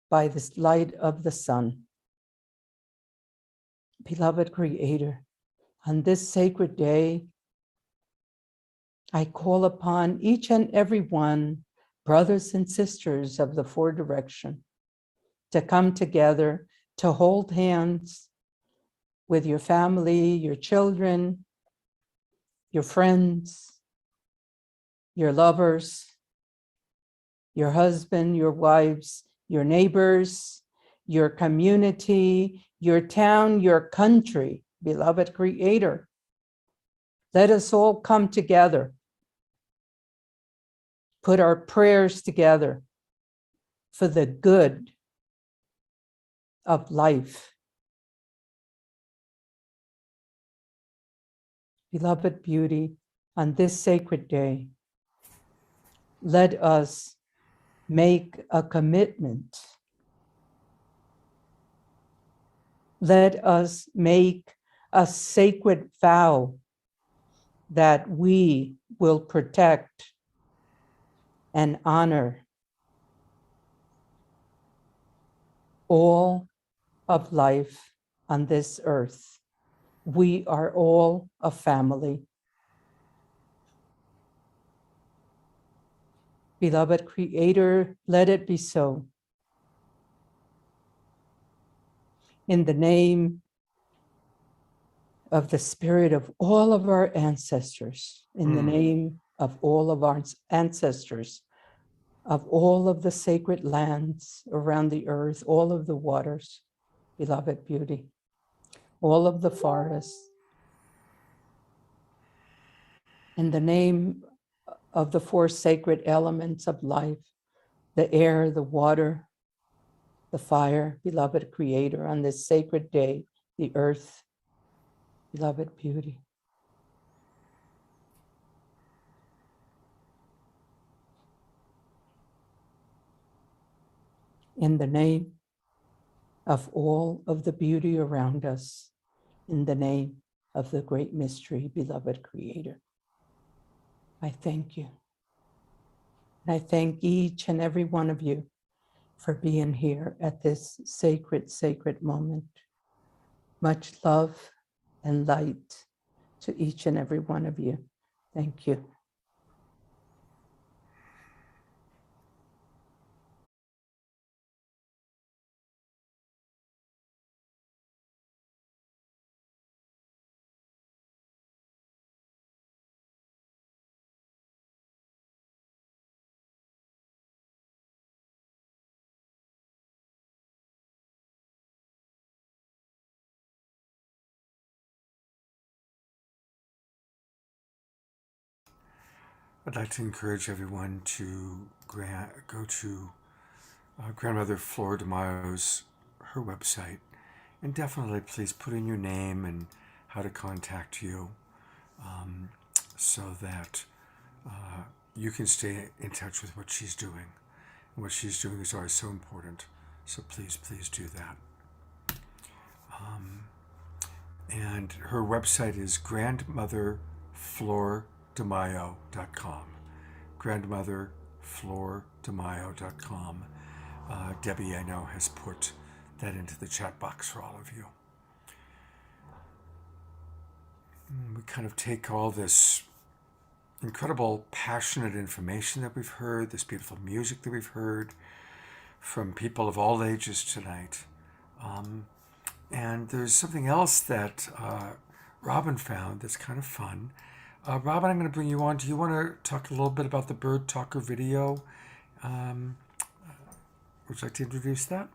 by the light of the sun. Beloved Creator, on this sacred day, I call upon each and every one, brothers and sisters of the Four Direction, to come together, to hold hands with your family, your children, your friends, your lovers, your husband, your wives, your neighbors, your community, your town, your country, beloved Creator. Let us all come together, put our prayers together for the good of life. Beloved beauty, on this sacred day, let us make a commitment. Let us make a sacred vow that we will protect and honor all of life on this earth. We are all a family. Beloved Creator, let it be so. In the name of the spirit of all of our ancestors, in the name of all of our ancestors, of all of the sacred lands around the earth, all of the waters, beloved beauty, all of the forests, in the name of the four sacred elements of life, the air, the water, the fire, beloved Creator, on this sacred day, the earth, beloved beauty. In the name of all of the beauty around us, in the name of the great mystery, beloved Creator, I thank you. And I thank each and every one of you for being here at this sacred, sacred moment. Much love and light to each and every one of you. Thank you. I'd like to encourage everyone to go to Grandmother Flora DeMaio's her website, and definitely please put in your name and how to contact you, so that you can stay in touch with what she's doing. And what she's doing is always so important. So please do that. And her website is grandmotherflordemaio.com. Grandmotherflordemaio.com. Debbie, I know, has put that into the chat box for all of you. We kind of take all this incredible, passionate information that we've heard, this beautiful music that we've heard from people of all ages tonight. And there's something else that Robin found that's kind of fun. Robin, I'm going to bring you on. Do you want to talk a little bit about the Bird Talker video? Would you like to introduce that?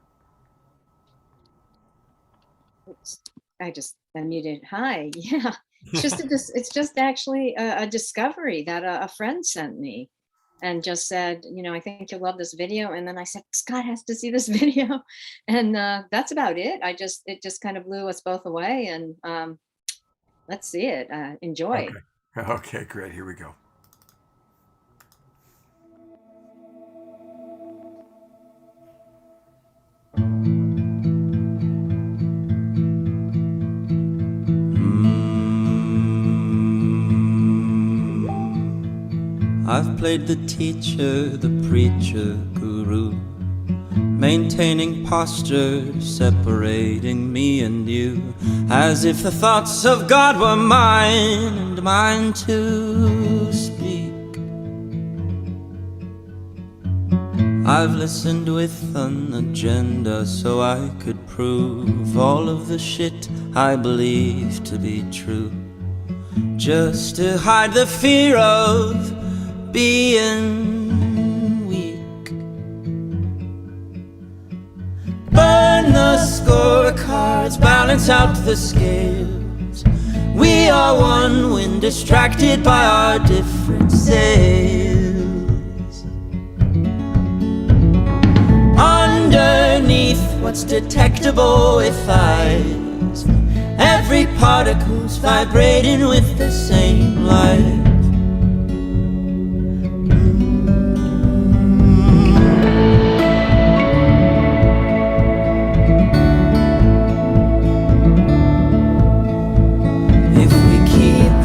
I just unmuted. Hi. Yeah. It's just actually a discovery that a friend sent me and just said, I think you'll love this video. And then I said, Scott has to see this video. And that's about it. It just kind of blew us both away, and let's see it. Enjoy. Okay, great. Here we go. I've played the teacher, the preacher, guru, maintaining posture, separating me and you, as if the thoughts of God were mine and mine to speak. I've listened with an agenda so I could prove all of the shit I believe to be true, just to hide the fear of being weak. Burn the scorecards, balance out the scales. We are one when distracted by our different sails. Underneath what's detectable with eyes, every particle's vibrating with the same light.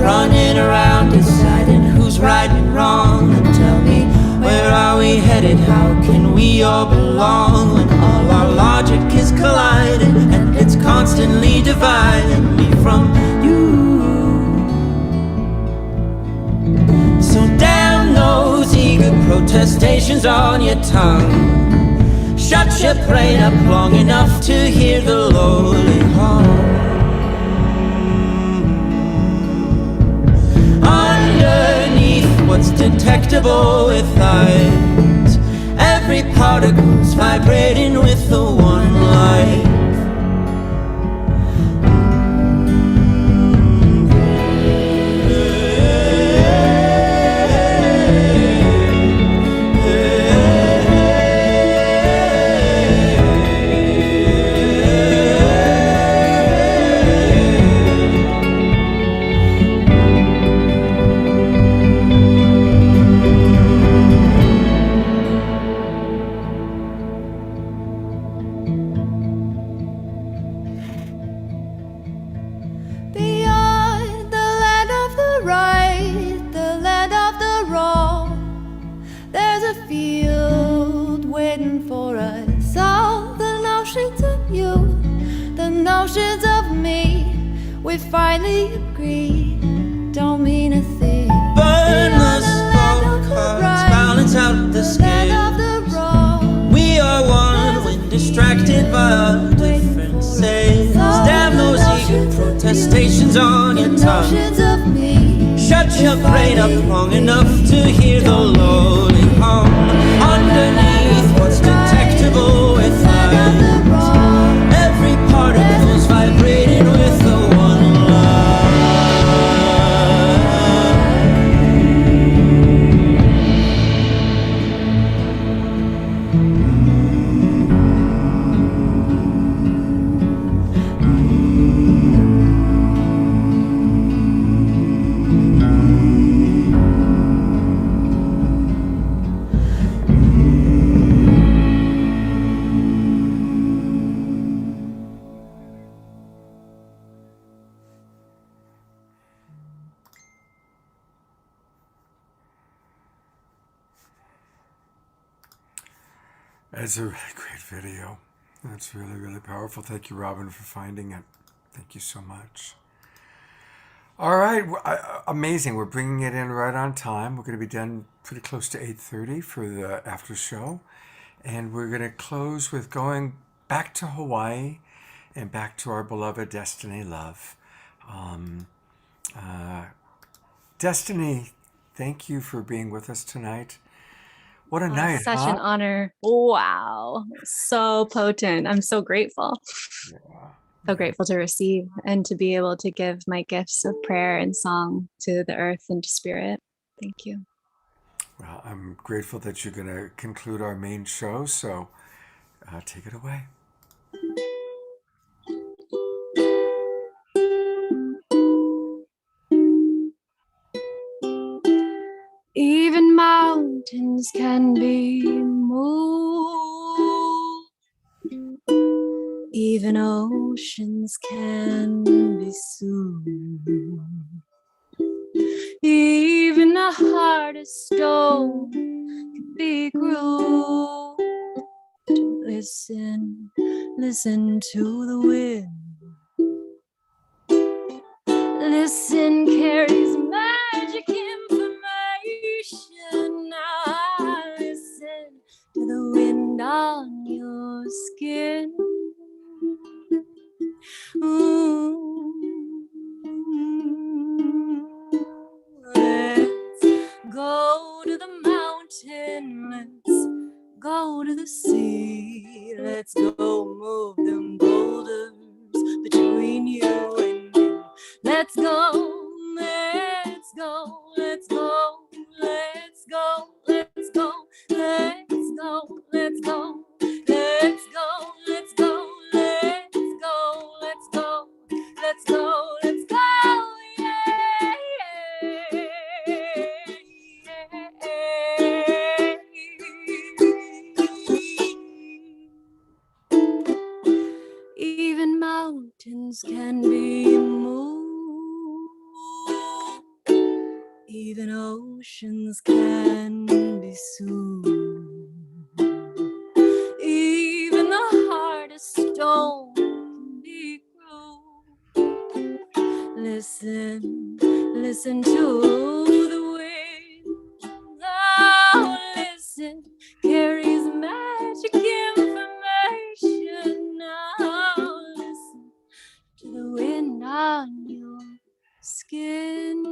Running around deciding who's right and wrong, and tell me, where are we headed? How can we all belong when all our logic is colliding and it's constantly dividing me from you? So damn those eager protestations on your tongue. Shut your brain up long enough to hear the lowly hum. Underneath what's detectable with eyes, every particle's vibrating with the one life. Finally agree, don't mean a thing. Burn the scorecards, balance out the scales. We are one when distracted by our different sails. Damn those eager protestations on your tongue. Shut your brain up long enough to hear the lowly hum. Underneath what's detectable with eyes, every particle's vibrating with the one love. It's a really great video. That's really, really powerful. Thank you, Robin, for finding it. Thank you so much. All right, amazing. We're bringing it in right on time. We're going to be done pretty close to 8:30 for the after show. And we're going to close with going back to Hawaii and back to our beloved Destiny Love. Destiny, thank you for being with us tonight. What a night, Such huh? an honor. Wow. So potent. I'm so grateful. So grateful to receive and to be able to give my gifts of prayer and song to the earth and to spirit. Thank you. Well, I'm grateful that you're going to conclude our main show, so take it away. Even mountains can be moved. Even oceans can be soothed. Even the hardest stone can be grooved. Listen, listen to the wind. Listen carries magic information. Now listen to the wind on your skin. Let's go to the mountain. Let's go to the sea. Let's go move them boulders between you and me. Let's go. Let's go. Let's go. Let's go. Let's go. Let's go. Let's go. Let's go. Let's go. Let's go. Let's go. Let's go. Let's go. Yeah. Even mountains can be moved. Even oceans can be soothed. Even the hardest stone can be grooved. Listen, listen to the wind. Oh, listen, carries magic information. Now listen to the wind on your skin.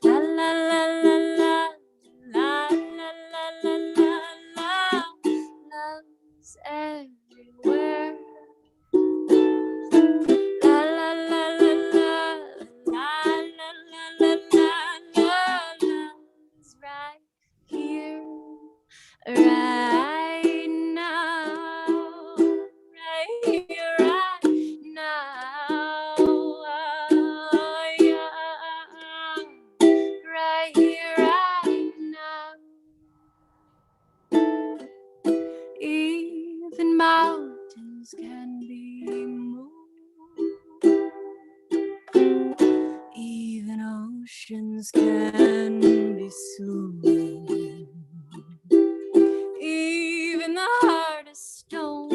La la la la la la la la la la la. Love's everywhere. La la la la la la la la la la la. Love's right here, right now, right here, right now. Yeah. Right here, right now. Even mountains can be moved. Even oceans can be soothed. Even the hardest stone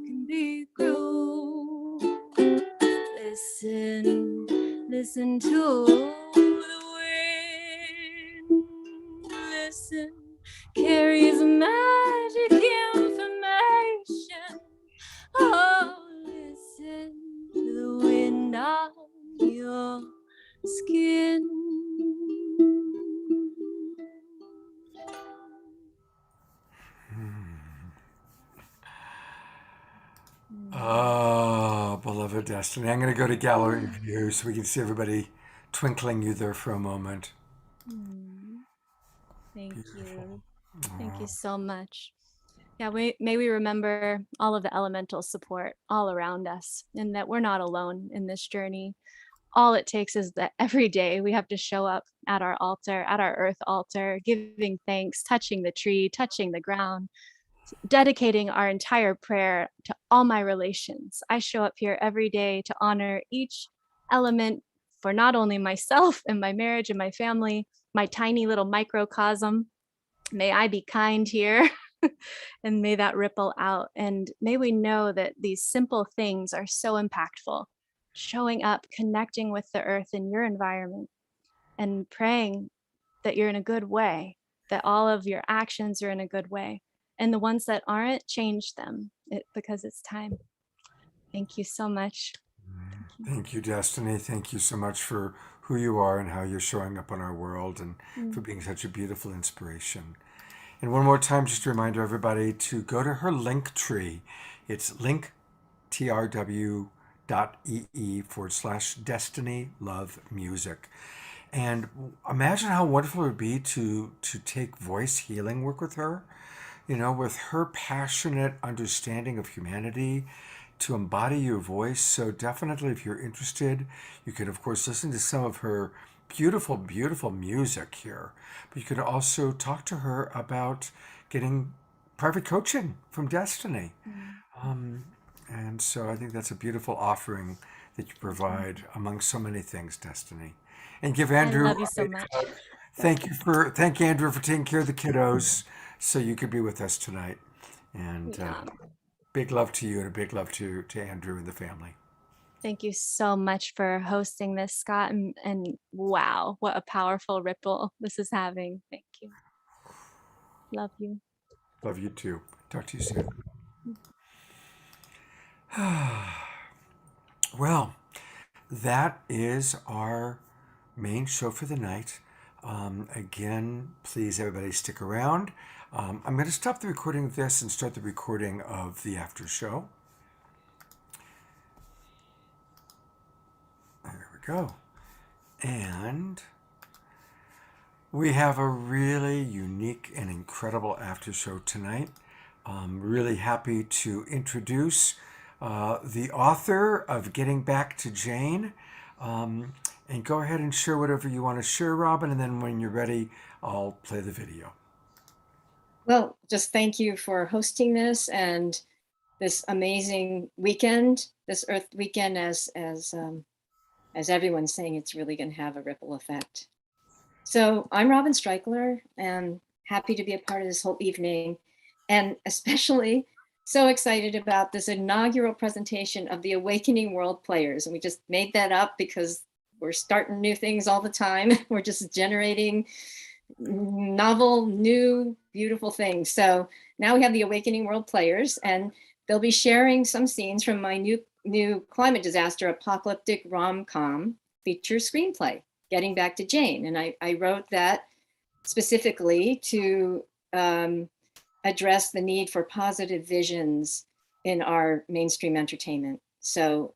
can be grooved. Listen, listen to the wind. Listen, carries magic information. Oh, listen to the wind on your skin. Oh, beloved Destiny. I'm going to go to gallery view so we can see everybody twinkling you there for a moment. Thank Beautiful. you. Thank you so much. Yeah, may we remember all of the elemental support all around us, and that we're not alone in this journey. All it takes is that every day we have to show up at our altar, at our earth altar, giving thanks, touching the tree, touching the ground, dedicating our entire prayer to all my relations. I show up here every day to honor each element for not only myself and my marriage and my family, my tiny little microcosm. May I be kind here. And may that ripple out. And may we know that these simple things are so impactful. Showing up, connecting with the earth in your environment, and praying that you're in a good way, that all of your actions are in a good way. And the ones that aren't, change them because it's time. Thank you so much. Thank you, Destiny. Thank you so much for who you are and how you're showing up in our world, and for being such a beautiful inspiration. And one more time, just a reminder, everybody, to go to her link tree. It's linktr.ee/Destiny Love Music. And imagine how wonderful it would be to take voice healing work with her, with her passionate understanding of humanity, to embody your voice. So definitely, if you're interested, you can, of course, listen to some of her beautiful, beautiful music here. But you could also talk to her about getting private coaching from Destiny. And so I think that's a beautiful offering that you provide among so many things, Destiny. And give Andrew, I love you so much. thank Andrew for taking care of the kiddos so you could be with us tonight. And big love to you, and a big love to Andrew and the family. Thank you so much for hosting this, Scott. And wow, what a powerful ripple this is having. Thank you. Love you. Love you too. Talk to you soon. Well, that is our main show for the night. Again, please, everybody, stick around. I'm going to stop the recording of this and start the recording of the after show. There we go. And we have a really unique and incredible after show tonight. I'm really happy to introduce the author of Getting Back to Jane. And go ahead and share whatever you want to share, Robin, and then when you're ready, I'll play the video. Well, just thank you for hosting this and this amazing weekend, this Earth weekend, as everyone's saying, it's really going to have a ripple effect. So I'm Robin Streichler, and happy to be a part of this whole evening, and especially so excited about this inaugural presentation of the Awakening World Players. And we just made that up because we're starting new things all the time. We're just generating novel, new, beautiful things. So now we have the Awakening World Players, and they'll be sharing some scenes from my new climate disaster apocalyptic rom-com feature screenplay, Getting Back to Jane. And I wrote that specifically to address the need for positive visions in our mainstream entertainment. So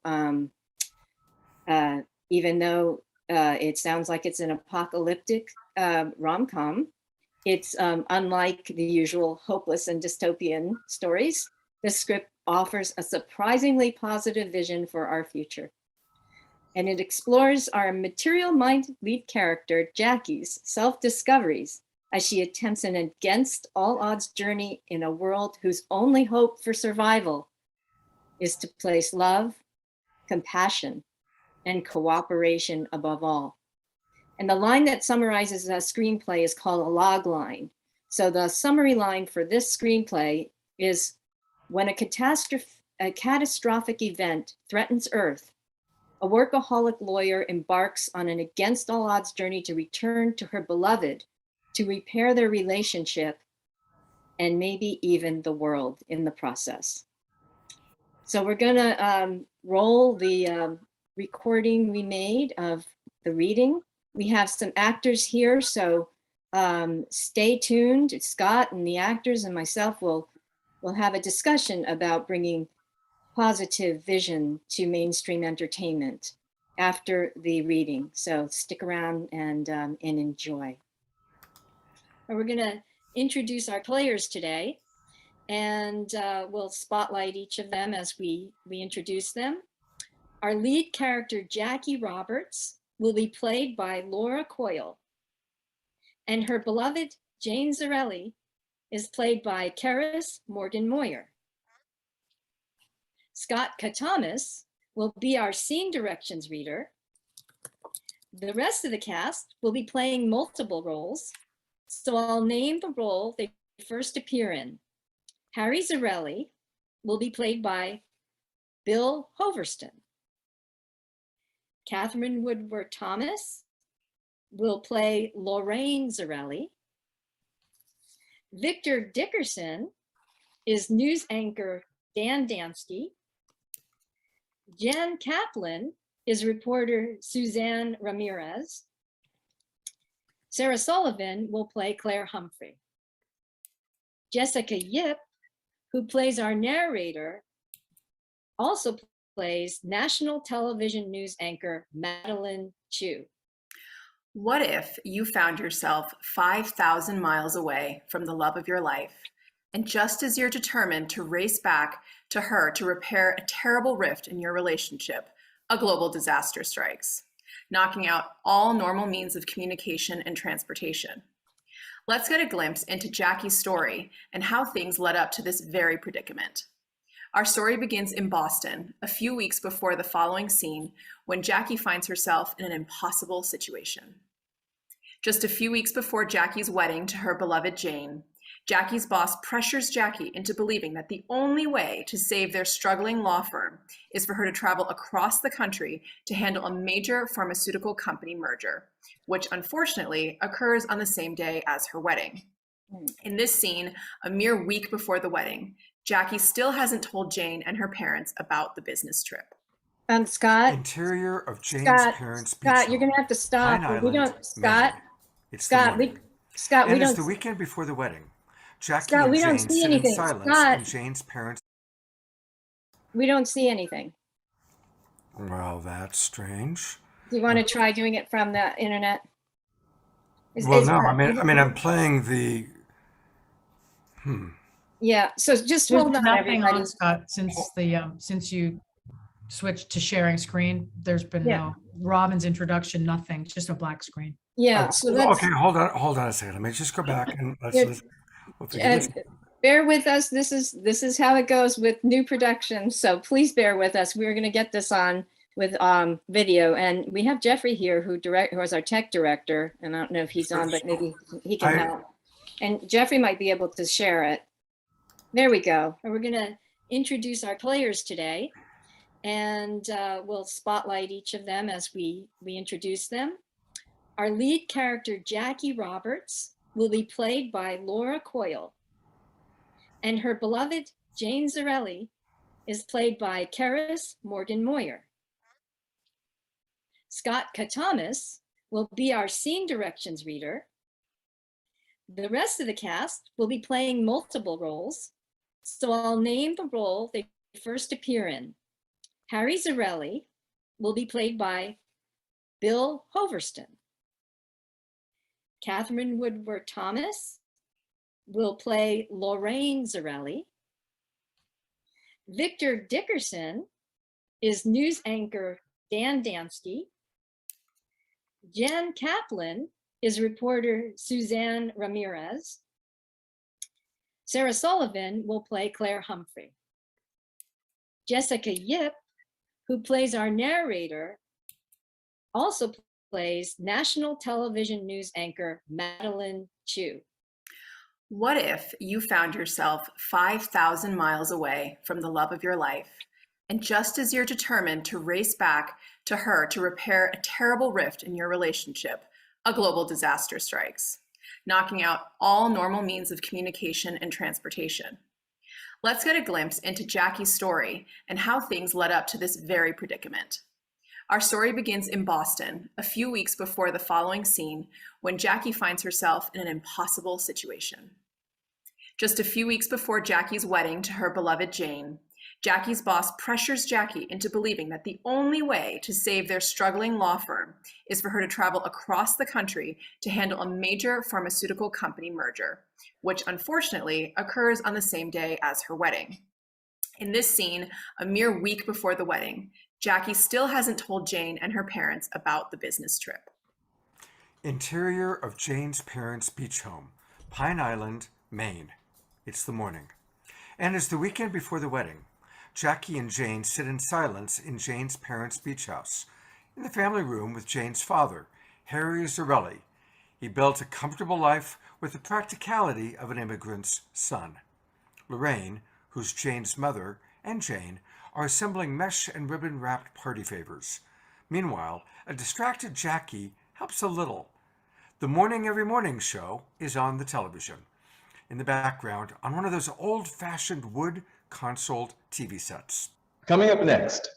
even though it sounds like it's an apocalyptic rom-com, it's unlike the usual hopeless and dystopian stories. This script offers a surprisingly positive vision for our future. And it explores our material mind lead character, Jackie's self-discoveries as she attempts an against all odds journey in a world whose only hope for survival is to place love, compassion, and cooperation above all. And the line that summarizes the screenplay is called a log line. So the summary line for this screenplay is, when a catastrophic event threatens Earth, a workaholic lawyer embarks on an against all odds journey to return to her beloved, to repair their relationship, and maybe even the world in the process. So we're gonna roll the recording we made of the reading. We have some actors here, so stay tuned. Scott and the actors and myself will have a discussion about bringing positive vision to mainstream entertainment after the reading. So stick around and enjoy. We're gonna introduce our players today, and we'll spotlight each of them as we introduce them. Our lead character, Jackie Roberts, will be played by Laura Coyle, and her beloved Jane Zarelli is played by Karis Morgan Moyer. Scott Katamas will be our scene directions reader. The rest of the cast will be playing multiple roles, so I'll name the role they first appear in. Harry Zarelli will be played by Bill Hoverston. Catherine Woodward Thomas will play Lorraine Zarelli. Victor Dickerson is news anchor Dan Dansky. Jen Kaplan is reporter Suzanne Ramirez. Sarah Sullivan will play Claire Humphrey. Jessica Yip, who plays our narrator, also plays national television news anchor Madeline Chu. What if you found yourself 5,000 miles away from the love of your life, and just as you're determined to race back to her to repair a terrible rift in your relationship, a global disaster strikes, knocking out all normal means of communication and transportation? Let's get a glimpse into Jackie's story and how things led up to this very predicament. Our story begins in Boston, a few weeks before the following scene, when Jackie finds herself in an impossible situation. Just a few weeks before Jackie's wedding to her beloved Jane, Jackie's boss pressures Jackie into believing that the only way to save their struggling law firm is for her to travel across the country to handle a major pharmaceutical company merger, which unfortunately occurs on the same day as her wedding. In this scene, a mere week before the wedding, Jackie still hasn't told Jane and her parents about the business trip. Scott. Interior of Jane's parents' beach Scott, you're home, gonna have to stop. Pine We Island, don't, Scott. Maine. It's Scott, the morning. Scott, we And it's don't. the weekend before the wedding. Jackie Scott, and we Jane don't see sit anything. in silence Scott. in Jane's parents. We don't see anything. Well, that's strange. Do you want to try doing it from the internet? Well, no, I mean, I'm playing the. Yeah. So just There's hold on, nothing everybody. on, Scott, since you switched to sharing screen. There's been Yeah. no Robin's introduction, nothing, just a black screen. Yeah. So let's. Okay, hold on a second. Let me just go back and Yeah, we'll figure this. Bear with us. This is how it goes with new productions. So please bear with us. We're going to get this on with video, and we have Jeffrey here who is our tech director, and I don't know if he's on, but maybe he can help. And Jeffrey might be able to share it. There we go. And we're going to introduce our players today, and we'll spotlight each of them as we introduce them. Our lead character, Jackie Roberts, will be played by Laura Coyle, and her beloved Jane Zarelli is played by Karis Morgan Moyer. Scott Katamas will be our scene directions reader. The rest of the cast will be playing multiple roles, so I'll name the role they first appear in. Harry Zarelli will be played by Bill Hoverston. Catherine Woodward Thomas will play Lorraine Zarelli. Victor Dickerson is news anchor Dan Dansky. Jen Kaplan is reporter Suzanne Ramirez. Sarah Sullivan will play Claire Humphrey. Jessica Yip, who plays our narrator, also plays national television news anchor Madeline Chu. What if you found yourself 5,000 miles away from the love of your life, and just as you're determined to race back to her to repair a terrible rift in your relationship, a global disaster strikes, knocking out all normal means of communication and transportation? Let's get a glimpse into Jackie's story and how things led up to this very predicament. Our story begins in Boston, a few weeks before the following scene, when Jackie finds herself in an impossible situation. Just a few weeks before Jackie's wedding to her beloved Jane, Jackie's boss pressures Jackie into believing that the only way to save their struggling law firm is for her to travel across the country to handle a major pharmaceutical company merger, which unfortunately occurs on the same day as her wedding. In this scene, a mere week before the wedding, Jackie still hasn't told Jane and her parents about the business trip. Interior of Jane's parents' beach home, Pine Island, Maine. It's the morning. And it's the weekend before the wedding. Jackie and Jane sit in silence in Jane's parents' beach house in the family room with Jane's father, Harry Zarelli. He built a comfortable life with the practicality of an immigrant's son. Lorraine, who's Jane's mother, and Jane are assembling mesh and ribbon-wrapped party favors. Meanwhile, a distracted Jackie helps a little. The Morning Every Morning show is on the television. In the background, on one of those old-fashioned wood console TV sets. Coming up next,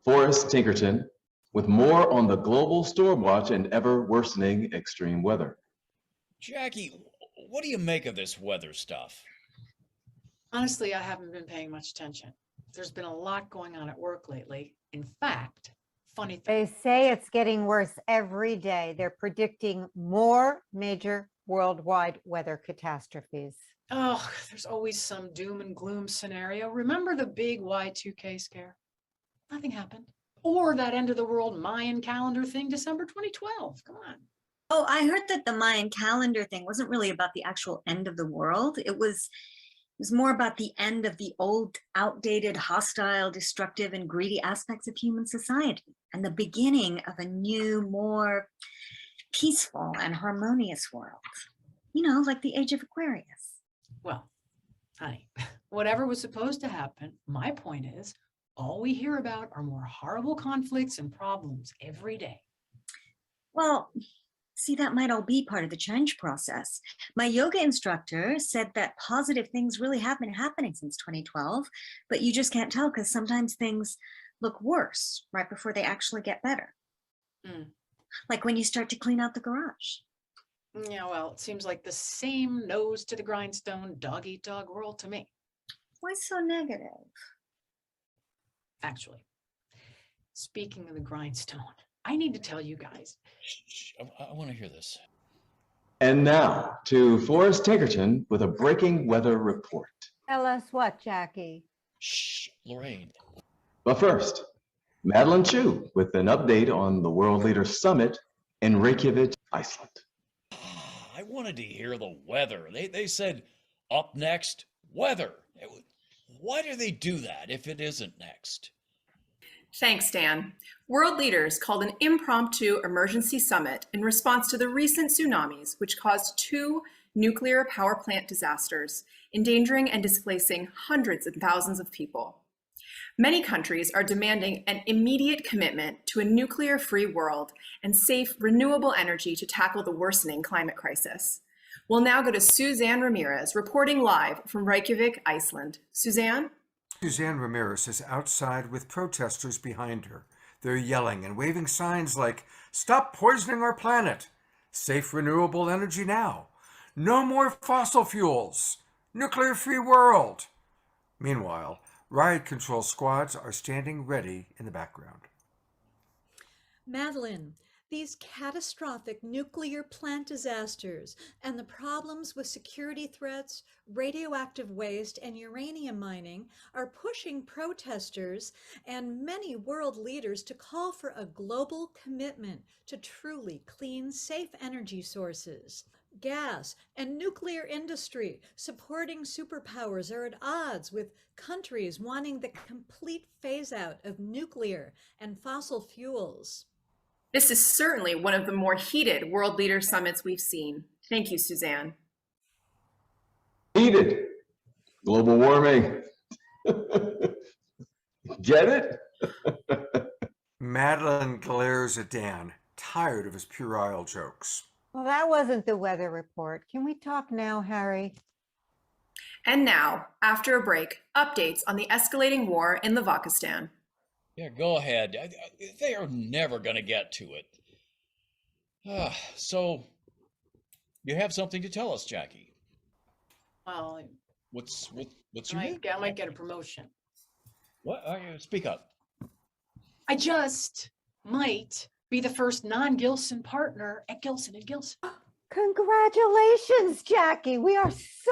Forrest Tinkerton with more on the global storm watch and ever worsening extreme weather. Jackie, what do you make of this weather stuff? Honestly, I haven't been paying much attention. There's been a lot going on at work lately. In fact, funny thing. They say it's getting worse every day. They're predicting more major worldwide weather catastrophes. Oh, there's always some doom and gloom scenario. Remember the big Y2K scare? Nothing happened. Or that end of the world Mayan calendar thing, December 2012. Come on. Oh, I heard that the Mayan calendar thing wasn't really about the actual end of the world. It was more about the end of the old, outdated, hostile, destructive, and greedy aspects of human society and the beginning of a new, more peaceful and harmonious world. You know, like the age of Aquarius. Well, honey, whatever was supposed to happen, my point is, all we hear about are more horrible conflicts and problems every day. Well, see, that might all be part of the change process. My yoga instructor said that positive things really have been happening since 2012, but you just can't tell because sometimes things look worse right before they actually get better. Like when you start to clean out the garage. Yeah, well, it seems like the same nose to the grindstone, dog-eat-dog world to me. Why so negative? Actually, speaking of the grindstone, I need to tell you guys. I want to hear this. And now to Forrest Tinkerton with a breaking weather report. Tell us what, Jackie? Shh, Lorraine. But first, Madeline Chu with an update on the World Leaders Summit in Reykjavik, Iceland. I wanted to hear the weather. They said up next, weather. Why do they do that if it isn't next? Thanks, Dan. World leaders called an impromptu emergency summit in response to the recent tsunamis, which caused 2 nuclear power plant disasters, endangering and displacing hundreds and thousands of people. Many countries are demanding an immediate commitment to a nuclear-free world and safe, renewable energy to tackle the worsening climate crisis. We'll now go to Suzanne Ramirez, reporting live from Reykjavik, Iceland. Suzanne? Suzanne Ramirez is outside with protesters behind her. They're yelling and waving signs like, "Stop poisoning our planet! Safe renewable energy now! No more fossil fuels! Nuclear-free world!" Meanwhile, riot control squads are standing ready in the background. Madeline, these catastrophic nuclear plant disasters and the problems with security threats, radioactive waste, and uranium mining are pushing protesters and many world leaders to call for a global commitment to truly clean, safe energy sources. Gas and nuclear industry supporting superpowers are at odds with countries wanting the complete phase out of nuclear and fossil fuels. This is certainly one of the more heated world leader summits we've seen. Thank you, Suzanne. Heated. Global warming. Get it? Madeline glares at Dan, tired of his puerile jokes. Well, that wasn't the weather report. Can we talk now, Harry? And now, after a break, updates on the escalating war in Levakistan. Yeah, go ahead. They are never going to get to it. So, you have something to tell us, Jackie. Well, What's I your might get a promotion. What? Speak up. I just might be the first non-Gilson partner at Gilson & Gilson. Congratulations, Jackie. We are so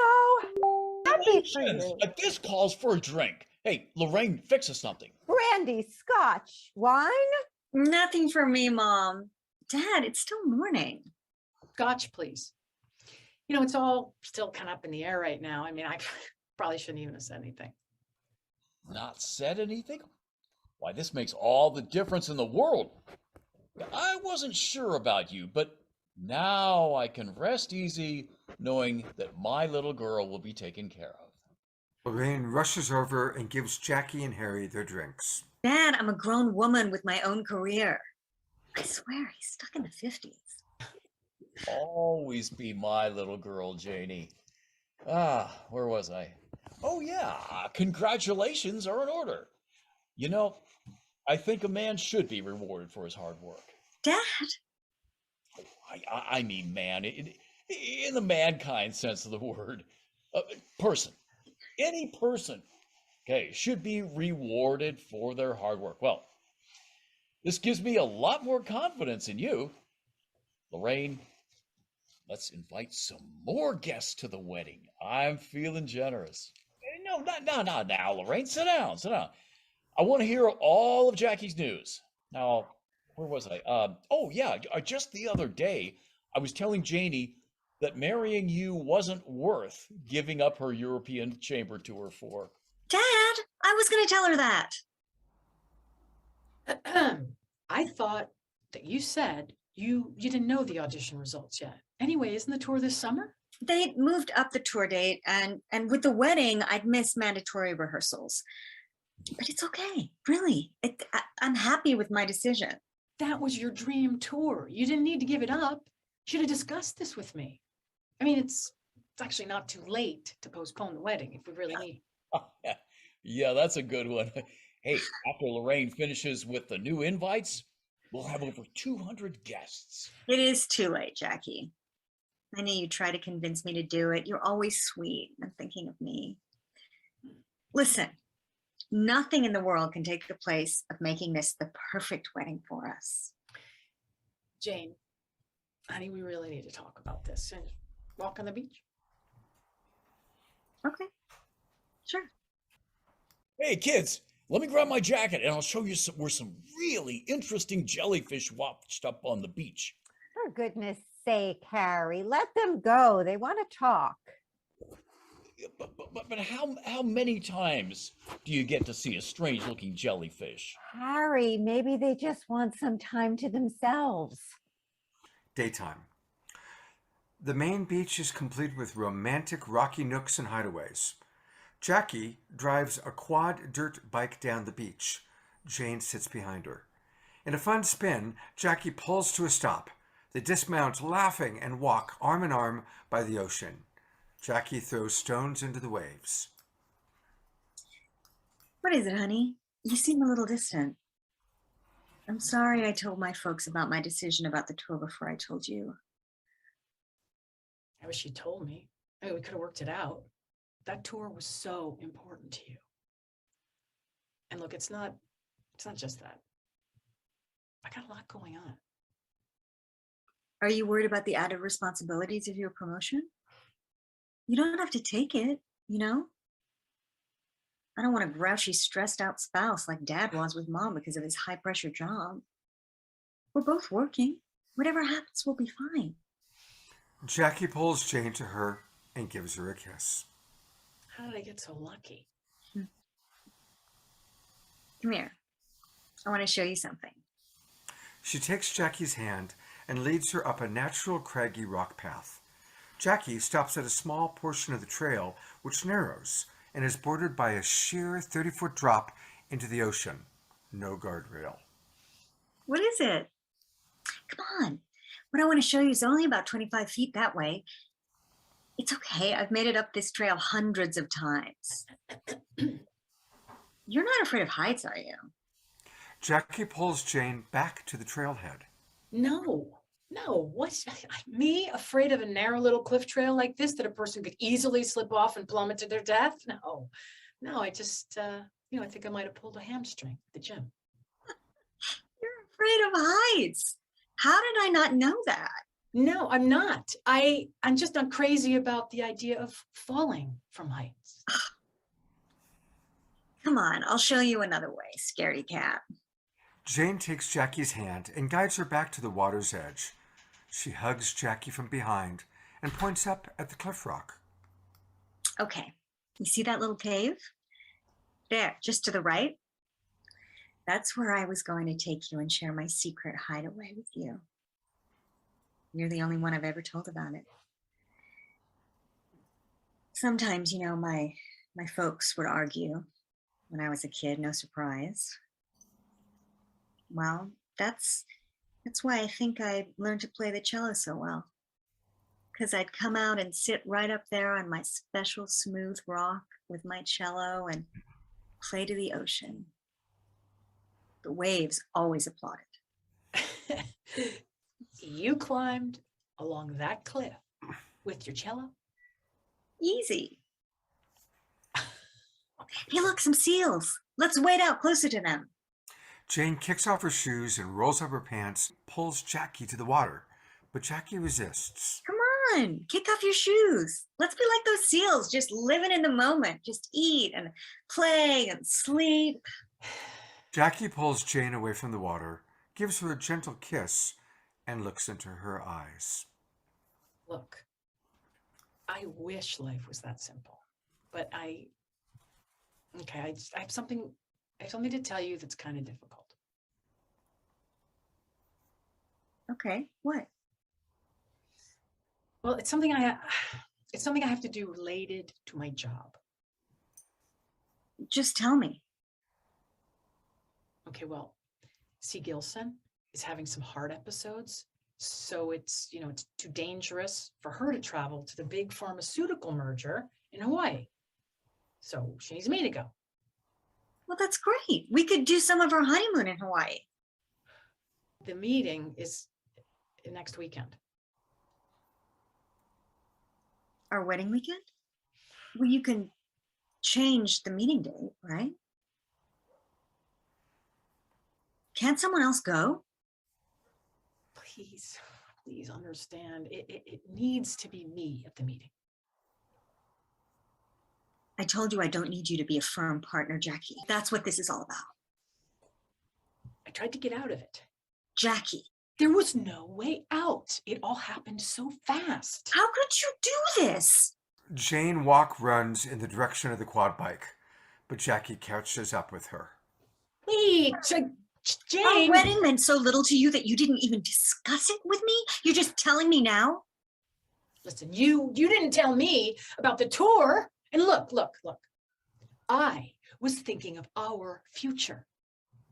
happy for you. This calls for a drink. Hey, Lorraine, fix us something. Brandy, scotch, wine? Nothing for me, Mom. Dad, it's still morning. Scotch, please. You know, it's all still kind of up in the air right now. I mean, I probably shouldn't even have said anything. Not said anything? Why, this makes all the difference in the world. I wasn't sure about you, but now I can rest easy knowing that my little girl will be taken care of. Lorraine rushes over and gives Jackie and Harry their drinks. Dad, I'm a grown woman with my own career. I swear, he's stuck in the 50s. Always be my little girl, Janie. Where was I? Oh, yeah, congratulations are in order. You know, I think a man should be rewarded for his hard work. Dad? I mean, man, in the mankind sense of the word. Person. Any person, okay, should be rewarded for their hard work. Well, this gives me a lot more confidence in you. Lorraine, let's invite some more guests to the wedding. I'm feeling generous. No, not now, Lorraine. Sit down. I want to hear all of Jackie's news. Now, where was I? Oh, yeah, just the other day, I was telling Janie that marrying you wasn't worth giving up her European chamber tour for. Dad, I was going to tell her that. I thought that you said you didn't know the audition results yet. Anyway, isn't the tour this summer? They moved up the tour date, and with the wedding, I'd miss mandatory rehearsals. But it's okay, really. I'm happy with my decision. That was your dream tour. You didn't need to give it up. You should have discussed this with me. I mean, it's actually not too late to postpone the wedding if we really need. Yeah, that's a good one. Hey, after Lorraine finishes with the new invites, we'll have over 200 guests. It is too late, Jackie. I know you try to convince me to do it. You're always sweet and thinking of me. Listen, nothing in the world can take the place of making this the perfect wedding for us. Jane, honey, we really need to talk about this and walk on the beach. Okay, sure. Hey, kids, let me grab my jacket and I'll show you where some really interesting jellyfish washed up on the beach. For goodness sake, Harry, let them go. They want to talk. But how many times do you get to see a strange-looking jellyfish? Harry, maybe they just want some time to themselves. Daytime. The main beach is complete with romantic rocky nooks and hideaways. Jackie drives a quad dirt bike down the beach. Jane sits behind her. In a fun spin, Jackie pulls to a stop. They dismount, laughing, and walk arm in arm by the ocean. Jackie throws stones into the waves. What is it, honey? You seem a little distant. I'm sorry I told my folks about my decision about the tour before I told you. I wish you told me. I mean, we could have worked it out. That tour was so important to you. And look, it's not just that. I got a lot going on. Are you worried about the added responsibilities of your promotion? You don't have to take it, you know? I don't want a grouchy, stressed out spouse like Dad was with Mom because of his high pressure job. We're both working. Whatever happens, we'll be fine. Jackie pulls Jane to her and gives her a kiss. How did I get so lucky? Come here. I want to show you something. She takes Jackie's hand and leads her up a natural craggy rock path. Jackie stops at a small portion of the trail which narrows and is bordered by a sheer 30-foot drop into the ocean. No guardrail. What is it? Come on. What I want to show you is only about 25 feet that way. It's okay. I've made it up this trail hundreds of times. You're not afraid of heights, are you? Jackie pulls Jane back to the trailhead. No. What's me afraid of a narrow little cliff trail like this that a person could easily slip off and plummet to their death? No, I just, I think I might have pulled a hamstring at the gym. You're afraid of heights. How did I not know that? No, I'm not. I'm just not crazy about the idea of falling from heights. Come on, I'll show you another way, scaredy cat. Jane takes Jackie's hand and guides her back to the water's edge. She hugs Jackie from behind and points up at the cliff rock. Okay, you see that little cave? There, just to the right. That's where I was going to take you and share my secret hideaway with you. You're the only one I've ever told about it. Sometimes, you know, my folks would argue when I was a kid, no surprise. Well, that's why I think I learned to play the cello so well. Because I'd come out and sit right up there on my special smooth rock with my cello and play to the ocean. The waves always applauded. You climbed along that cliff with your cello? Easy. Hey, look, some seals. Let's wade out closer to them. Jane kicks off her shoes and rolls up her pants, pulls Jackie to the water, but Jackie resists. Come on, kick off your shoes. Let's be like those seals, just living in the moment. Just eat and play and sleep. Jackie pulls Jane away from the water, gives her a gentle kiss, and looks into her eyes. Look, I wish life was that simple, but I have something to tell you that's kind of difficult. Okay, what? Well, it's something I have to do related to my job. Just tell me. Okay, well, C. Gilson is having some heart episodes, so it's too dangerous for her to travel to the big pharmaceutical merger in Hawaii. So she needs me to go. Well, that's great. We could do some of our honeymoon in Hawaii. The meeting is next weekend. Our wedding weekend? Well, you can change the meeting date, right? Can't someone else go? Please understand. It needs to be me at the meeting. I told you I don't need you to be a firm partner, Jackie. That's what this is all about. I tried to get out of it. Jackie. There was no way out. It all happened so fast. How could you do this? Jane runs in the direction of the quad bike, but Jackie catches up with her. Wait, Jane. Our wedding meant so little to you that you didn't even discuss it with me? You're just telling me now? Listen, you didn't tell me about the tour. And look. I was thinking of our future.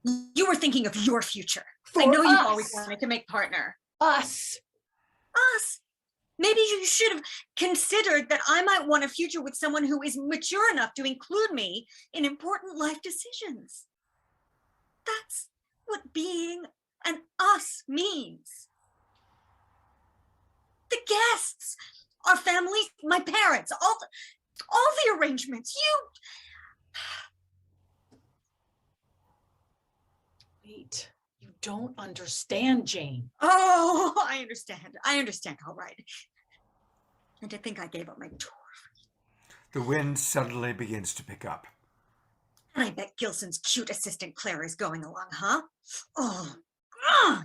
You were thinking of your future. For I know you've us. always wanted to make partner. Us. Maybe you should have considered that I might want a future with someone who is mature enough to include me in important life decisions. That's what being an us means. The guests, our families, my parents, all the arrangements. Wait, you don't understand, Jane. Oh, I understand. All right. And to think I gave up my tour. The wind suddenly begins to pick up. And I bet Gilson's cute assistant Claire is going along, huh? Oh.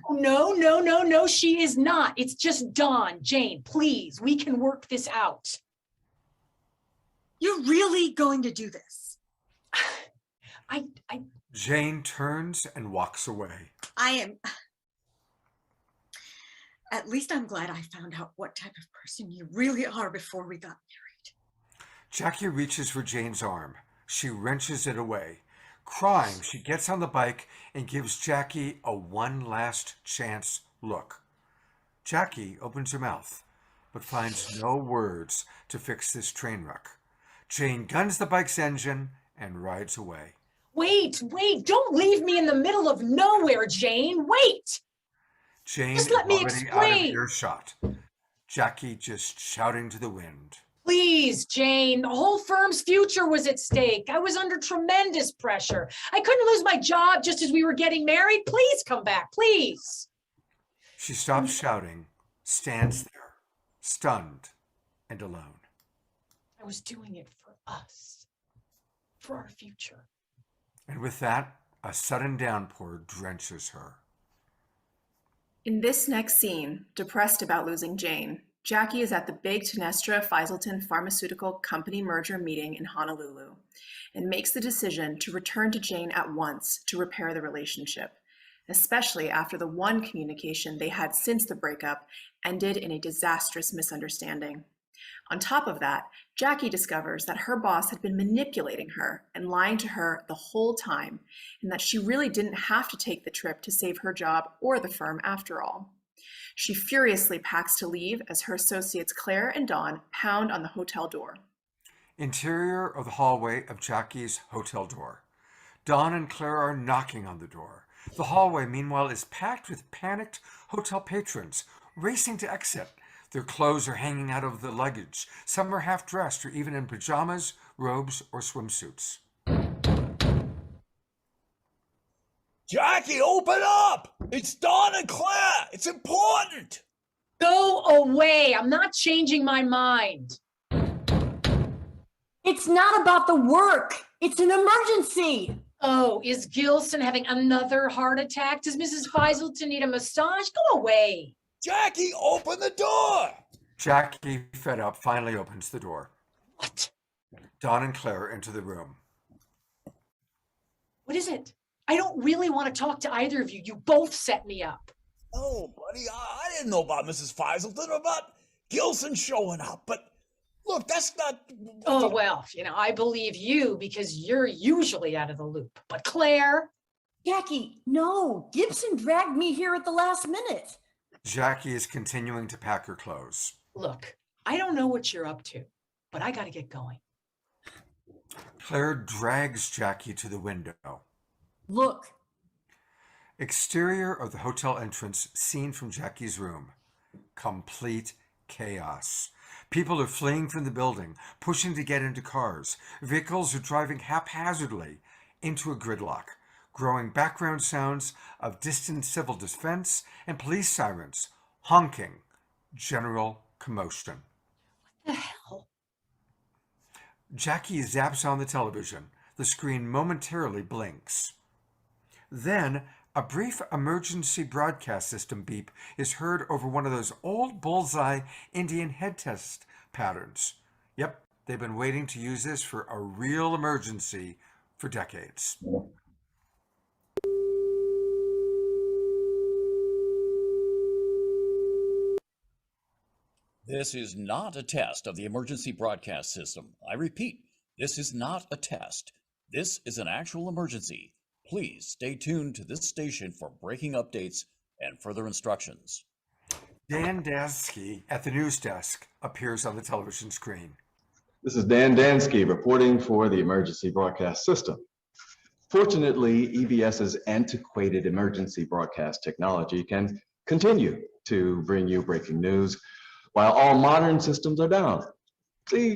No, she is not. It's just Dawn. Jane, please, we can work this out. You're really going to do this? Jane turns and walks away. At least I'm glad I found out what type of person you really are before we got married. Jackie reaches for Jane's arm. She wrenches it away. Crying, she gets on the bike and gives Jackie a one last chance look. Jackie opens her mouth, but finds no words to fix this train wreck. Jane guns the bike's engine and rides away. Wait, don't leave me in the middle of nowhere, Jane. Wait! Jane Just is let me already out of explain. earshot. Jackie just shouting to the wind. Please, Jane, the whole firm's future was at stake. I was under tremendous pressure. I couldn't lose my job just as we were getting married. Please come back, please. She stops shouting, stands there, stunned and alone. I was doing it for us, for our future. And with that, a sudden downpour drenches her. In this next scene, depressed about losing Jane, Jackie is at the big Tenestra Pfizalton Pharmaceutical Company merger meeting in Honolulu and makes the decision to return to Jane at once to repair the relationship, especially after the one communication they had since the breakup ended in a disastrous misunderstanding. On top of that, Jackie discovers that her boss had been manipulating her and lying to her the whole time, and that she really didn't have to take the trip to save her job or the firm after all. She furiously packs to leave as her associates Claire and Dawn pound on the hotel door. Interior of the hallway of Jackie's hotel door. Dawn and Claire are knocking on the door. The hallway, meanwhile, is packed with panicked hotel patrons racing to exit. Their clothes are hanging out of the luggage. Some are half-dressed or even in pajamas, robes, or swimsuits. Jackie, open up! It's Dawn and Claire! It's important! Go away. I'm not changing my mind. It's not about the work. It's an emergency. Oh, is Gilson having another heart attack? Does Mrs. Feiselton need a massage? Go away. Jackie, open the door! Jackie, fed up, finally opens the door. What? Dawn and Claire enter the room. What is it? I don't really want to talk to either of you. You both set me up. Oh, buddy, I didn't know about Mrs. Feiselton, about Gilson showing up, but look, that's not... Oh, well, I believe you because you're usually out of the loop. But Claire? Jackie, no. Gibson dragged me here at the last minute. Jackie is continuing to pack her clothes. Look, I don't know what you're up to, but I got to get going. Claire drags Jackie to the window. Look. Exterior of the hotel entrance seen from Jackie's room. Complete chaos. People are fleeing from the building, pushing to get into cars. Vehicles are driving haphazardly into a gridlock. Growing background sounds of distant civil defense and police sirens, honking, general commotion. What the hell? Jackie zaps on the television. The screen momentarily blinks. Then, a brief emergency broadcast system beep is heard over one of those old bullseye Indian head test patterns. Yep, they've been waiting to use this for a real emergency for decades. This is not a test of the emergency broadcast system. I repeat, this is not a test. This is an actual emergency. Please stay tuned to this station for breaking updates and further instructions. Dan Dansky at the news desk appears on the television screen. This is Dan Dansky reporting for the emergency broadcast system. Fortunately, EBS's antiquated emergency broadcast technology can continue to bring you breaking news while all modern systems are down. See,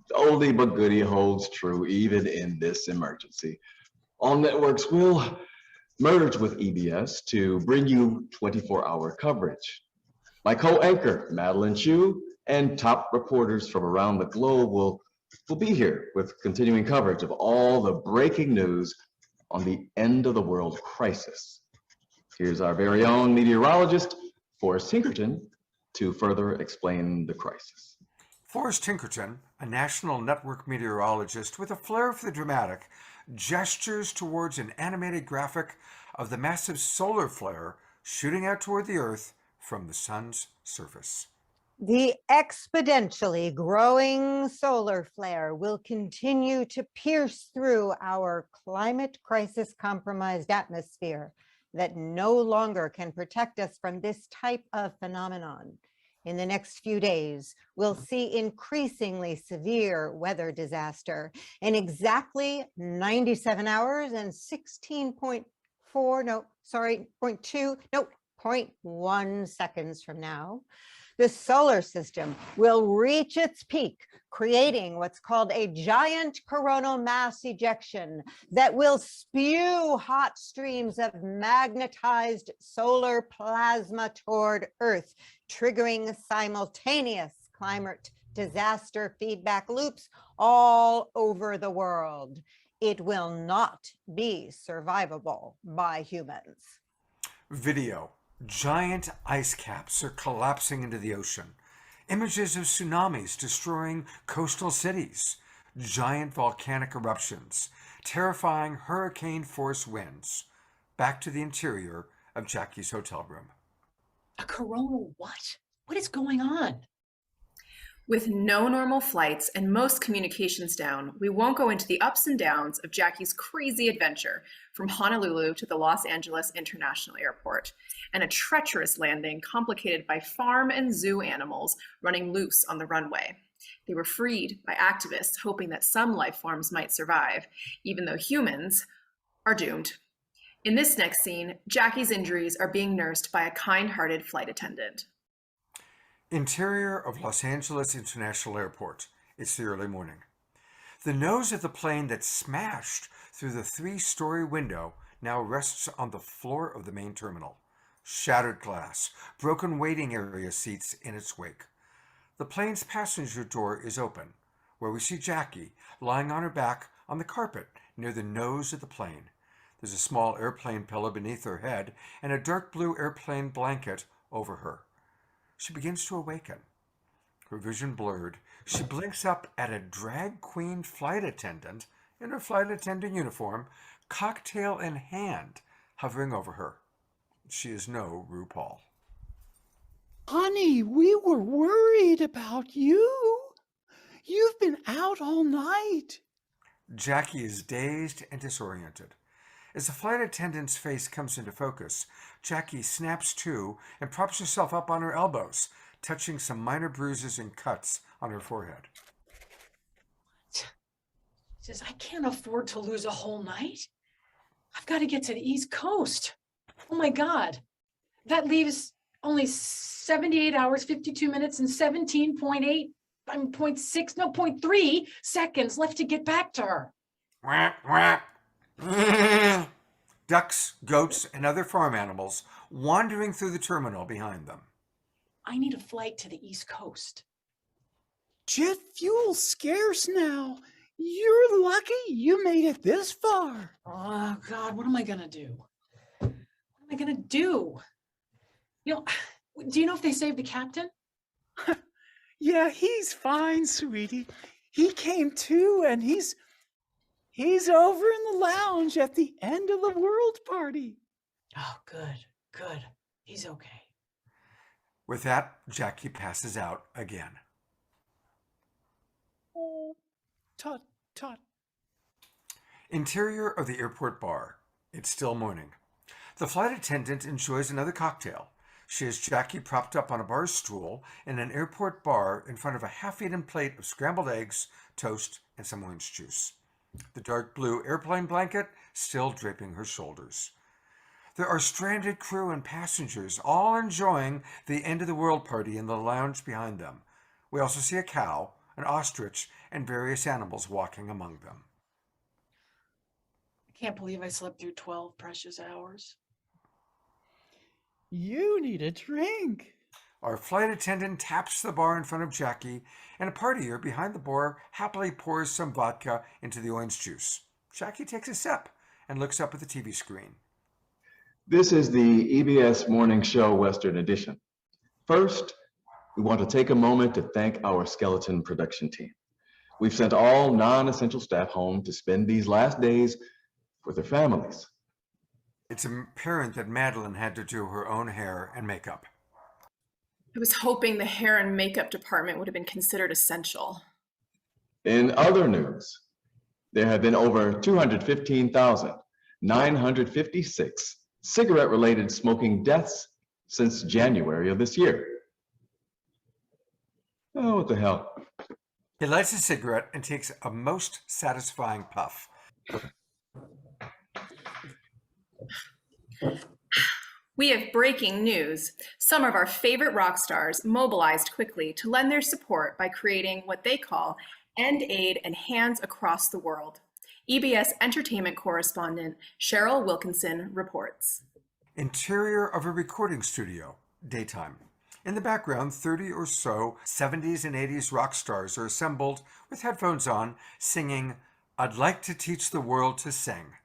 the oldie but goodie holds true even in this emergency. All networks will merge with EBS to bring you 24-hour coverage. My co-anchor, Madeline Chu, and top reporters from around the globe will be here with continuing coverage of all the breaking news on the end of the world crisis. Here's our very own meteorologist, Forrest Tinkerton, to further explain the crisis. Forrest Tinkerton, a national network meteorologist with a flair for the dramatic, gestures towards an animated graphic of the massive solar flare shooting out toward the Earth from the sun's surface. The exponentially growing solar flare will continue to pierce through our climate crisis compromised atmosphere that no longer can protect us from this type of phenomenon. In the next few days, we'll see increasingly severe weather disaster. In exactly 97 hours and 0.1 seconds from now, the solar system will reach its peak, creating what's called a giant coronal mass ejection that will spew hot streams of magnetized solar plasma toward Earth, triggering simultaneous climate disaster feedback loops all over the world. It will not be survivable by humans. Video. Giant ice caps are collapsing into the ocean. Images of tsunamis destroying coastal cities, giant volcanic eruptions, terrifying hurricane-force winds. Back to the interior of Jackie's hotel room. A coronal what? What is going on? With no normal flights and most communications down, we won't go into the ups and downs of Jackie's crazy adventure from Honolulu to the Los Angeles International Airport, and a treacherous landing complicated by farm and zoo animals running loose on the runway. They were freed by activists hoping that some life forms might survive, even though humans are doomed. In this next scene, Jackie's injuries are being nursed by a kind-hearted flight attendant. Interior of Los Angeles International Airport. It's the early morning. The nose of the plane that smashed through the 3-story window now rests on the floor of the main terminal. Shattered glass, broken waiting area seats in its wake. The plane's passenger door is open, where we see Jackie lying on her back on the carpet near the nose of the plane. There's a small airplane pillow beneath her head and a dark blue airplane blanket over her. She begins to awaken. Her vision blurred, she blinks up at a drag queen flight attendant in her flight attendant uniform, cocktail in hand, hovering over her. She is no RuPaul. Honey, we were worried about you. You've been out all night. Jackie is dazed and disoriented. As the flight attendant's face comes into focus, Jackie snaps to and props herself up on her elbows, touching some minor bruises and cuts on her forehead. Says, I can't afford to lose a whole night. I've got to get to the East Coast. Oh my God. That leaves only 78 hours, 52 minutes, and 0.3 seconds left to get back to her. Whack, whack. Ducks, goats, and other farm animals wandering through the terminal behind them. I need a flight to the East Coast. Jet fuel's scarce now. You're lucky you made it this far. Oh God, what am I gonna do? What am I gonna do? You know, do you know if they saved the captain? Yeah, he's fine, sweetie. He came to and he's over in the lounge at the end of the world party. Oh, good. He's okay. With that, Jackie passes out again. Oh, tut, tut. Interior of the airport bar. It's still morning. The flight attendant enjoys another cocktail. She has Jackie propped up on a bar stool in an airport bar in front of a half-eaten plate of scrambled eggs, toast, and some orange juice. The dark blue airplane blanket still draping her shoulders. There are stranded crew and passengers all enjoying the end of the world party in the lounge behind them. We also see a cow, an ostrich, and various animals walking among them. I can't believe I slept through 12 precious hours. You need a drink. Our flight attendant taps the bar in front of Jackie, and a partier behind the bar happily pours some vodka into the orange juice. Jackie takes a sip and looks up at the TV screen. This is the EBS Morning Show Western Edition. First, we want to take a moment to thank our skeleton production team. We've sent all non-essential staff home to spend these last days with their families. It's apparent that Madeline had to do her own hair and makeup. I was hoping the hair and makeup department would have been considered essential. In other news, there have been over 215,956 cigarette-related smoking deaths since January of this year. Oh, what the hell? He lights a cigarette and takes a most satisfying puff. We have breaking news. Some of our favorite rock stars mobilized quickly to lend their support by creating what they call End Aid and Hands Across the World. EBS entertainment correspondent Cheryl Wilkinson reports. Interior of a recording studio, daytime. In the background, 30 or so 70s and 80s rock stars are assembled with headphones on, singing, "I'd Like to Teach the World to Sing."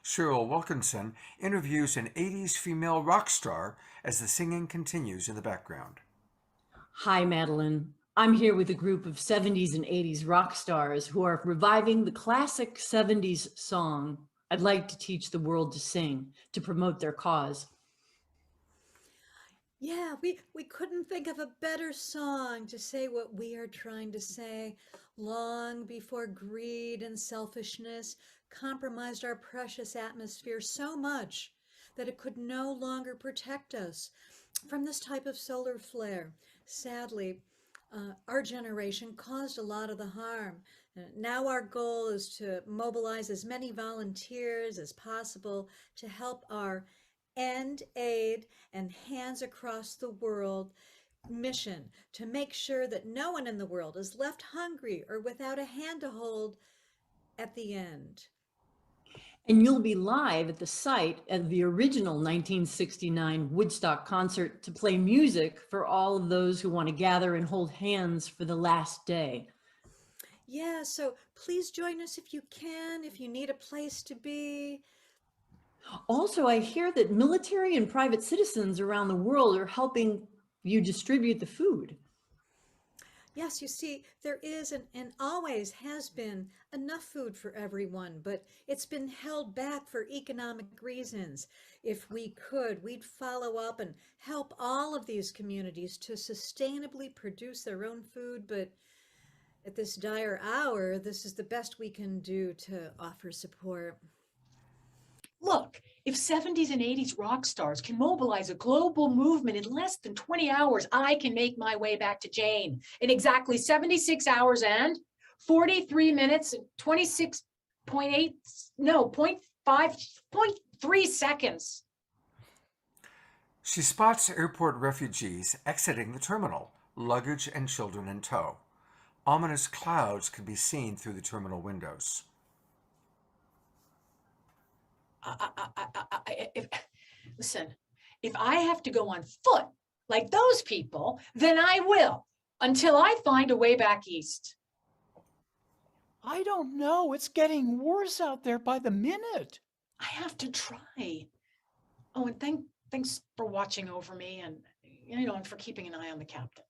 Cheryl Wilkinson interviews an 80s female rock star as the singing continues in the background. Hi, Madeline. I'm here with a group of 70s and 80s rock stars who are reviving the classic 70s song I'd like to teach the world to sing to promote their cause. Yeah, we couldn't think of a better song to say what we are trying to say long before greed and selfishness compromised our precious atmosphere so much that it could no longer protect us from this type of solar flare. Sadly, our generation caused a lot of the harm. Now our goal is to mobilize as many volunteers as possible to help our End Aid and Hands Across the World mission to make sure that no one in the world is left hungry or without a hand to hold at the end. And you'll be live at the site of the original 1969 Woodstock concert to play music for all of those who want to gather and hold hands for the last day. Yeah, so please join us if you can, if you need a place to be. Also, I hear that military and private citizens around the world are helping you distribute the food. Yes, you see, there is and always has been enough food for everyone, but it's been held back for economic reasons. If we could, we'd follow up and help all of these communities to sustainably produce their own food, but at this dire hour, this is the best we can do to offer support. Look, if 70s and 80s rock stars can mobilize a global movement in less than 20 hours, I can make my way back to Jane in exactly 76 hours and 43 minutes, 26.8, no, 0.3 seconds. She spots airport refugees exiting the terminal, luggage and children in tow. Ominous clouds can be seen through the terminal windows. Listen, if I have to go on foot like those people, then I will, until I find a way back east. I don't know. It's getting worse out there by the minute. I have to try. Oh, and thanks for watching over me and, and for keeping an eye on the captain.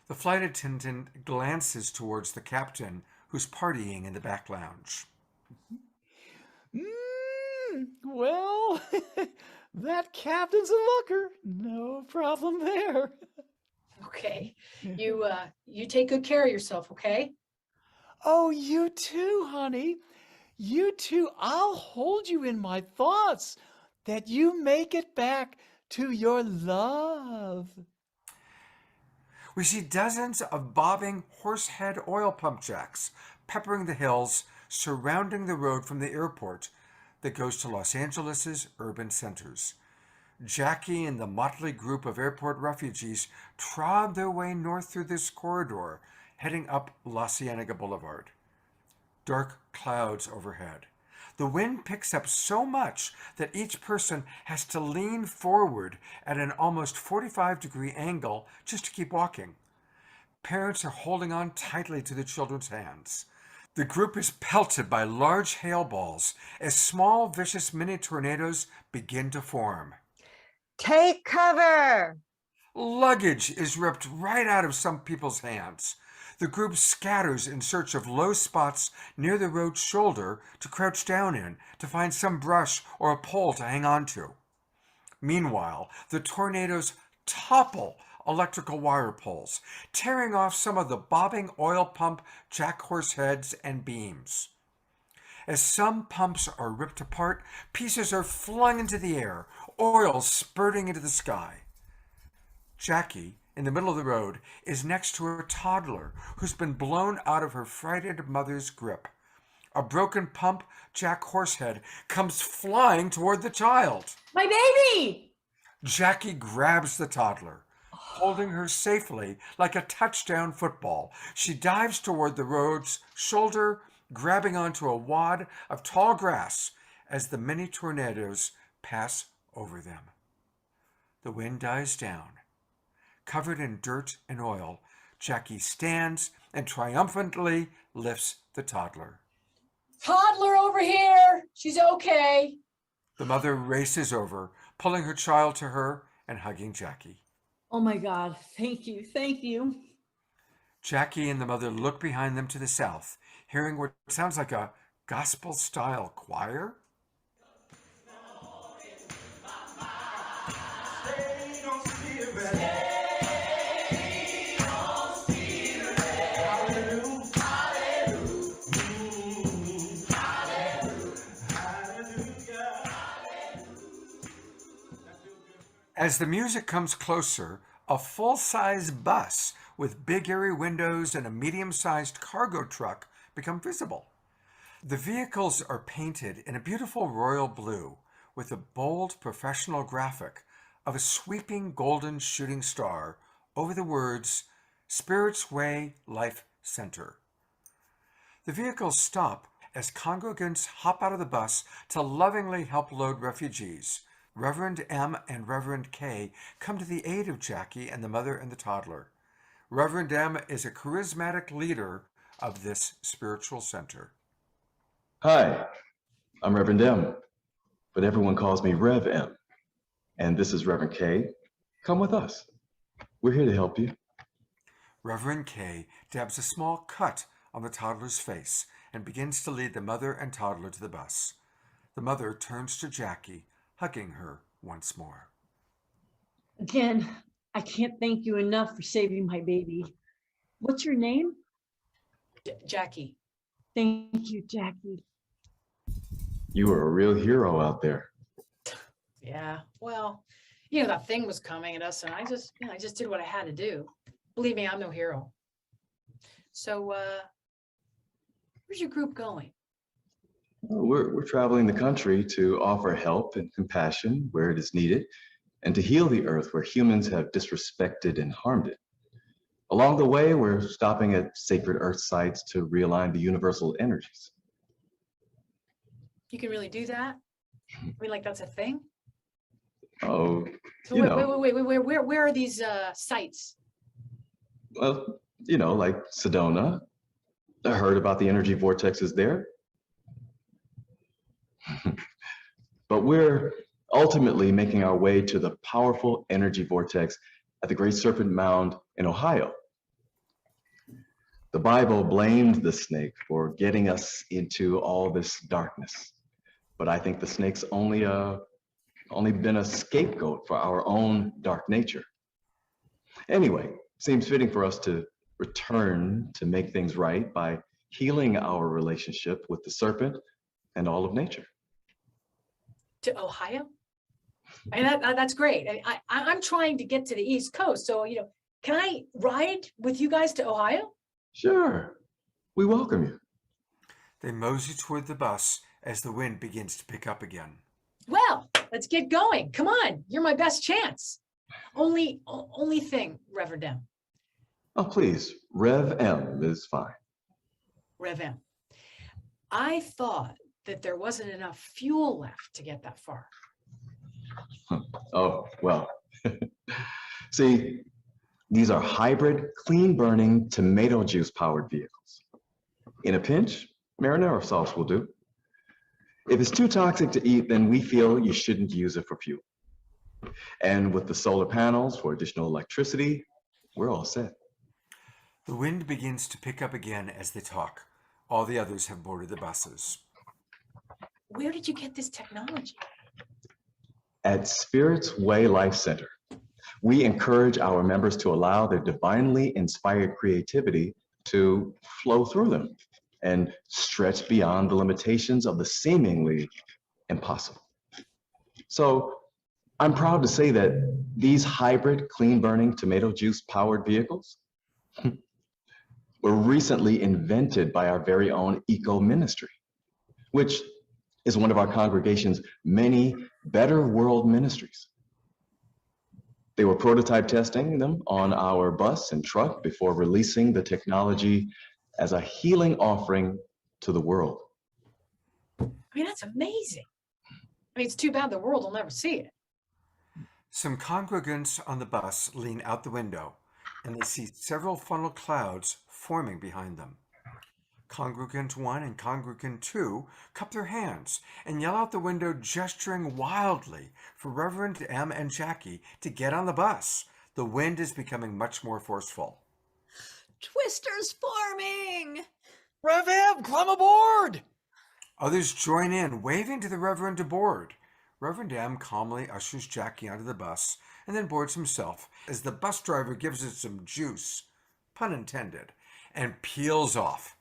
The flight attendant glances towards the captain, who's partying in the back lounge. Well, that captain's a looker. No problem there. Okay. You take good care of yourself, okay? Oh, you too, honey. You too. I'll hold you in my thoughts that you make it back to your love. We see dozens of bobbing horsehead oil pump jacks peppering the hills surrounding the road from the airport that goes to Los Angeles' urban centers. Jackie and the motley group of airport refugees trod their way north through this corridor, heading up La Cienega Boulevard. Dark clouds overhead. The wind picks up so much that each person has to lean forward at an almost 45-degree angle just to keep walking. Parents are holding on tightly to the children's hands. The group is pelted by large hail balls as small, vicious mini tornadoes begin to form. Take cover! Luggage is ripped right out of some people's hands. The group scatters in search of low spots near the road's shoulder to crouch down in to find some brush or a pole to hang on to. Meanwhile, the tornadoes topple electrical wire poles, tearing off some of the bobbing oil pump jack horse heads and beams. As some pumps are ripped apart, pieces are flung into the air, oil spurting into the sky. Jackie, in the middle of the road, is next to a toddler who's been blown out of her frightened mother's grip. A broken pump jack horsehead comes flying toward the child. My baby! Jackie grabs the toddler. Holding her safely like a touchdown football, she dives toward the road's shoulder, grabbing onto a wad of tall grass as the mini tornadoes pass over them. The wind dies down. Covered in dirt and oil, Jackie stands and triumphantly lifts the toddler. Toddler over here. She's okay. The mother races over, pulling her child to her and hugging Jackie. Oh my God, thank you, thank you. Jackie and the mother look behind them to the south, hearing what sounds like a gospel-style choir. As the music comes closer, a full-size bus with big airy windows and a medium-sized cargo truck become visible. The vehicles are painted in a beautiful royal blue with a bold professional graphic of a sweeping golden shooting star over the words Spirit's Way Life Center. The vehicles stop as congregants hop out of the bus to lovingly help load refugees. Reverend M and Reverend K come to the aid of Jackie and the mother and the toddler. Reverend M is a charismatic leader of this spiritual center. Hi, I'm Reverend M, but everyone calls me Rev M. And this is Reverend K. Come with us. We're here to help you. Reverend K dabs a small cut on the toddler's face and begins to lead the mother and toddler to the bus. The mother turns to Jackie, hugging her once more. Again, I can't thank you enough for saving my baby. What's your name? Jackie. Thank you, Jackie. You were a real hero out there. Yeah, well, that thing was coming at us and I just did what I had to do. Believe me, I'm no hero. So, where's your group going? We're traveling the country to offer help and compassion where it is needed and to heal the earth where humans have disrespected and harmed it. Along the way, we're stopping at sacred earth sites to realign the universal energies. You can really do that? I mean, like that's a thing? Oh, So where are these sites? well, like Sedona. I heard about the energy vortexes there. But we're ultimately making our way to the powerful energy vortex at the Great Serpent Mound in Ohio. The Bible blamed the snake for getting us into all this darkness. But I think the snake's only been a scapegoat for our own dark nature. Anyway, seems fitting for us to return to make things right by healing our relationship with the serpent and all of nature. To Ohio? I mean, that's great. I'm trying to get to the East Coast. So, can I ride with you guys to Ohio? Sure. We welcome you. They mosey toward the bus as the wind begins to pick up again. Well, let's get going. Come on. You're my best chance. Only thing, Reverend M. Oh, please. Rev M is fine. Rev M. I thought that there wasn't enough fuel left to get that far. Oh, well. See, these are hybrid, clean-burning, tomato juice-powered vehicles. In a pinch, marinara sauce will do. If it's too toxic to eat, then we feel you shouldn't use it for fuel. And with the solar panels for additional electricity, we're all set. The wind begins to pick up again as they talk. All the others have boarded the buses. Where did you get this technology? At Spirit's Way Life Center, we encourage our members to allow their divinely inspired creativity to flow through them and stretch beyond the limitations of the seemingly impossible. So I'm proud to say that these hybrid, clean-burning, tomato juice-powered vehicles were recently invented by our very own Eco Ministry, which is one of our congregation's many Better World ministries. They were prototype testing them on our bus and truck before releasing the technology as a healing offering to the world. I mean, that's amazing. I mean, it's too bad the world will never see it. Some congregants on the bus lean out the window, and they see several funnel clouds forming behind them. Congregant 1 and Congregant 2 cup their hands and yell out the window, gesturing wildly for Reverend M and Jackie to get on the bus. The wind is becoming much more forceful. Twisters forming! Rev M, climb aboard! Others join in, waving to the Reverend aboard. Reverend M calmly ushers Jackie onto the bus and then boards himself as the bus driver gives it some juice, pun intended, and peels off.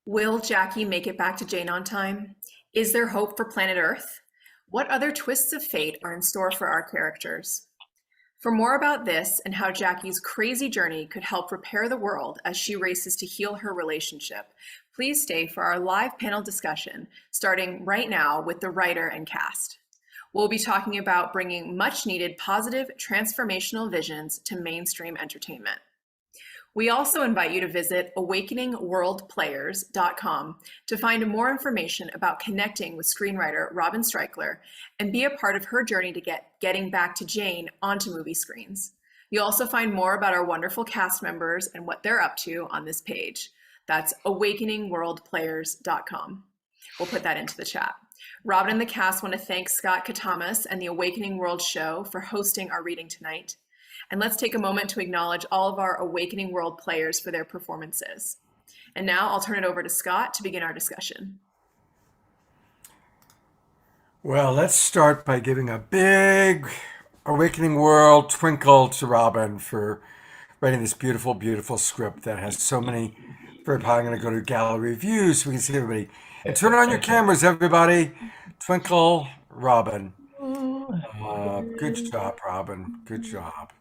Will Jackie make it back to Jane on time? Is there hope for planet Earth? What other twists of fate are in store for our characters? For more about this and how Jackie's crazy journey could help repair the world as she races to heal her relationship, please stay for our live panel discussion starting right now with the writer and cast. We'll be talking about bringing much needed positive transformational visions to mainstream entertainment. We also invite you to visit awakeningworldplayers.com to find more information about connecting with screenwriter Robin Stryckler and be a part of her journey to getting back to Jane onto movie screens. You'll also find more about our wonderful cast members and what they're up to on this page. That's awakeningworldplayers.com. We'll put that into the chat. Robin and the cast want to thank Scott Katamas and the Awakening World Show for hosting our reading tonight. And let's take a moment to acknowledge all of our Awakening World players for their performances. And now I'll turn it over to Scott to begin our discussion. Well, let's start by giving a big Awakening World twinkle to Robin for writing this beautiful, beautiful script that has so many. I'm going to go to gallery views so we can see everybody. And turn on your cameras, everybody. Twinkle, Robin. Good job, Robin. Good job.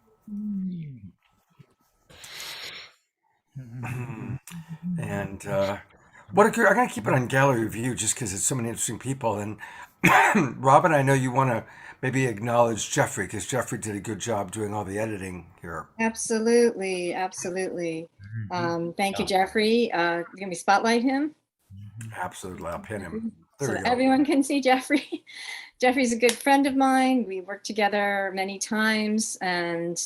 And what a good, I'm going to keep it on gallery view just because it's so many interesting people. And Robin, I know you want to maybe acknowledge Jeffrey because Jeffrey did a good job doing all the editing here. Absolutely, absolutely. Thank you, Jeffrey. Can we spotlight him? Absolutely, I'll pin him. So There we that go. everyone can see Jeffrey. Jeffrey's a good friend of mine. We worked together many times, and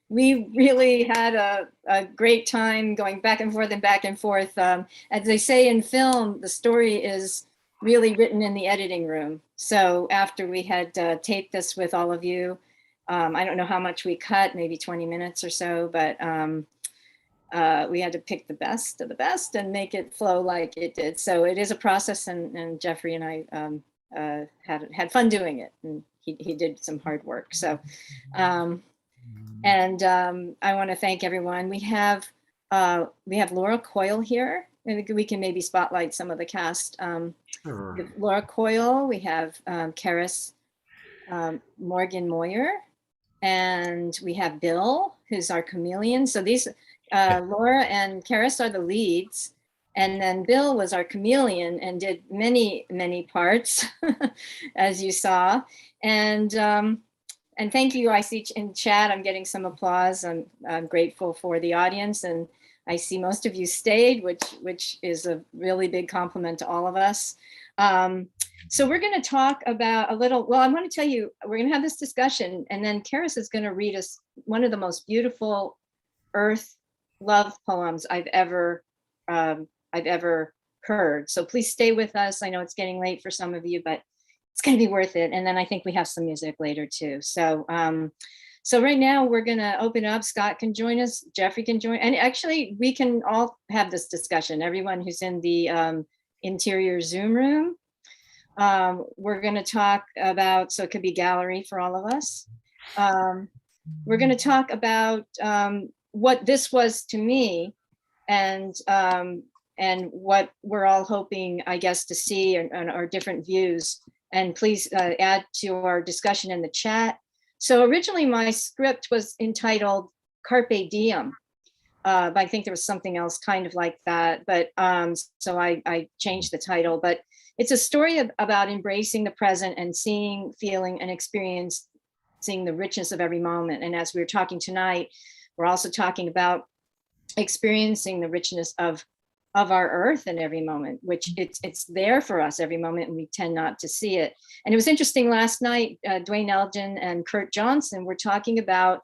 we really had a great time going back and forth and back and forth. As they say in film, the story is really written in the editing room. So after we had taped this with all of you, I don't know how much we cut, maybe 20 minutes or so, but we had to pick the best of the best and make it flow like it did. So it is a process, and Jeffrey and I had fun doing it, and he did some hard work. So, I want to thank everyone. We have Laura Coyle here. Maybe we can maybe spotlight some of the cast. Sure. We have Laura Coyle. We have Karis Morgan Moyer, and we have Bill, who's our chameleon. So these Laura and Karis are the leads. And then Bill was our chameleon and did many, many parts, as you saw. And thank you. I see in chat, I'm getting some applause. I'm grateful for the audience. And I see most of you stayed, which is a really big compliment to all of us. So we're going to talk about a little, well, I want to tell you, we're going to have this discussion, and then Karis is going to read us one of the most beautiful Earth love poems I've ever heard. So please stay with us. I know it's getting late for some of you, but it's going to be worth it. And then I think we have some music later too. So so right now we're going to open up. Scott can join us. Jeffrey can join. And actually we can all have this discussion. Everyone who's in the interior Zoom room. We're going to talk about, so it could be gallery for all of us. We're going to talk about what this was to me, and what we're all hoping, I guess, to see, and our different views. And please add to our discussion in the chat. So originally my script was entitled Carpe Diem, but I think there was something else kind of like that. But so I changed the title, but it's a story about embracing the present and seeing, feeling, and experiencing the richness of every moment. And as we were talking tonight, we're also talking about experiencing the richness of our Earth in every moment, which it's there for us every moment, and we tend not to see it. And it was interesting last night, Dwayne Elgin and Kurt Johnson were talking about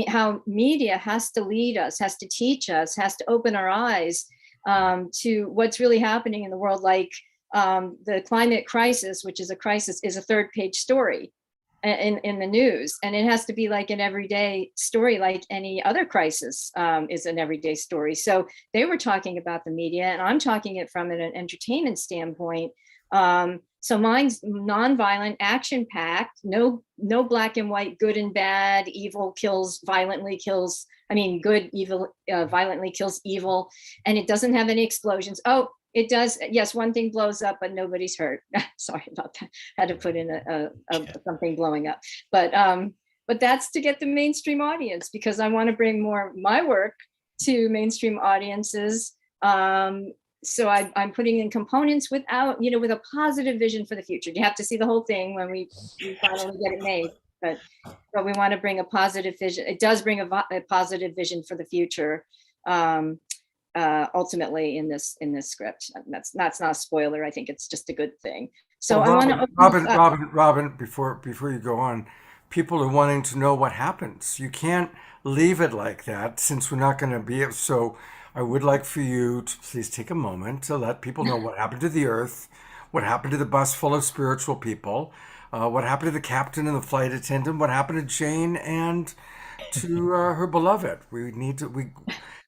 how media has to lead us, has to teach us, has to open our eyes to what's really happening in the world. Like the climate crisis, which is a crisis, is a third page story. in the news, and it has to be like an everyday story, like any other crisis is an everyday story. So they were talking about the media, and I'm talking it from an entertainment standpoint. So mine's nonviolent, action-packed, no black and white, good and bad, evil kills, violently kills. I mean, good, evil, violently kills evil, and it doesn't have any explosions. Oh, it does. Yes, one thing blows up, but nobody's hurt. Sorry about that. Had to put in a something blowing up. But that's to get the mainstream audience, because I want to bring more of my work to mainstream audiences. So I'm putting in components without, with a positive vision for the future. You have to see the whole thing when we finally get it made. But we want to bring a positive vision. It does bring a positive vision for the future. Ultimately in this script. That's not a spoiler. I think it's just a good thing. So well, I want to Robin, before you go on, people are wanting to know what happens. You can't leave it like that, since we're not going to be. So I would like for you to please take a moment to let people know what happened to the Earth, what happened to the bus full of spiritual people, what happened to the captain and the flight attendant, what happened to Jane and to her beloved.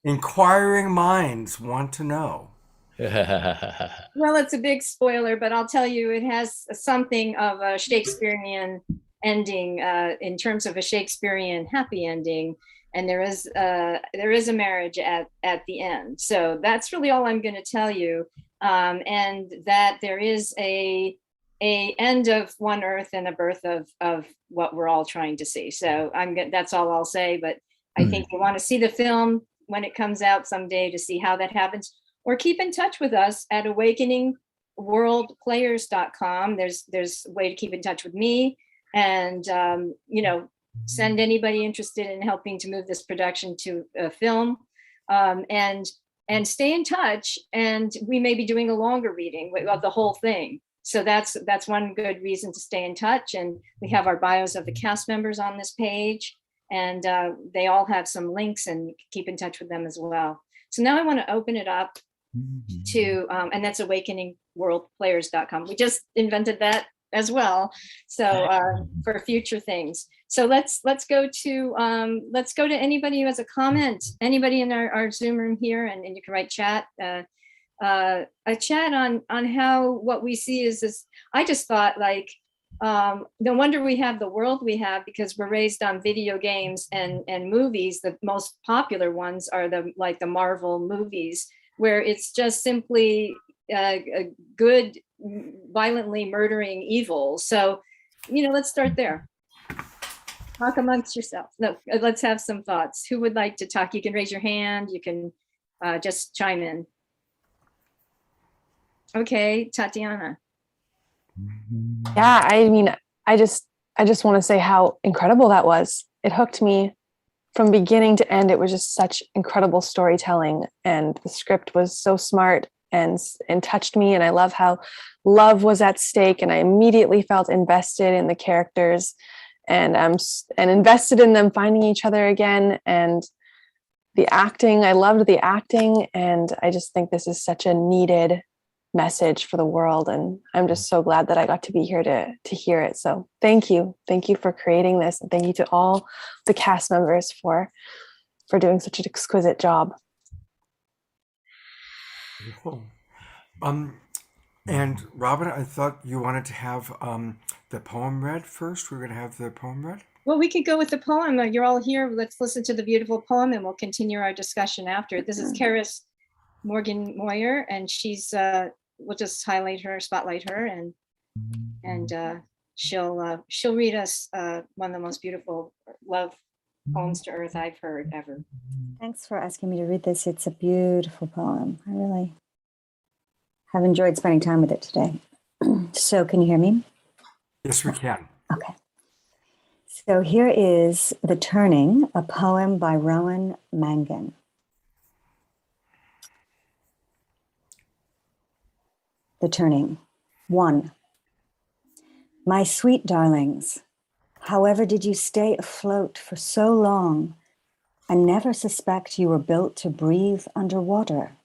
Inquiring minds want to know. Well, it's a big spoiler, but I'll tell you, it has something of a Shakespearean ending in terms of a Shakespearean happy ending. And there is a marriage at the end. So that's really all I'm going to tell you. And that there is a end of one Earth and a birth of what we're all trying to see. So that's all I'll say. But I think you want to see the film when it comes out someday to see how that happens, or keep in touch with us at awakeningworldplayers.com. There's a way to keep in touch with me, and send anybody interested in helping to move this production to a film, and stay in touch. And we may be doing a longer reading of the whole thing. So that's one good reason to stay in touch. And we have our bios of the cast members on this page. And they all have some links, and keep in touch with them as well. So now I want to open it up to, and that's awakeningworldplayers.com. We just invented that as well. So for future things. So let's go to anybody who has a comment, anybody in our Zoom room here, and you can write chat, a chat on how what we see is this. I just thought, like, no wonder we have the world we have, because we're raised on video games and movies. The most popular ones are the Marvel movies, where it's just simply a good, violently murdering evil. So, let's start there. Talk amongst yourself. No, let's have some thoughts. Who would like to talk? You can raise your hand. You can just chime in. Okay, Tatiana. Yeah, I mean, I just want to say how incredible that was. It hooked me from beginning to end. It was just such incredible storytelling, and the script was so smart and touched me. And I love how love was at stake, and I immediately felt invested in the characters, and invested in them finding each other again. And the acting, I loved the acting, and I just think this is such a needed message for the world, and I'm just so glad that I got to be here to hear it. So thank you for creating this, and thank you to all the cast members for doing such an exquisite job. Cool. And Robin, I thought you wanted to have the poem read first. We're going to have the poem read. Well, we could go with the poem. You're all here. Let's listen to the beautiful poem, and we'll continue our discussion after. This is Karis Morgan Moyer, and she's we'll just spotlight her, and she'll read us one of the most beautiful love poems to Earth I've heard ever. Thanks for asking me to read this. It's a beautiful poem. I really have enjoyed spending time with it today. So can you hear me? Yes, we can. Okay. So here is The Turning, a poem by Rowan Mangan. The Turning. 1. My sweet darlings, however did you stay afloat for so long and never suspect you were built to breathe underwater?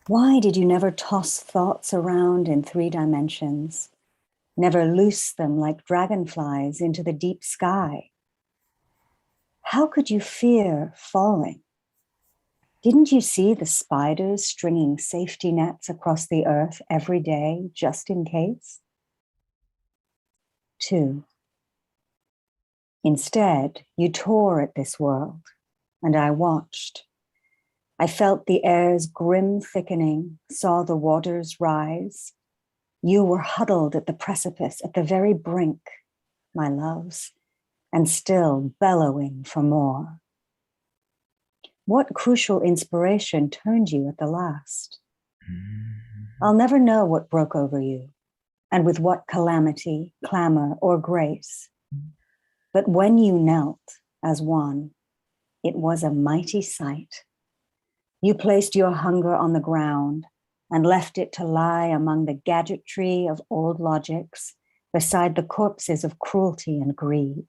Why did you never toss thoughts around in 3 dimensions, never loose them like dragonflies into the deep sky. How could you fear falling? Didn't you see the spiders stringing safety nets across the earth every day just in case? 2. Instead, you tore at this world, and I watched. I felt the air's grim thickening, saw the waters rise. You were huddled at the precipice, at the very brink, my loves, and still bellowing for more. What crucial inspiration turned you at the last? I'll never know what broke over you, and with what calamity, clamor, or grace. But when you knelt as one, it was a mighty sight. You placed your hunger on the ground and left it to lie among the gadgetry of old logics, beside the corpses of cruelty and greed.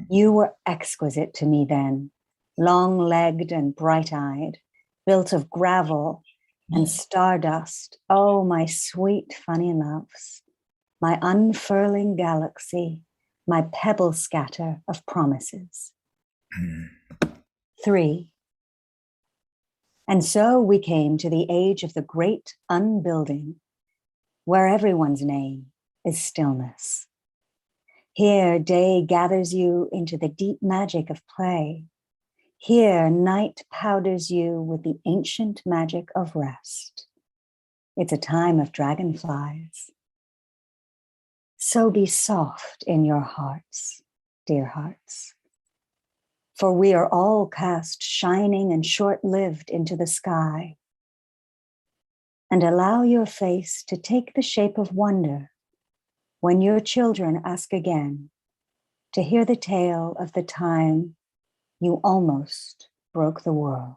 You were exquisite to me then, long-legged and bright-eyed, built of gravel and stardust. Oh, my sweet, funny loves, my unfurling galaxy, my pebble scatter of promises. 3. And so we came to the age of the great unbuilding, where everyone's name is stillness. Here, day gathers you into the deep magic of play. Here, night powders you with the ancient magic of rest. It's a time of dragonflies. So be soft in your hearts, dear hearts. For we are all cast shining and short-lived into the sky. And allow your face to take the shape of wonder when your children ask again to hear the tale of the time you almost broke the world.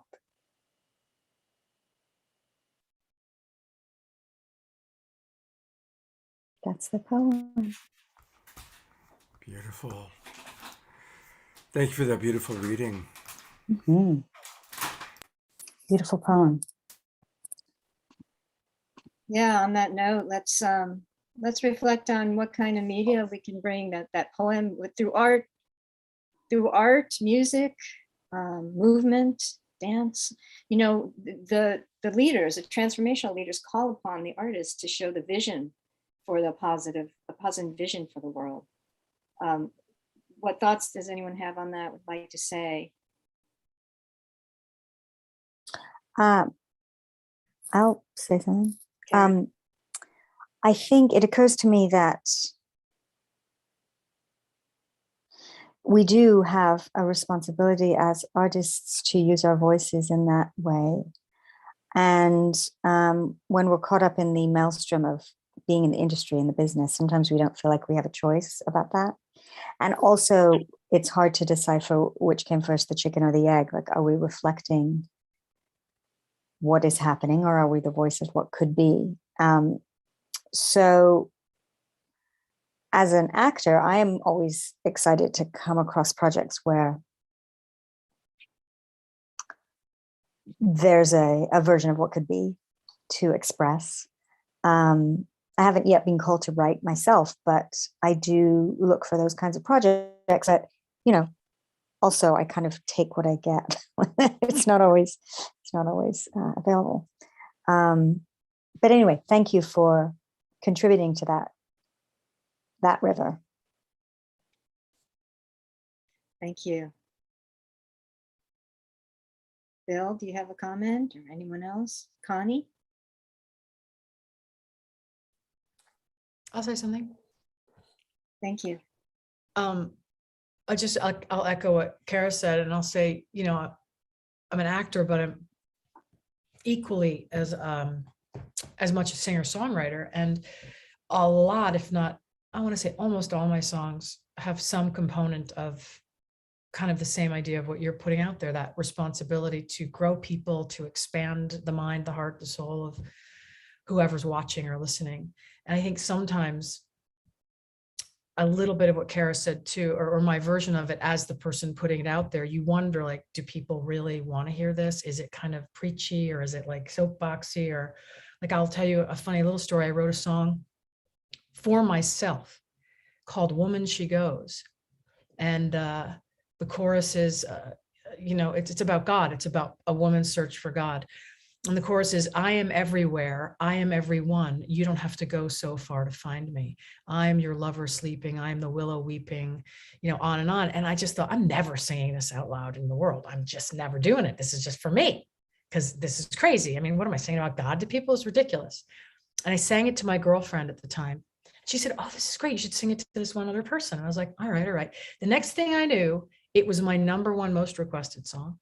That's the poem. Beautiful. Thank you for that beautiful reading. Mm-hmm. Beautiful poem. Yeah, on that note, let's reflect on what kind of media we can bring that poem through art, music, movement, dance. You know, the leaders, the transformational leaders, call upon the artists to show the vision for a positive vision for the world. What thoughts does anyone have on that? Would like to say? I'll say something. Okay. I think it occurs to me that we do have a responsibility as artists to use our voices in that way. And when we're caught up in the maelstrom of being in the industry and the business, sometimes we don't feel like we have a choice about that. And also, it's hard to decipher which came first, the chicken or the egg. Like, are we reflecting what is happening, or are we the voice of what could be? So as an actor, I am always excited to come across projects where there's a version of what could be to express. I haven't yet been called to write myself, but I do look for those kinds of projects that, you know, also I kind of take what I get. It's not always available. But anyway, thank you for contributing to that river. Thank you. Bill, do you have a comment, or anyone else? Connie? I'll say something. Thank you. I'll echo what Kara said, and I'll say, you know, I'm an actor, but I'm equally as much a singer-songwriter, and a lot, if not, I want to say almost all my songs have some component of kind of the same idea of what you're putting out there, that responsibility to grow people, to expand the mind, the heart, the soul of whoever's watching or listening. And I think sometimes a little bit of what Kara said too, or my version of it as the person putting it out there, you wonder, like, do people really want to hear this? Is it kind of preachy, or is it like soapboxy? Or like, I'll tell you a funny little story. I wrote a song for myself called Woman She Goes. And the chorus is, it's about God. It's about a woman's search for God. And the chorus is, I am everywhere. I am everyone. You don't have to go so far to find me. I am your lover sleeping. I am the willow weeping, on and on. And I just thought, I'm never singing this out loud in the world. I'm just never doing it. This is just for me, because this is crazy. I mean, what am I saying about God to people? It's ridiculous. And I sang it to my girlfriend at the time. She said, oh, this is great. You should sing it to this one other person. And I was like, all right. The next thing I knew, it was my #1 most requested song.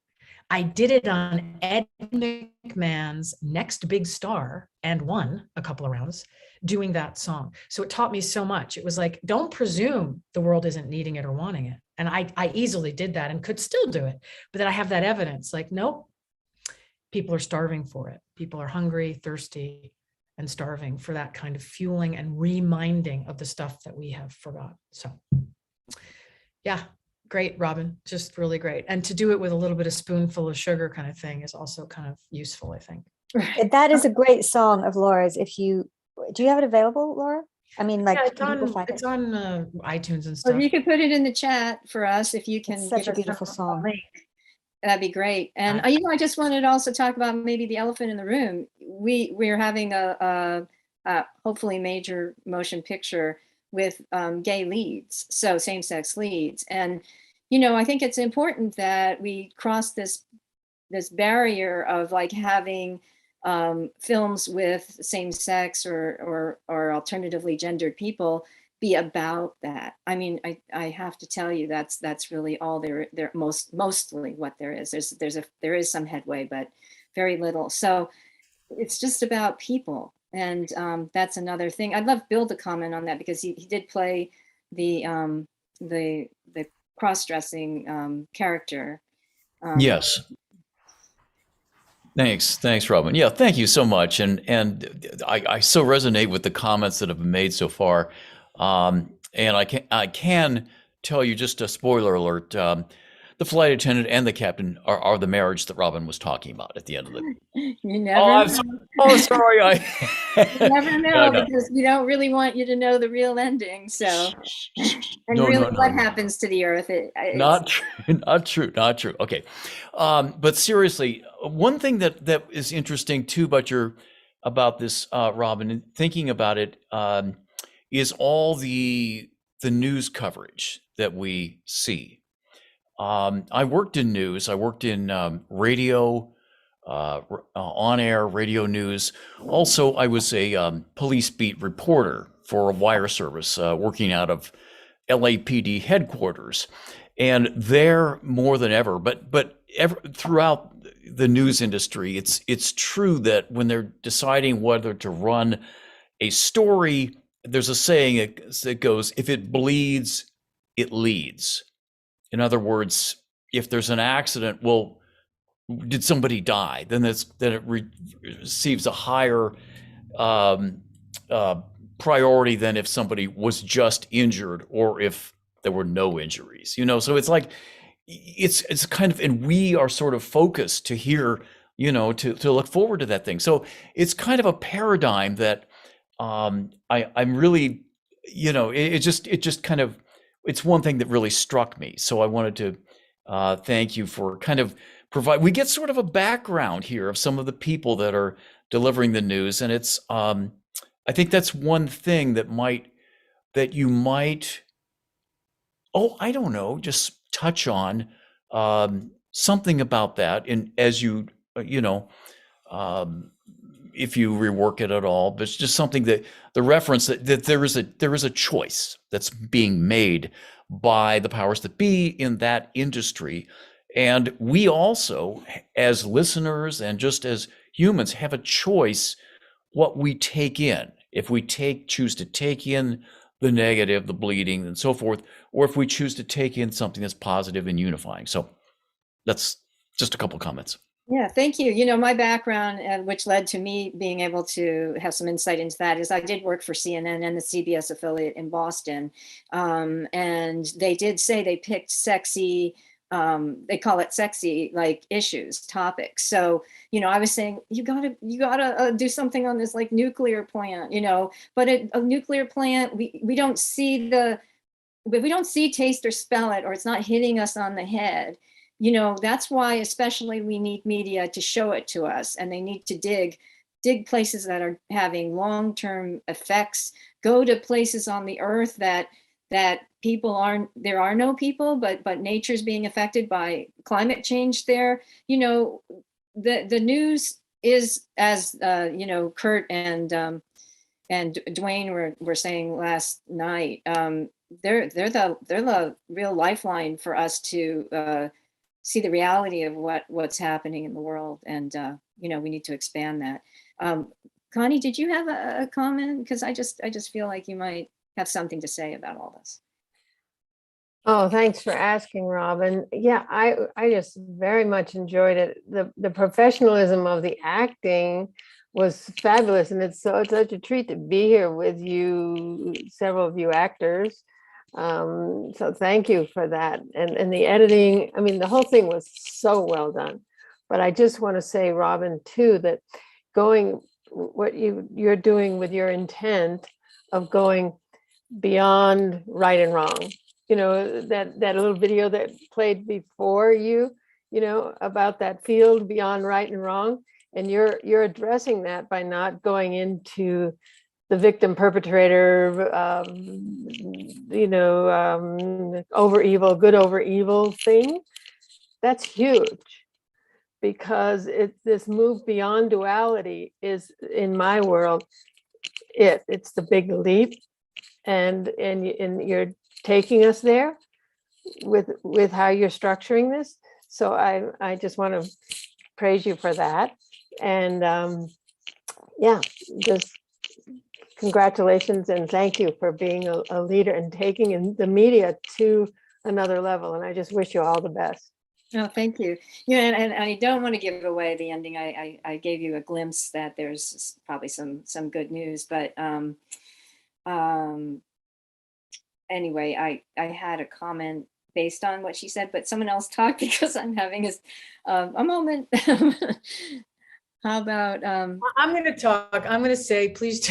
I did it on Ed McMahon's Next Big Star and won a couple of rounds doing that song. So it taught me so much. It was like, don't presume the world isn't needing it or wanting it. And I easily did that and could still do it. But then I have that evidence, like, nope, people are starving for it. People are hungry, thirsty, and starving for that kind of fueling and reminding of the stuff that we have forgot. So yeah. Great, Robin, just really great. And to do it with a little bit of spoonful of sugar kind of thing is also kind of useful, I think. That is a great song of Laura's. Do you have it available, Laura? I mean, like, yeah, it's on iTunes and stuff. Well, you could put it in the chat for us if you can. It's such a beautiful song. That'd be great. And I just wanted to also talk about maybe the elephant in the room. We're having a hopefully major motion picture with gay leads, so same-sex leads. And I think it's important that we cross this barrier of like having films with same-sex or alternatively gendered people be about that. I mean, I have to tell you that's really all there mostly what there is. There is some headway, but very little. So it's just about people. And that's another thing. I'd love Bill to comment on that, because he did play the cross-dressing character. Yes. Thanks, Robin. Yeah, thank you so much. And I so resonate with the comments that have been made so far. And I can tell you, just a spoiler alert, the flight attendant and the captain are the marriage that Robin was talking about at the end of the. You never. Sorry. You never know, because we don't really want you to know the real ending. So, and what happens to the earth? Not true. Okay, but seriously, one thing that is interesting too about this, Robin, and thinking about it, is all the news coverage that we see. I worked in news. I worked in radio, on-air radio news. Also, I was a police beat reporter for a wire service, working out of LAPD headquarters. And there, more than ever, but throughout the news industry, it's true that when they're deciding whether to run a story, there's a saying that goes, if it bleeds, it leads. In other words, if there's an accident, well, did somebody die? Then it receives a higher priority than if somebody was just injured or if there were no injuries. So it's like it's kind of, and we are sort of focused to hear, to look forward to that thing. So it's kind of a paradigm that I'm really, it just kind of. It's one thing that really struck me. So I wanted to thank you for kind of we get sort of a background here of some of the people that are delivering the news. And it's, I think that's one thing that you might, I don't know, just touch on something about that. And as you, if you rework it at all, but it's just something that the reference that there is a choice that's being made by the powers that be in that industry. And we also, as listeners and just as humans, have a choice what we take in. If we choose to take in the negative, the bleeding and so forth, or if we choose to take in something that's positive and unifying. So that's just a couple of comments. Yeah, thank you. My background, which led to me being able to have some insight into that, is I did work for CNN and the CBS affiliate in Boston. And they did say they picked sexy they call it sexy, like issues, topics. So, I was saying, you gotta do something on this like nuclear plant, but a nuclear plant, we don't see we don't see, taste, or smell it, or it's not hitting us on the head. That's why especially we need media to show it to us, and they need to dig places that are having long-term effects, go to places on the earth that there are no people, but nature's being affected by climate change there. The news is, as Kurt and Dwayne were saying last night, they're the real lifeline for us to see the reality of what's happening in the world, and we need to expand that. Connie, did you have a comment? Because I just feel like you might have something to say about all this. Oh, thanks for asking, Robin. Yeah, I just very much enjoyed it. The professionalism of the acting was fabulous, and it's such a treat to be here with you, several of you actors. So thank you for that. And the editing, I mean, the whole thing was so well done. But I just want to say, Robin, too, that what you're doing with your intent of going beyond right and wrong, that little video that played before you, about that field beyond right and wrong, and you're addressing that by not going into the victim perpetrator, over evil, good over evil thing. That's huge, because this move beyond duality is, in my world, it's the big leap, and you're taking us there with how you're structuring this. So I just want to praise you for that, and just congratulations and thank you for being a leader and taking the media to another level. And I just wish you all the best. Oh, thank you. And I don't want to give away the ending. I gave you a glimpse that there's probably some good news, but anyway, I had a comment based on what she said, but someone else talked because I'm having a moment. How about I'm going to talk. I'm going to say, please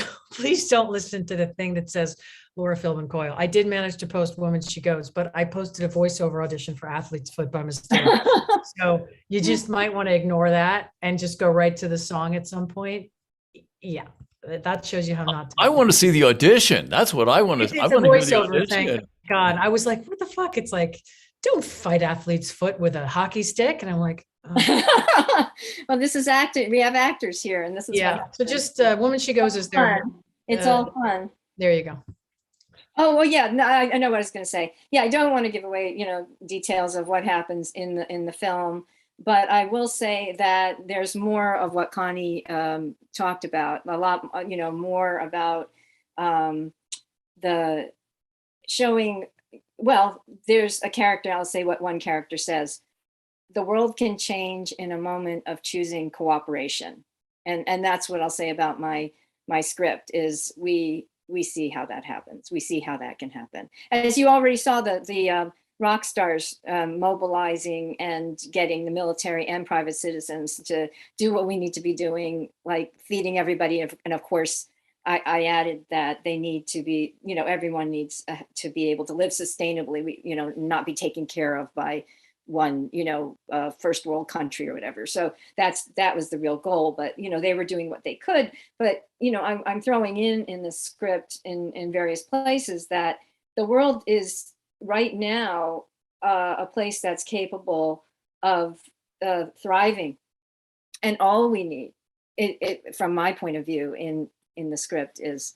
don't listen to the thing that says Laura Philbin Coyle. I did manage to post Woman She Goes, but I posted a voiceover audition for Athlete's Foot by mistake. So you just might want to ignore that and just go right to the song at some point. Yeah, that shows you how not to. I want to see the audition. That's what I want to. I want to hear the audition. Thank God. I was like, what the fuck? It's like, don't fight Athlete's Foot with a hockey stick. And I'm like, oh. Well, this is acting. We have actors here, and this is So just Woman She Goes is there. It's all fun. There you go. Oh well, yeah. No, I know what I was going to say. Yeah, I don't want to give away, details of what happens in the film, but I will say that there's more of what Connie talked about. A lot, more about the showing. Well, there's a character. I'll say what one character says. The world can change in a moment of choosing cooperation. And that's what I'll say about my script is we see how that happens. We see how that can happen. As you already saw, the rock stars mobilizing and getting the military and private citizens to do what we need to be doing, like feeding everybody. And of course, I added that they need to be, everyone needs to be able to live sustainably, not be taken care of by one, first world country or whatever. So that was the real goal, but, they were doing what they could, but, I'm throwing in the script in various places that the world is right now a place that's capable of thriving. And all we need, from my point of view in the script, is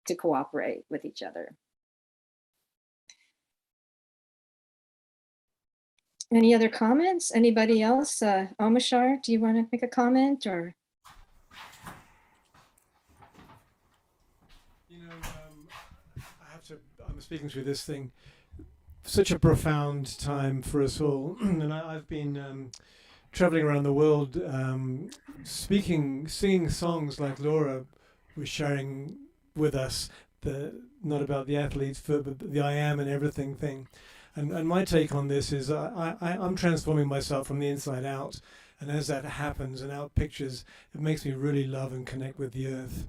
to cooperate with each other. Any other comments? Anybody else? Omashar, do you want to make a comment or? I'm speaking through this thing. Such a profound time for us all. And I've been traveling around the world, singing songs like Laura was sharing with us, not about the athlete's foot, but the I am and everything thing. And my take on this is I'm transforming myself from the inside out. And as that happens and out pictures, it makes me really love and connect with the earth.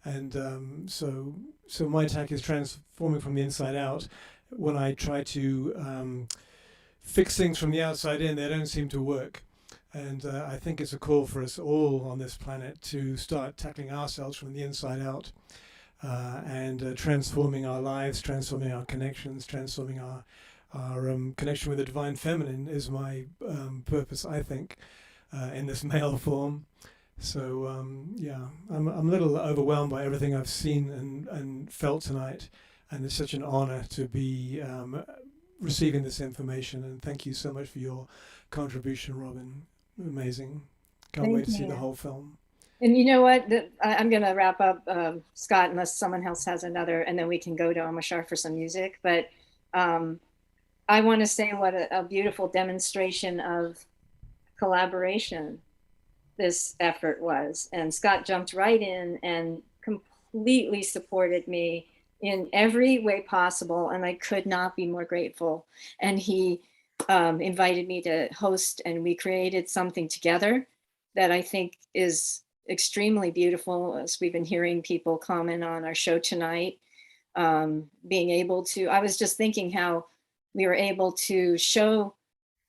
And so my attack is transforming from the inside out. When I try to fix things from the outside in, they don't seem to work. And I think it's a call for us all on this planet to start tackling ourselves from the inside out and transforming our lives, transforming our connections, transforming our connection with the divine feminine is my purpose, I think, in this male form. So yeah, I'm a little overwhelmed by everything I've seen and felt tonight, and it's such an honor to be receiving this information. And thank you so much for your contribution, Robin. Amazing. Can't wait to see the whole film. And you know what? I'm going to wrap up, Scott, unless someone else has another, and then we can go to Omashar for some music. But I want to say what a beautiful demonstration of collaboration this effort was. And Scott jumped right in and completely supported me in every way possible. And I could not be more grateful. And he invited me to host, and we created something together that I think is extremely beautiful, as we've been hearing people comment on our show tonight. Being able to, I was just thinking how we were able to show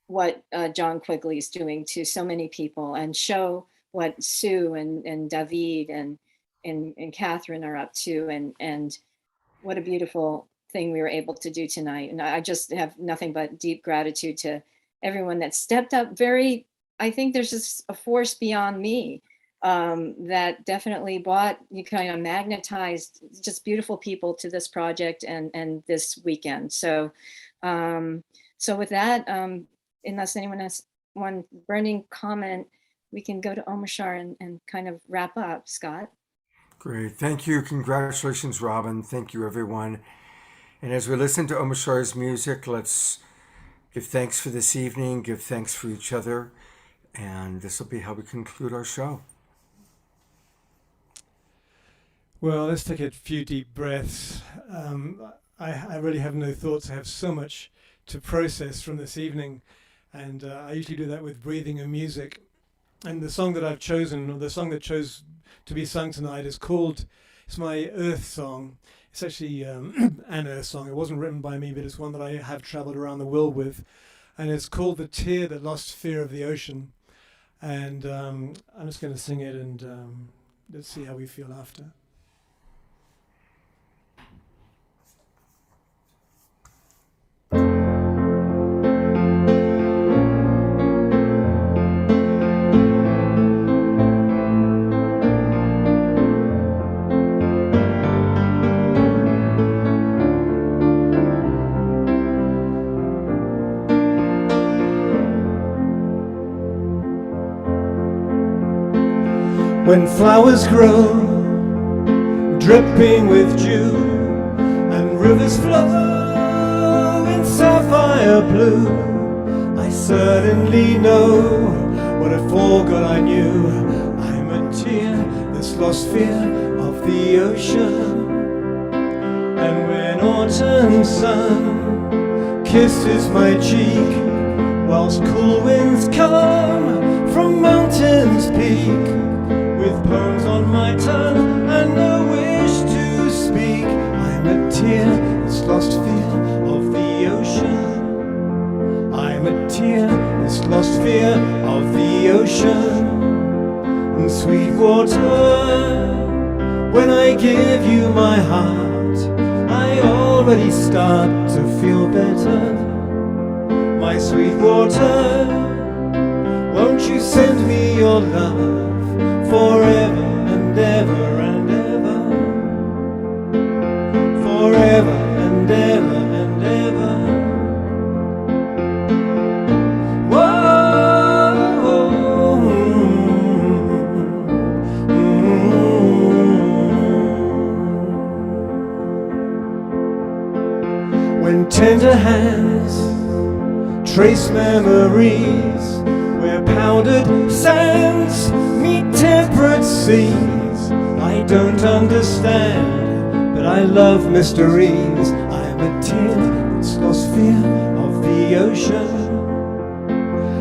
what John Quigley is doing to so many people, and show what Sue and David and Catherine are up to, and what a beautiful thing we were able to do tonight. And I just have nothing but deep gratitude to everyone that stepped up. I think there's just a force beyond me that definitely you kind of magnetized just beautiful people to this project and this weekend. So with that, unless anyone has one burning comment, we can go to Omashar and kind of wrap up. Scott? Great. Thank you. Congratulations, Robin. Thank you, everyone. And as we listen to Omashar's music, let's give thanks for this evening, give thanks for each other, and this will be how we conclude our show. Well, let's take a few deep breaths. I really have no thoughts. I have so much to process from this evening, and I usually do that with breathing and music. And the song that I've chosen, or the song that chose to be sung tonight, it's my Earth song. It's actually an Earth song. It wasn't written by me, but it's one that I have traveled around the world with. And it's called The Tear That Lost Fear of the Ocean. And I'm just going to sing it, and let's see how we feel after. When flowers grow, dripping with dew, and rivers flow in sapphire blue, I certainly know what I forgot I knew. I'm a tear that's lost fear of the ocean. And when autumn sun kisses my cheek, whilst cool winds come from mountains' peak, with poems on my tongue and no wish to speak, I'm a tear that's lost fear of the ocean. I'm a tear that's lost fear of the ocean. And sweet water, when I give you my heart, I already start to feel better. My sweet water, won't you send me your love forever and ever and ever, forever and ever and ever. Whoa, When tender hands trace memories where powdered sands meet temperate seas, I don't understand, but I love mysteries. I'm a tear that's lost fear ocean.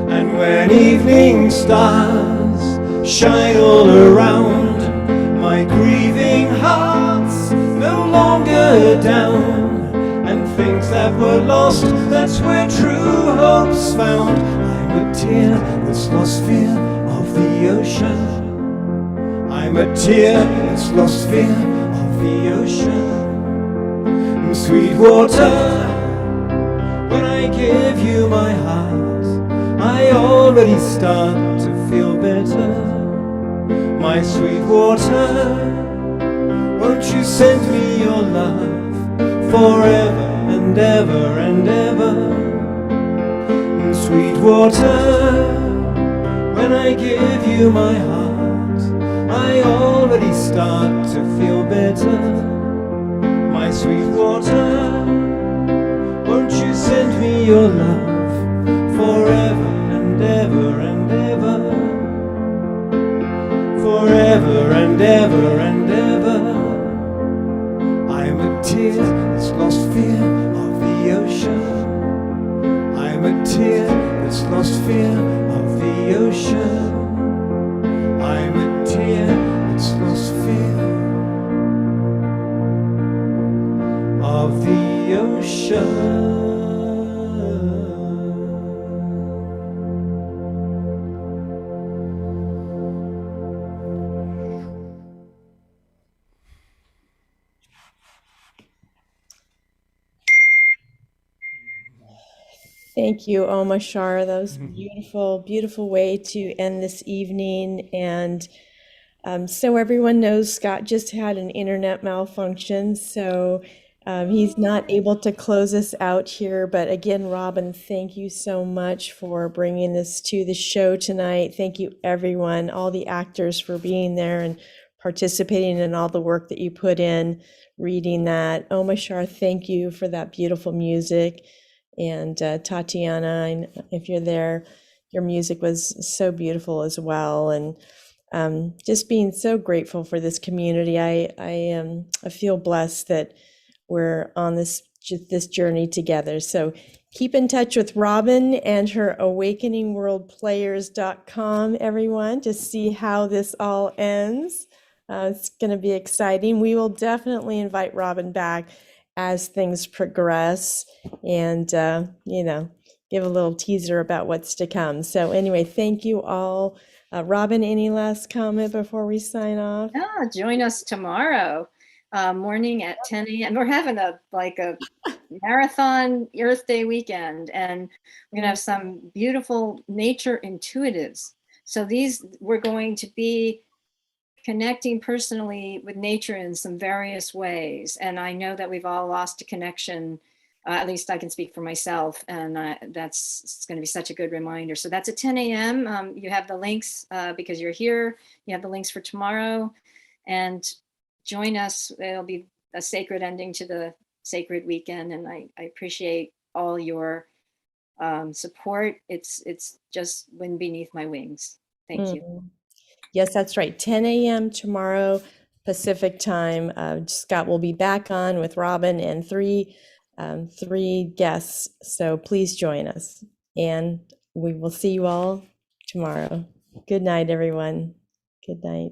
And when evening stars shine all around, my grieving heart's no longer down. And things that were lost, that's where true hope's found. I'm a tear that's lost fear of the ocean. I'm a tear that's lost fear of the ocean. Sweet water, when I give you my heart, I already start to feel better. My sweet water, won't you send me your love forever and ever and ever? Sweet water, when I give you my heart, I already start to feel better. My sweet water, won't you send me your love forever and ever and ever? Forever and ever and ever. I'm a tear that's lost fear of the ocean. I'm a tear that's lost fear of the ocean. I'm a tear that's lost fear of the ocean. Thank you, Oma Shar. That was beautiful, beautiful way to end this evening. And so everyone knows Scott just had an internet malfunction, so he's not able to close us out here. But again, Robin, thank you so much for bringing this to the show tonight. Thank you, everyone, all the actors for being there and participating in all the work that you put in reading that. Oma Shar, thank you for that beautiful music. And Tatiana, if you're there, your music was so beautiful as well. And just being so grateful for this community. I feel blessed that we're on this journey together. So keep in touch with Robin and her awakeningworldplayers.com, everyone, to see how this all ends. It's going to be exciting. We will definitely invite Robin back as things progress and, give a little teaser about what's to come. So anyway, thank you all. Robin, any last comment before we sign off? Yeah, join us tomorrow morning at 10 a.m. We're having a marathon Earth Day weekend, and we're gonna have some beautiful nature intuitives. So we're going to be connecting personally with nature in some various ways. And I know that we've all lost a connection, at least I can speak for myself, and it's going to be such a good reminder. So that's at 10 a.m. You have the links because you're here. You have the links for tomorrow, and join us. It'll be a sacred ending to the sacred weekend, and I appreciate all your support. It's just wind beneath my wings. Thank you. Yes, that's right. 10 a.m. tomorrow, Pacific time. Scott will be back on with Robin and three guests. So please join us. And we will see you all tomorrow. Good night, everyone. Good night.